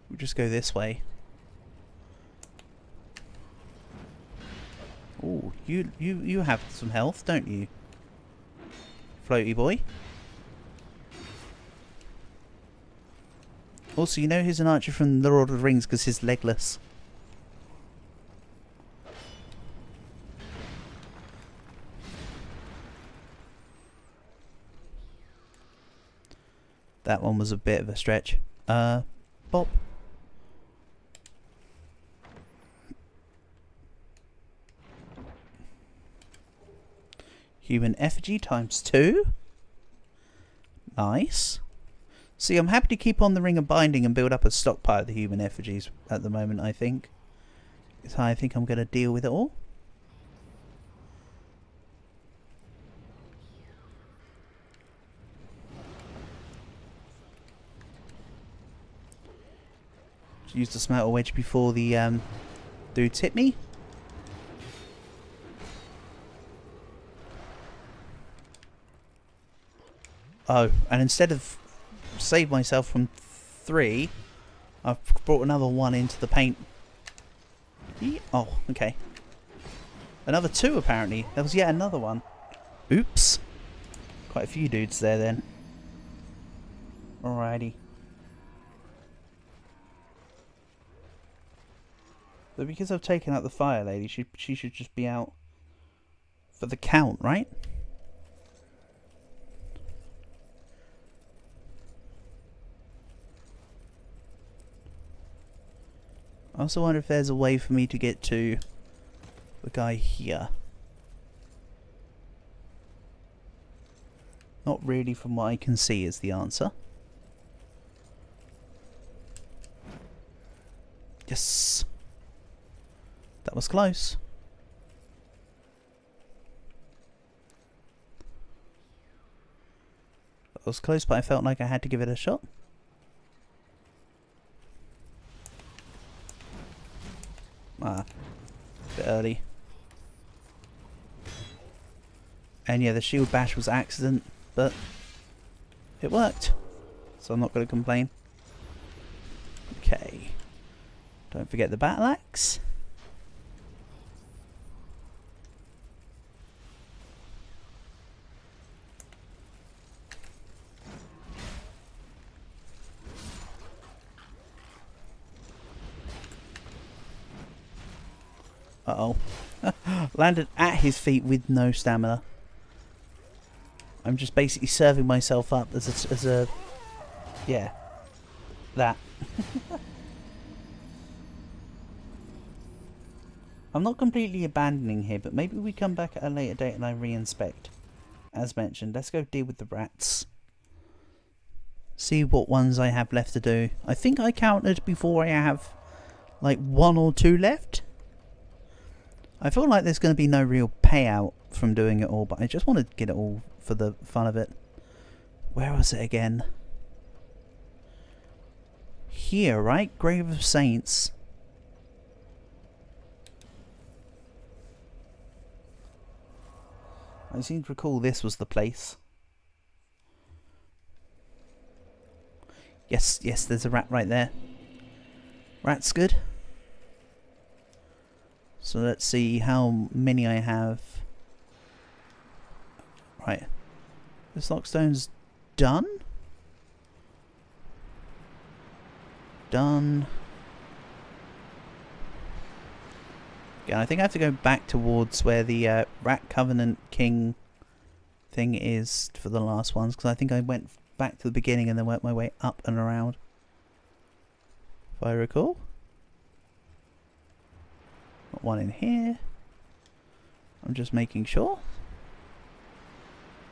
We'll just go this way. You have some health, don't you? Floaty boy. Also, you know he's an archer from the Lord of the Rings because he's legless. That one was a bit of a stretch. Bob. Human effigy ×2. Nice. See, I'm happy to keep on the Ring of Binding and build up a stockpile of the human effigies at the moment, I think. It's how I think I'm going to deal with it all. Use the smelter wedge before the dudes hit me. Oh, and instead of save myself from 3, I've brought another 1 into the paint. Oh, okay. Another 2 apparently. There was yet another one. Oops. Quite a few dudes there then. Alrighty. But because I've taken out the fire lady, she should just be out for the count, right? I also wonder if there's a way for me to get to the guy here. Not really from what I can see is the answer. Yes. That was close. That was close, but I felt like I had to give it a shot. Ah, a bit early. And yeah, the shield bash was accident, but it worked. So I'm not going to complain. Okay. Don't forget the battle axe. Uh-oh. Landed at his feet with no stamina. I'm just basically serving myself up as a yeah, that. I'm not completely abandoning here, but maybe we come back at a later date and I re-inspect. As mentioned, let's go deal with the rats. See what ones I have left to do. I think I counted before I have like 1 or 2 left. I feel like there's going to be no real payout from doing it all, but I just want to get it all for the fun of it. Where was it again? Here, right? Grave of Saints. I seem to recall this was the place. Yes, yes, there's a rat right there. Rat's good. So let's see how many I have. Right. This lockstone's done? Done. Yeah, I think I have to go back towards where the Rat Covenant King thing is for the last ones, because I think I went back to the beginning and then worked my way up and around. If I recall. Got one in here. I'm just making sure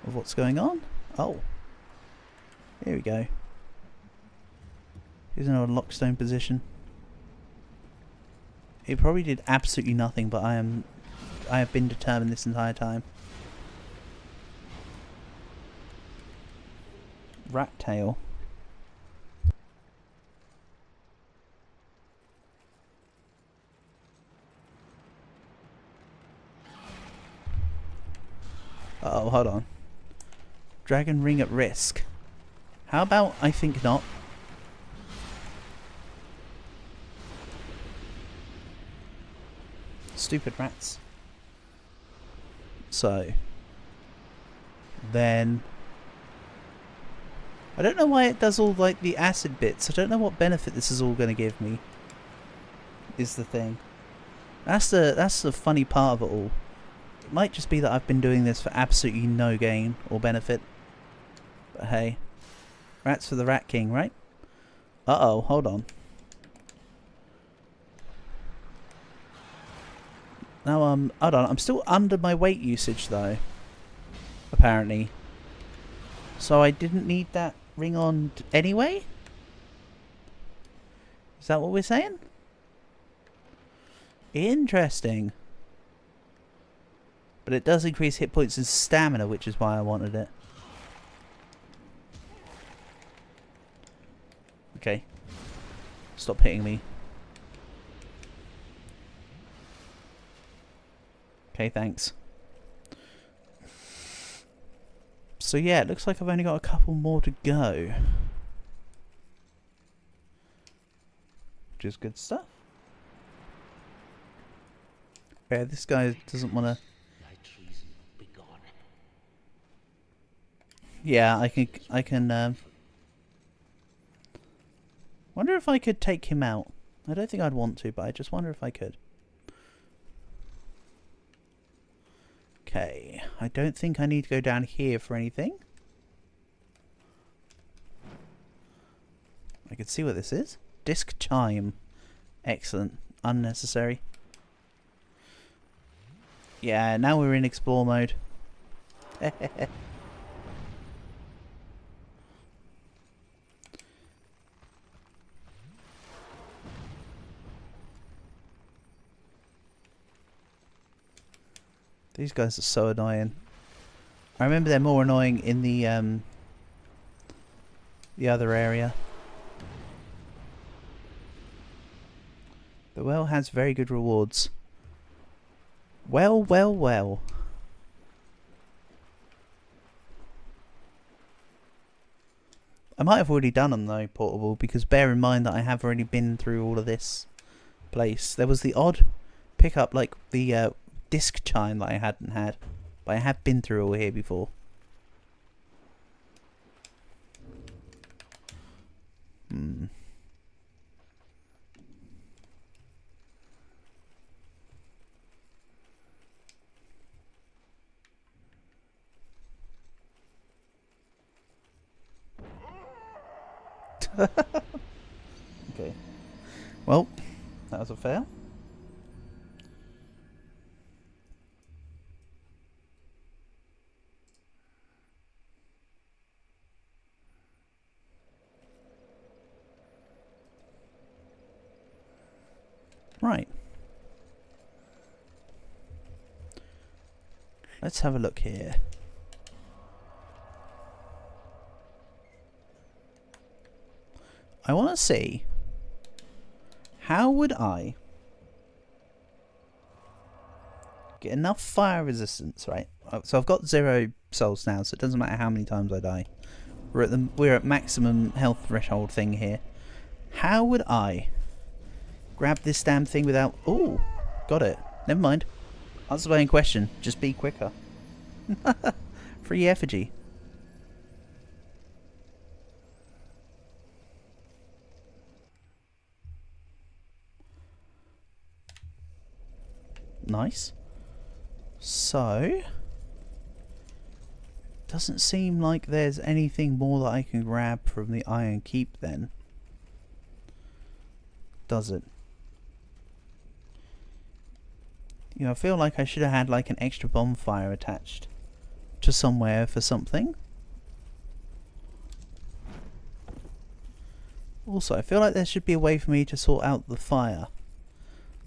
of what's going on. Oh. Here we go. Here's another lockstone position. It probably did absolutely nothing, but I have been determined this entire time. Rat tail. Uh oh, hold on. Dragon ring at risk. How about I think not? Stupid rats. so then I don't know why it does all like the acid bits. I don't know what benefit this is all going to give me. Is the thing. That's the funny part of it all. It might just be that I've been doing this for absolutely no gain or benefit. But hey, rats for the Rat King, right? Uh-oh, hold on. Now hold on, I'm still under my weight usage though. Apparently. So I didn't need that ring on anyway? Is that what we're saying? Interesting. But it does increase hit points and stamina, which is why I wanted it. Okay. Stop hitting me. Okay, thanks. So yeah, it looks like I've only got a couple more to go. Which is good stuff. Yeah, this guy doesn't want to... Yeah, I can wonder if I could take him out. I don't think I'd want to, but I just wonder if I could. Okay, I don't think I need to go down here for anything. I can see what this is. Disc chime. Excellent. Unnecessary. Yeah, now we're in explore mode. These guys are so annoying. I remember they're more annoying in the other area. The well has very good rewards. Well, well, well. I might have already done them though, portable, because bear in mind that I have already been through all of this place. There was the odd pickup, like the disc chime that I hadn't had, but I have been through all here before. Okay. Well, that was a fail. Right. Let's have a look here. I want to see how would I get enough fire resistance, right? So I've got 0 souls now, so it doesn't matter how many times I die. We're at maximum health threshold thing here. How would I grab this damn thing without... Ooh, got it. Never mind. Answer my own question. Just be quicker. Free effigy. Nice. So, doesn't seem like there's anything more that I can grab from the Iron Keep then. Does it? You know, I feel like I should have had like an extra bonfire attached to somewhere for something. Also, I feel like there should be a way for me to sort out the fire,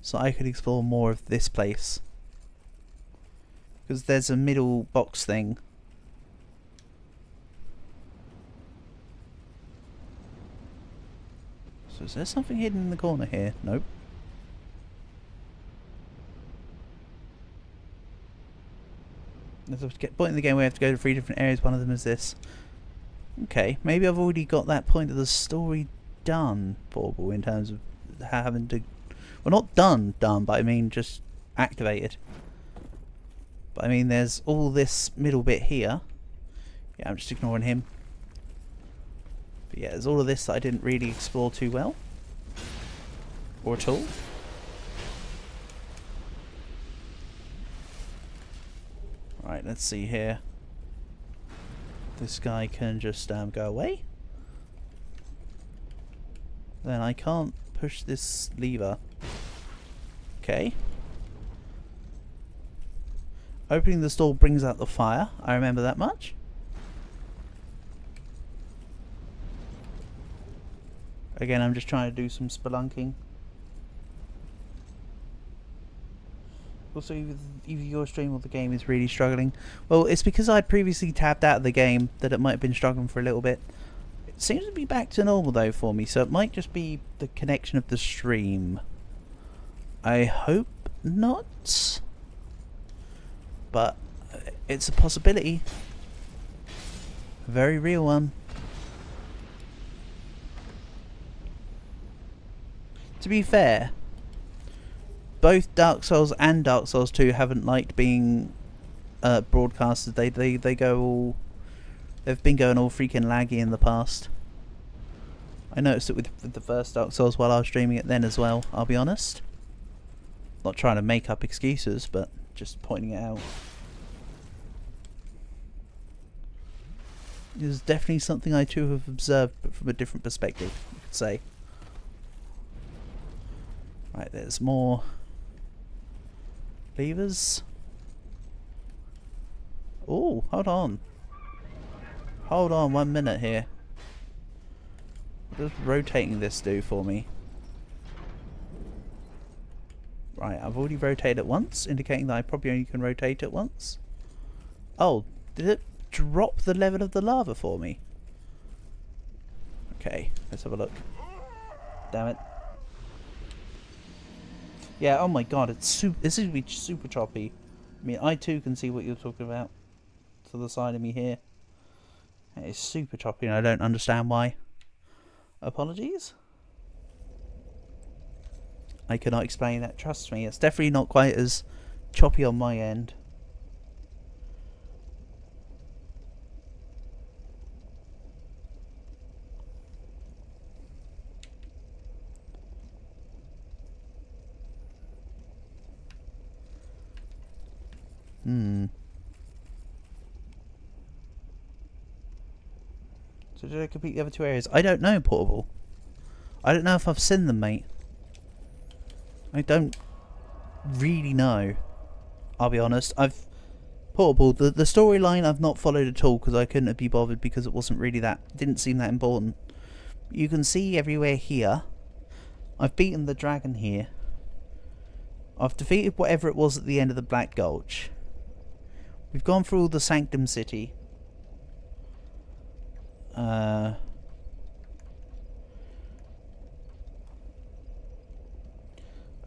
so I could explore more of this place. Because there's a middle box thing. So is there something hidden in the corner here? Nope. There's a point in the game where I have to go to 3 different areas. One of them is this. Okay, maybe I've already got that point of the story done, portable, in terms of having to... Well, not done, but I mean just activated. But I mean, there's all this middle bit here. Yeah, I'm just ignoring him. But yeah, there's all of this that I didn't really explore too well. Or at all. Right, let's see here. This guy can just go away. Then I can't push this lever. Okay. Opening the door brings out the fire. I remember that much. Again, I'm just trying to do some spelunking. Also, either your stream or the game is really struggling. Well, it's because I previously tabbed out of the game that it might have been struggling for a little bit. It seems to be back to normal though for me, so it might just be the connection of the stream. I hope not. But it's a possibility. A very real one. To be fair, both Dark Souls and Dark Souls 2 haven't liked being broadcasted. They go all... They've been going all freaking laggy in the past. I noticed it with the first Dark Souls while I was streaming it then as well, I'll be honest. Not trying to make up excuses, but just pointing it out. It is definitely something I too have observed, but from a different perspective, you could say. Right, there's more levers. Oh, hold on. Hold on 1 minute here. What does rotating this do for me? Right, I've already rotated it once, indicating that I probably only can rotate it once. Oh, did it drop the level of the lava for me? Okay, let's have a look. Damn it. Yeah, oh my god, this is going to be super choppy. I mean, I too can see what you're talking about. To the side of me here. It's super choppy and I don't understand why. Apologies. I cannot explain that, trust me. It's definitely not quite as choppy on my end. So did I complete the other two areas? I don't know, Portable. I don't know if I've seen them, mate. I don't really know. I'll be honest. Portable, the storyline I've not followed at all because I couldn't be bothered because it wasn't really didn't seem that important. You can see everywhere here. I've beaten the dragon here. I've defeated whatever it was at the end of the Black Gulch. We've gone through all the Sanctum City. I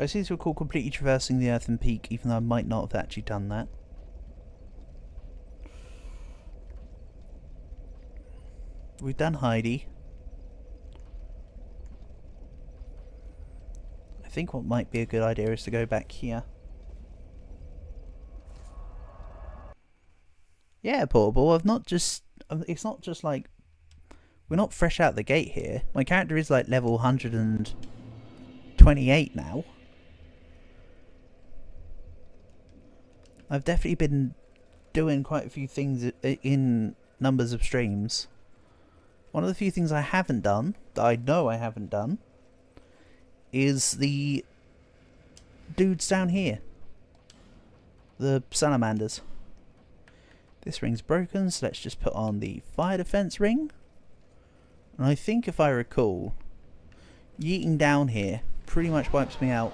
seem to recall completely traversing the Earthen Peak, even though I might not have actually done that. We've done Heidi. I think what might be a good idea is to go back here. Yeah, Portable, it's not just like, we're not fresh out the gate here. My character is like level 128 now. I've definitely been doing quite a few things in numbers of streams. One of the few things I haven't done, that I know I haven't done, is the dudes down here. The salamanders. This ring's broken, so let's just put on the fire defense ring. And I think if I recall, yeeting down here pretty much wipes me out.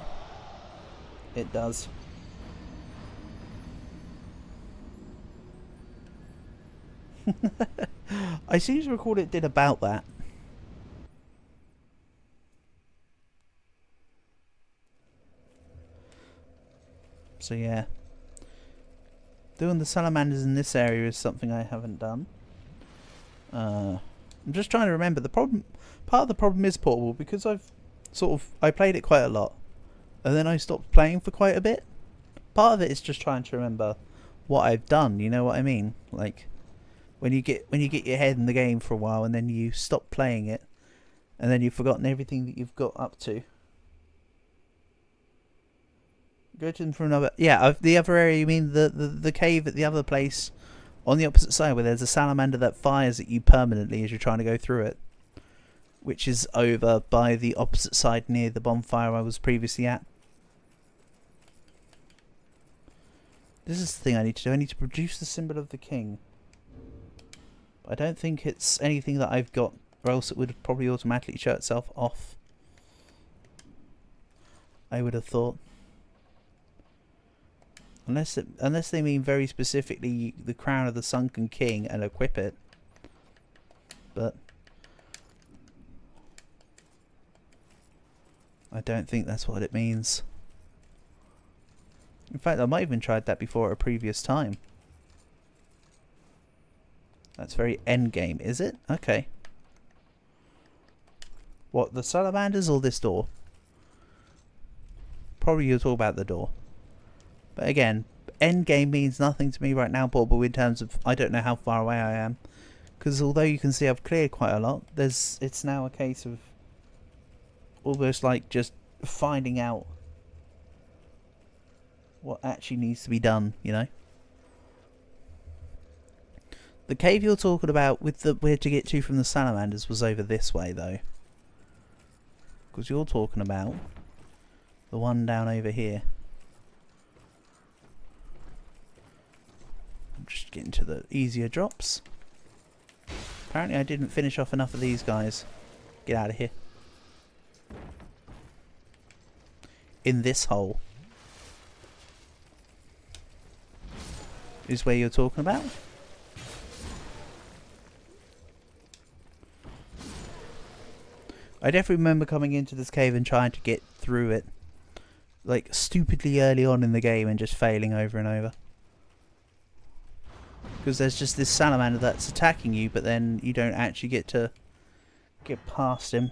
It does. I seem to recall it did about that. So yeah. Doing the salamanders in this area is something I haven't done. I'm just trying to remember. Part of the problem is, Portable, because I played it quite a lot, and then I stopped playing for quite a bit. Part of it is just trying to remember what I've done. You know what I mean? Like when you get your head in the game for a while and then you stop playing it, and then you've forgotten everything that you've got up to. Go to them from another. Yeah, the other area. You mean the cave at the other place, on the opposite side, where there's a salamander that fires at you permanently as you're trying to go through it, which is over by the opposite side near the bonfire I was previously at. This is the thing I need to do. I need to produce the symbol of the king. I don't think it's anything that I've got, or else it would probably automatically show itself off. I would have thought. Unless they mean very specifically the crown of the sunken king and equip it. But I don't think that's what it means. In fact, I might have even tried that before at a previous time. That's very endgame, is it? Okay. What, the salamanders or this door? Probably you'll talk about the door. But again, endgame means nothing to me right now, Portable, in terms of I don't know how far away I am. Because although you can see I've cleared quite a lot, it's now a case of almost like just finding out what actually needs to be done, you know? The cave you're talking about with the where to get to from the salamanders was over this way, though. Because you're talking about the one down over here. I'm just getting to the easier drops. Apparently I didn't finish off enough of these guys. Get out of here. In this hole is where you're talking about. I definitely remember coming into this cave and trying to get through it, like stupidly early on in the game, and just failing over and over. Because there's just this salamander that's attacking you, but then you don't actually get to get past him.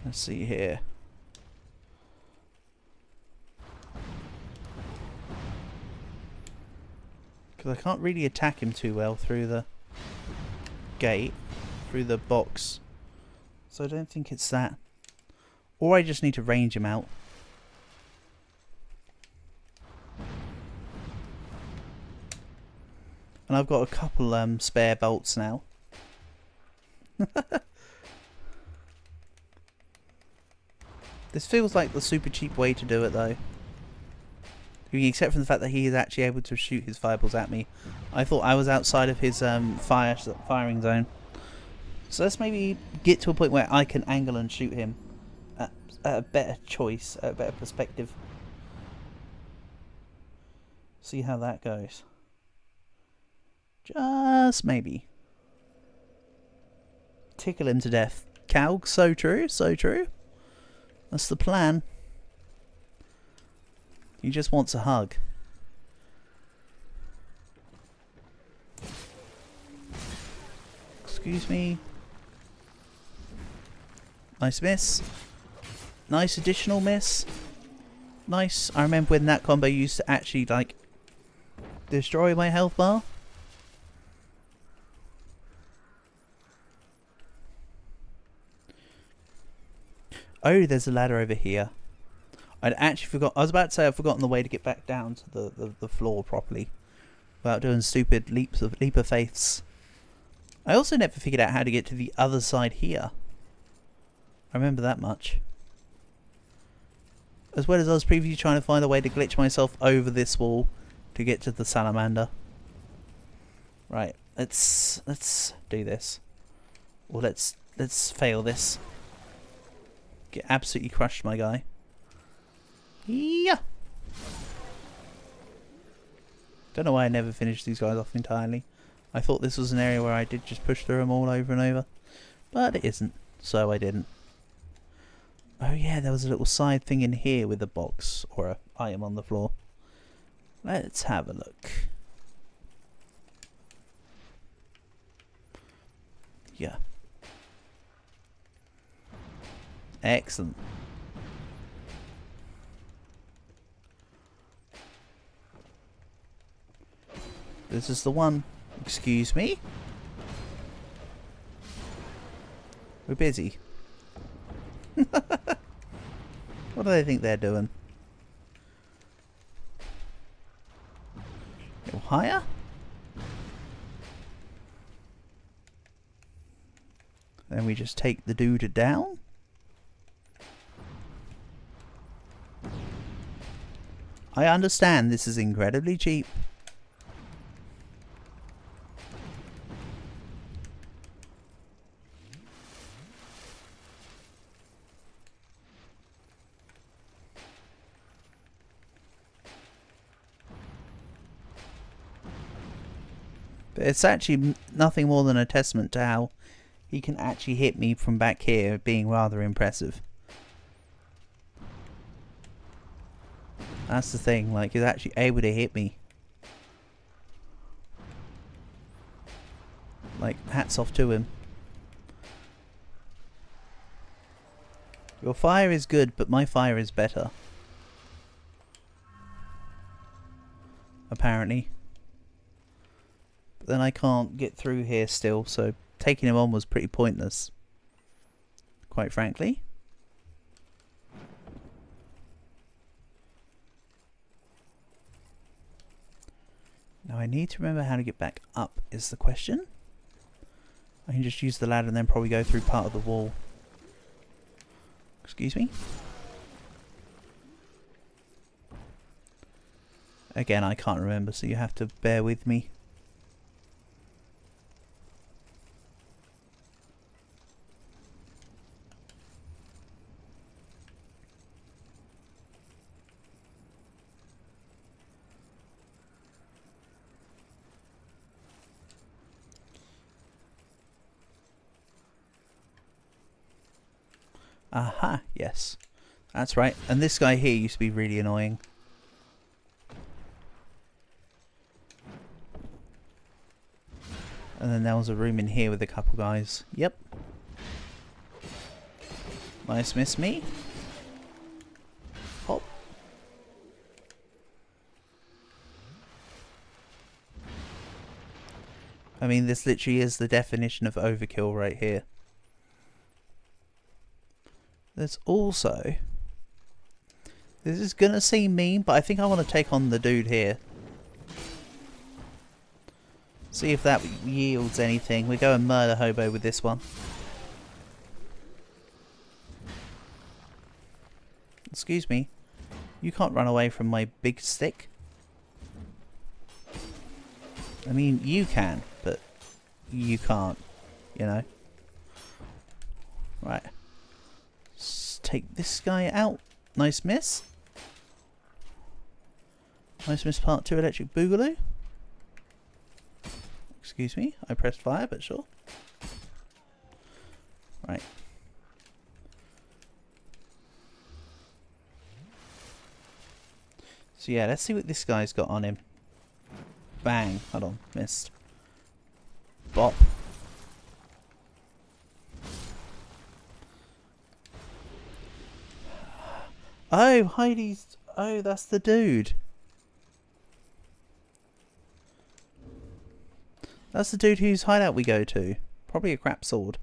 Let's see here. Because I can't really attack him too well through the gate, through the box. So I don't think it's that. Or I just need to range him out. And I've got a couple spare bolts now. This feels like the super cheap way to do it, though. Except for the fact that he is actually able to shoot his fireballs at me. I thought I was outside of his firing zone. So let's maybe get to a point where I can angle and shoot him at a better choice, at a better perspective. See how that goes. Just maybe. Tickle him to death. Cow, so true, so true. That's the plan. He just wants a hug. Excuse me. Nice miss. Nice additional miss. Nice. I remember when that combo used to actually, like, destroy my health bar. Oh, there's a ladder over here. I'd actually forgot. I was about to say I've forgotten the way to get back down to the floor properly, without doing stupid leap of faiths. I also never figured out how to get to the other side here. I remember that much. As well as I was previously trying to find a way to glitch myself over this wall to get to the salamander. Right, let's do this. Or let's fail this. Get absolutely crushed, my guy. Yeah. Don't know why I never finished these guys off entirely. I thought this was an area where I did just push through them all over and over, but it isn't, so I didn't. Oh yeah, there was a little side thing in here with a box or a item on the floor. Let's have a look. Yeah. Excellent. This is the one. Excuse me? We're busy. What do they think they're doing? Go higher? Then we just take the dude down? I understand this is incredibly cheap. But it's actually nothing more than a testament to how he can actually hit me from back here, being rather impressive. That's the thing, like, he's actually able to hit me. Like, hats off to him. Your fire is good, but my fire is better. Apparently. But then I can't get through here still, so taking him on was pretty pointless. Quite frankly. Now I need to remember how to get back up is the question. I can just use the ladder and then probably go through part of the wall. Excuse me? Again, I can't remember, so you have to bear with me. Aha, yes. That's right. And this guy here used to be really annoying. And then there was a room in here with a couple guys. Yep. Nice miss me. Hop. I mean, this literally is the definition of overkill right here. There's also... This is gonna seem mean, but I think I want to take on the dude here. See if that yields anything. We go and murder hobo with this one. Excuse me. You can't run away from my big stick. I mean, you can, but you can't, you know. Right. Let's take this guy out. Nice miss. Nice miss part 2 electric boogaloo. Excuse me, I pressed fire, but sure. Right. So yeah, let's see what this guy's got on him. Bang. Hold on, missed. Bop. Oh, Heidi's... Oh, that's the dude. That's the dude whose hideout we go to. Probably a crap sword.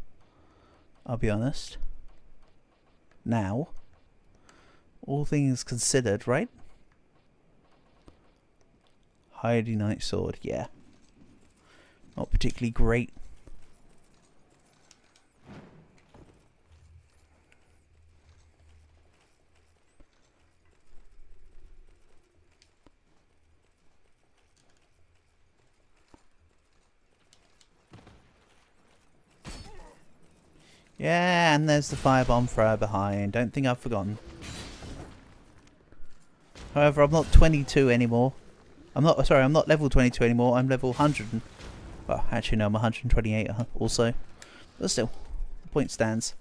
I'll be honest. Now. All things considered, right? Heidi Knight sword, yeah. Not particularly great. Yeah, and there's the firebomb thrower behind. Don't think I've forgotten. However, I'm not 22 anymore. I'm not level 22 anymore. I'm level 100. Well, actually no, I'm 128 also. But still, the point stands.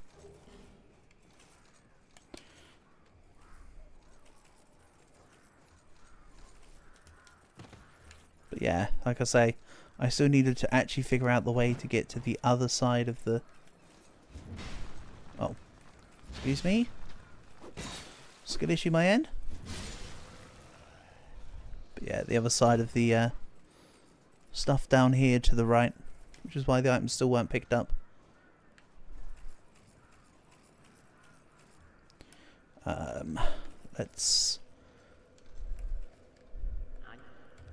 But yeah, like I say, I still needed to actually figure out the way to get to the other side of the... Oh. Excuse me? Skill issue my end? But yeah, the other side of the stuff down here to the right. Which is why the items still weren't picked up. Let's...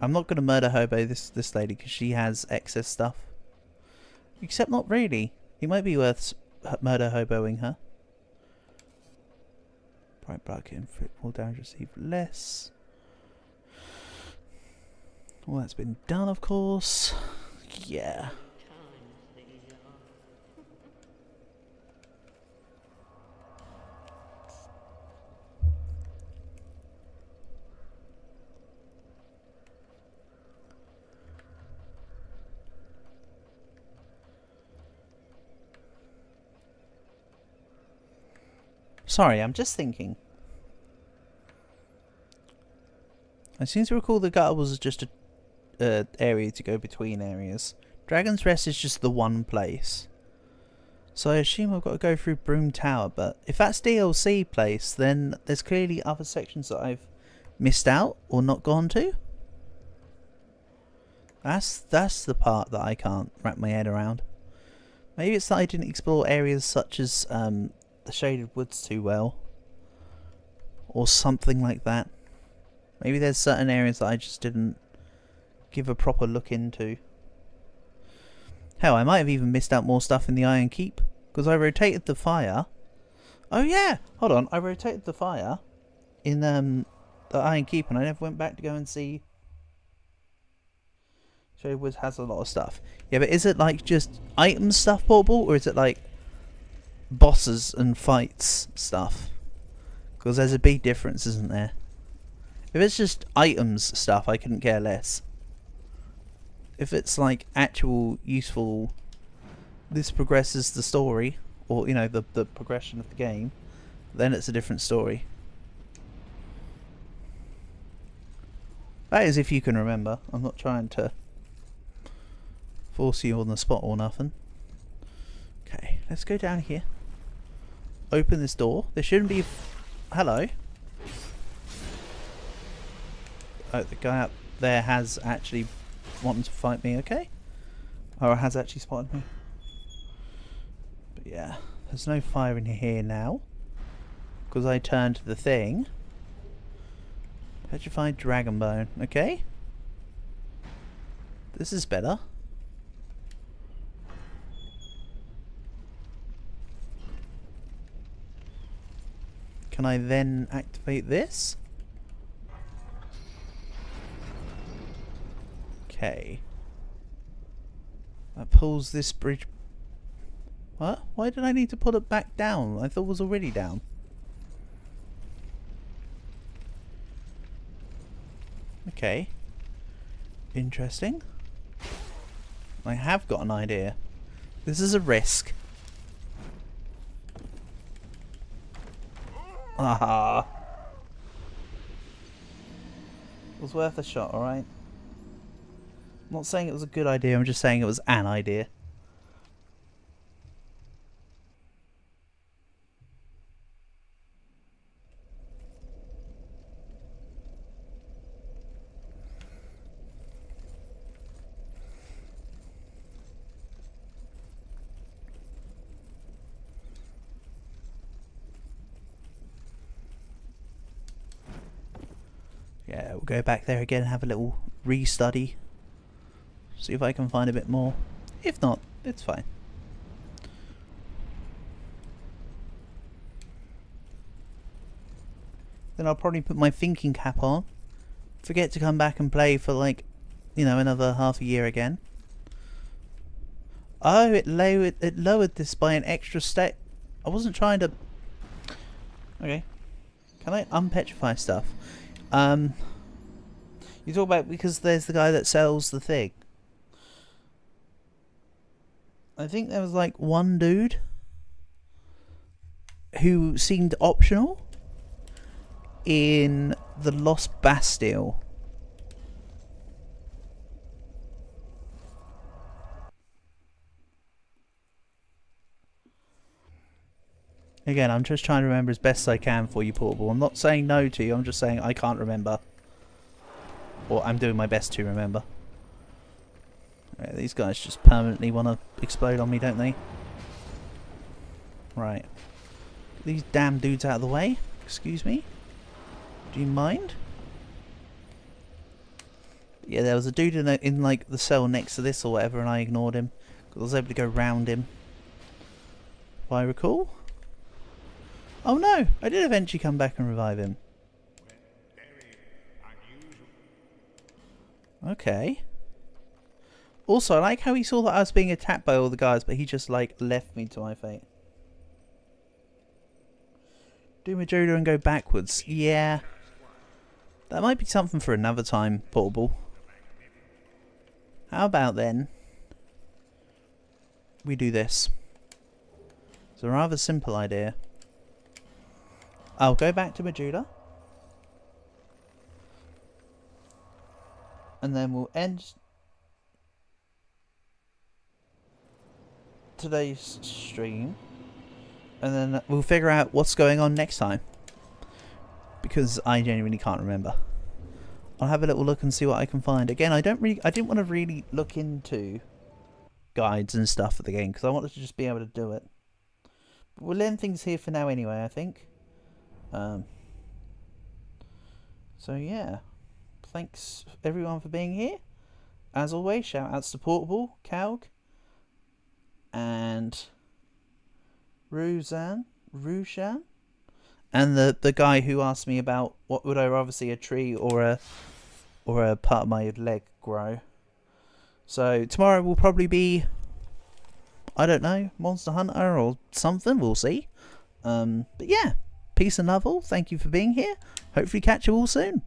I'm not going to murder hobo this lady because she has excess stuff. Except not really. It might be worth murder hoboing her. Bright blood inflict more damage, receive less. Well, that's been done, of course. Yeah. Sorry, I'm just thinking. I seem to recall the gutter was just a area to go between areas. Dragon's Rest is just the one place. So I assume I've got to go through Broom Tower, but if that's DLC place, then there's clearly other sections that I've missed out or not gone to. That's the part that I can't wrap my head around. Maybe it's that I didn't explore areas such as the Shaded Woods too well, or something like that. Maybe there's certain areas that I just didn't give a proper look into. Hell, I might have even missed out more stuff in the Iron Keep, because I rotated the fire. Oh yeah, hold on, I rotated the fire in the Iron Keep, and I never went back to go and see. Shaded Woods has a lot of stuff. Yeah, but is it like just item stuff portable, or is it like bosses and fights stuff? Because there's a big difference, isn't there? If it's just items stuff, I couldn't care less. If it's like actual useful, this progresses the story, or you know, the progression of the game, then it's a different story. That is if you can remember. I'm not trying to force you on the spot or nothing. Okay, let's go down here. Open this door. There shouldn't be... Hello. Oh, the guy up there has actually wanted to fight me, okay? Or has actually spotted me. But yeah, there's no fire in here now. Because I turned to the thing. Petrified dragon bone, okay? This is better. Can I then activate this? Okay. That pulls this bridge... What? Why did I need to put it back down? I thought it was already down. Okay. Interesting. I have got an idea. This is a risk. Aha. It was worth a shot, alright? I'm not saying it was a good idea, I'm just saying it was an idea. Yeah, we'll go back there again and have a little restudy. See if I can find a bit more. If not, it's fine. Then I'll probably put my thinking cap on. Forget to come back and play for like, you know, another half a year again. Oh, it lowered this by an extra step. I wasn't trying to... Okay. Can I unpetrify stuff? You talk about because there's the guy that sells the thing. I think there was like one dude who seemed optional in the Lost Bastille. Again, I'm just trying to remember as best I can for you, Portable. I'm not saying no to you, I'm just saying I can't remember. Or I'm doing my best to remember. Right, these guys just permanently want to explode on me, don't they? Right. Get these damn dudes out of the way. Excuse me? Do you mind? Yeah, there was a dude in like the cell next to this or whatever, and I ignored him. Because I was able to go round him. If I recall. Oh no! I did eventually come back and revive him. Okay. Also, I like how he saw that I was being attacked by all the guys, but he just like left me to my fate. Do Majoda and go backwards. Yeah. That might be something for another time, Portable. How about then we do this? It's a rather simple idea. I'll go back to Majuda. And then we'll end today's stream. And then we'll figure out what's going on next time. Because I genuinely can't remember. I'll have a little look and see what I can find. Again, I didn't want to really look into guides and stuff for the game because I wanted to just be able to do it. But we'll end things here for now anyway, I think. So yeah. Thanks everyone for being here. As always, shout outs to Portable, Calg, and Rushan, and the guy who asked me about what would I rather see, a tree or a part of my leg grow. So tomorrow will probably be, I don't know, Monster Hunter or something. We'll see. But yeah, peace and love all. Thank you for being here. Hopefully catch you all soon.